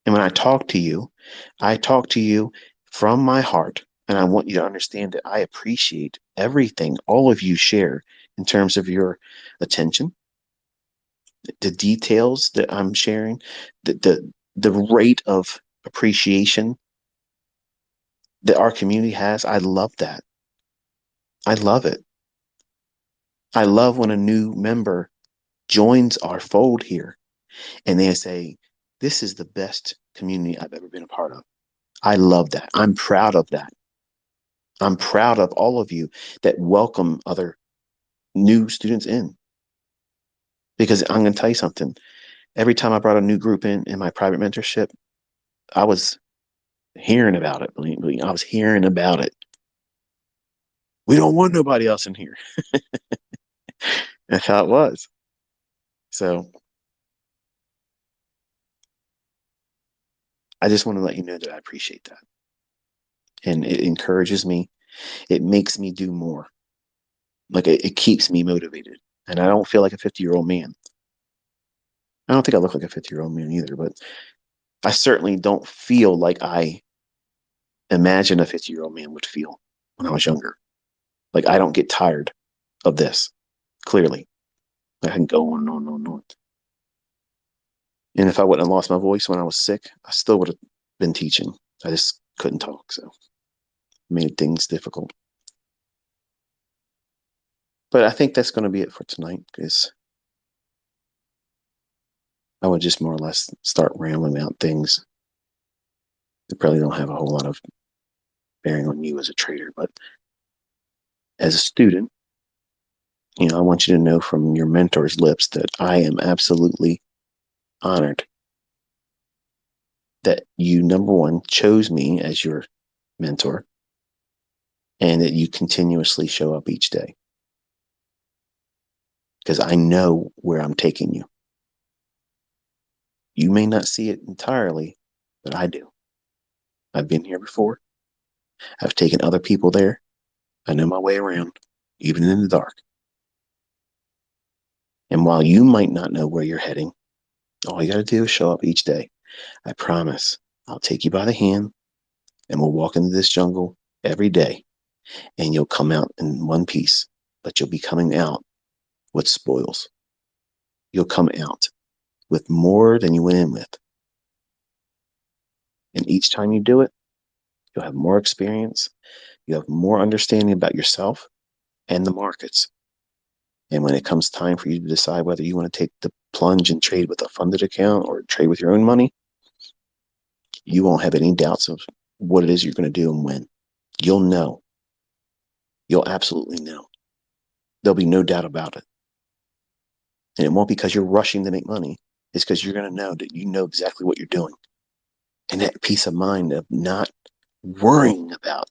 And when I talk to you from my heart. And I want you to understand that I appreciate everything all of you share in terms of your attention, the details that I'm sharing, the rate of appreciation that our community has. I love that. I love it. I love when a new member joins our fold here and they say, this is the best community I've ever been a part of. I love that. I'm proud of that. I'm proud of all of you that welcome other new students in. Because I'm going to tell you something. Every time I brought a new group in my private mentorship, I was hearing about it. Believe me, I was hearing about it. We don't want nobody else in here. That's how it was. So I just want to let you know that I appreciate that. And it encourages me. It makes me do more. Like, it keeps me motivated. And I don't feel like a 50-year-old man. I don't think I look like a 50-year-old man either, but I certainly don't feel like I imagine a 50-year-old man would feel when I was younger. Like, I don't get tired of this, clearly. I can go on and on and on and on. And if I wouldn't have lost my voice when I was sick, I still would have been teaching. I just couldn't talk, so it made things difficult. But I think that's going to be it for tonight, because I would just more or less start rambling about things that probably don't have a whole lot of bearing on you as a trader. But as a student, I want you to know from your mentor's lips that I am absolutely honored that you, number one, chose me as your mentor, and that you continuously show up each day, because I know where I'm taking you. You may not see it entirely, but I do. I've been here before. I've taken other people there. I know my way around, even in the dark. And while you might not know where you're heading, all you got to do is show up each day. I promise I'll take you by the hand and we'll walk into this jungle every day, and you'll come out in one piece, but you'll be coming out with spoils. You'll come out with more than you went in with. And each time you do it, you'll have more experience. You have more understanding about yourself and the markets. And when it comes time for you to decide whether you want to take the plunge and trade with a funded account or trade with your own money, you won't have any doubts of what it is you're going to do and when. You'll know. You'll absolutely know. There'll be no doubt about it. And it won't be because you're rushing to make money. It's because you're going to know that you know exactly what you're doing. And that peace of mind of not worrying about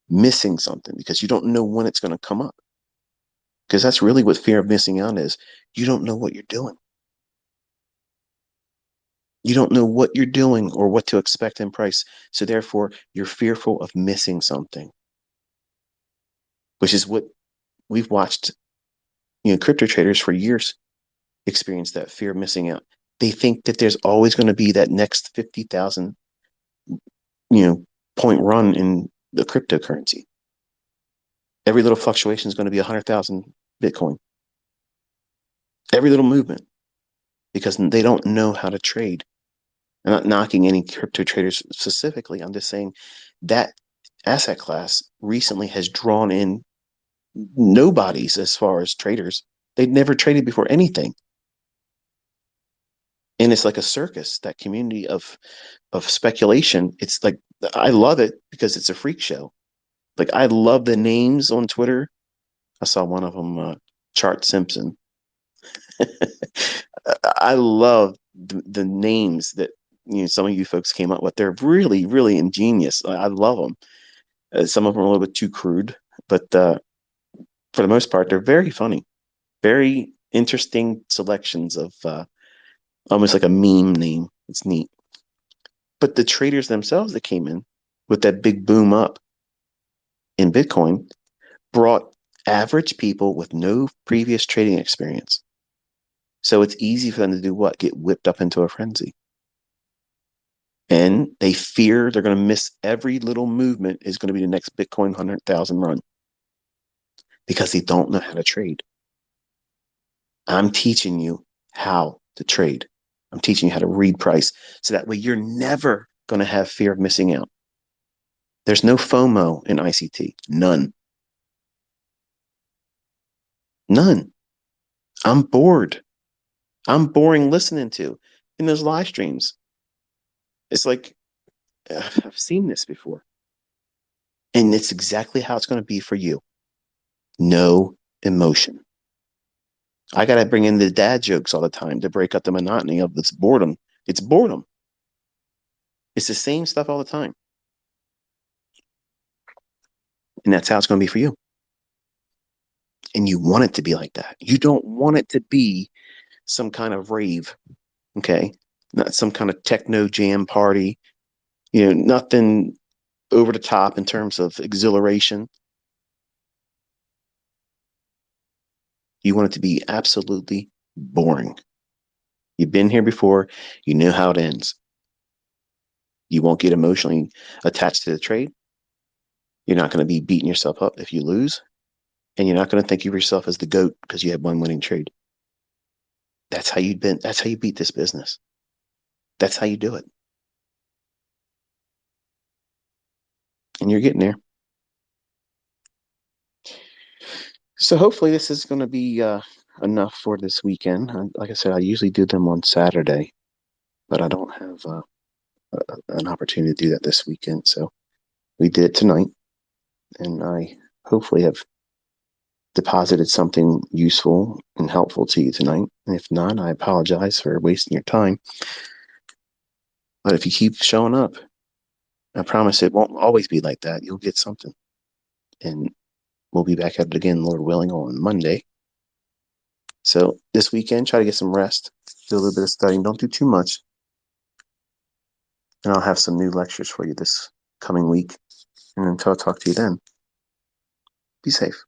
missing something because you don't know when it's going to come up. Because that's really what fear of missing out is. You don't know what you're doing. You don't know what you're doing or what to expect in price. So therefore, you're fearful of missing something, which is what we've watched, crypto traders for years experience, that fear of missing out. They think that there's always going to be that next 50,000, point run in the cryptocurrency. Every little fluctuation is going to be 100,000 Bitcoin. Every little movement, because they don't know how to trade. I'm not knocking any crypto traders specifically. I'm just saying that asset class recently has drawn in nobodies as far as traders. They'd never traded before anything. And it's like a circus, that community of speculation. It's like, I love it because it's a freak show. Like, I love the names on Twitter. I saw one of them, Chart Simpson. I love the names that some of you folks came up with. They're really, really ingenious. I love them. Some of them are a little bit too crude, but for the most part, they're very funny, very interesting selections of almost like a meme name. It's neat. But the traders themselves that came in with that big boom up in Bitcoin brought average people with no previous trading experience. So it's easy for them to do what? Get whipped up into a frenzy. And they fear they're going to miss every little movement is going to be the next Bitcoin 100,000 run because they don't know how to trade. I'm teaching you how to trade. I'm teaching you how to read price. So that way you're never going to have fear of missing out. There's no FOMO in ICT. None. None. I'm bored. I'm boring listening to in those live streams. It's like, I've seen this before. And it's exactly how it's going to be for you. No emotion. I got to bring in the dad jokes all the time to break up the monotony of this boredom. It's boredom. It's the same stuff all the time. And that's how it's going to be for you. And you want it to be like that. You don't want it to be some kind of rave, okay? Not some kind of techno jam party, nothing over the top in terms of exhilaration. You want it to be absolutely boring. You've been here before, you know how it ends. You won't get emotionally attached to the trade. You're not going to be beating yourself up if you lose. And you're not going to think of yourself as the GOAT because you had one winning trade. That's how you beat this business. That's how you do it. And you're getting there. So hopefully this is going to be enough for this weekend. Like I said, I usually do them on Saturday, but I don't have an opportunity to do that this weekend. So we did it tonight, and I hopefully have deposited something useful and helpful to you tonight. And if not, I apologize for wasting your time. But if you keep showing up, I promise it won't always be like that. You'll get something. And we'll be back at it again, Lord willing, on Monday. So this weekend, try to get some rest, do a little bit of studying. Don't do too much. And I'll have some new lectures for you this coming week. And until I talk to you then, be safe.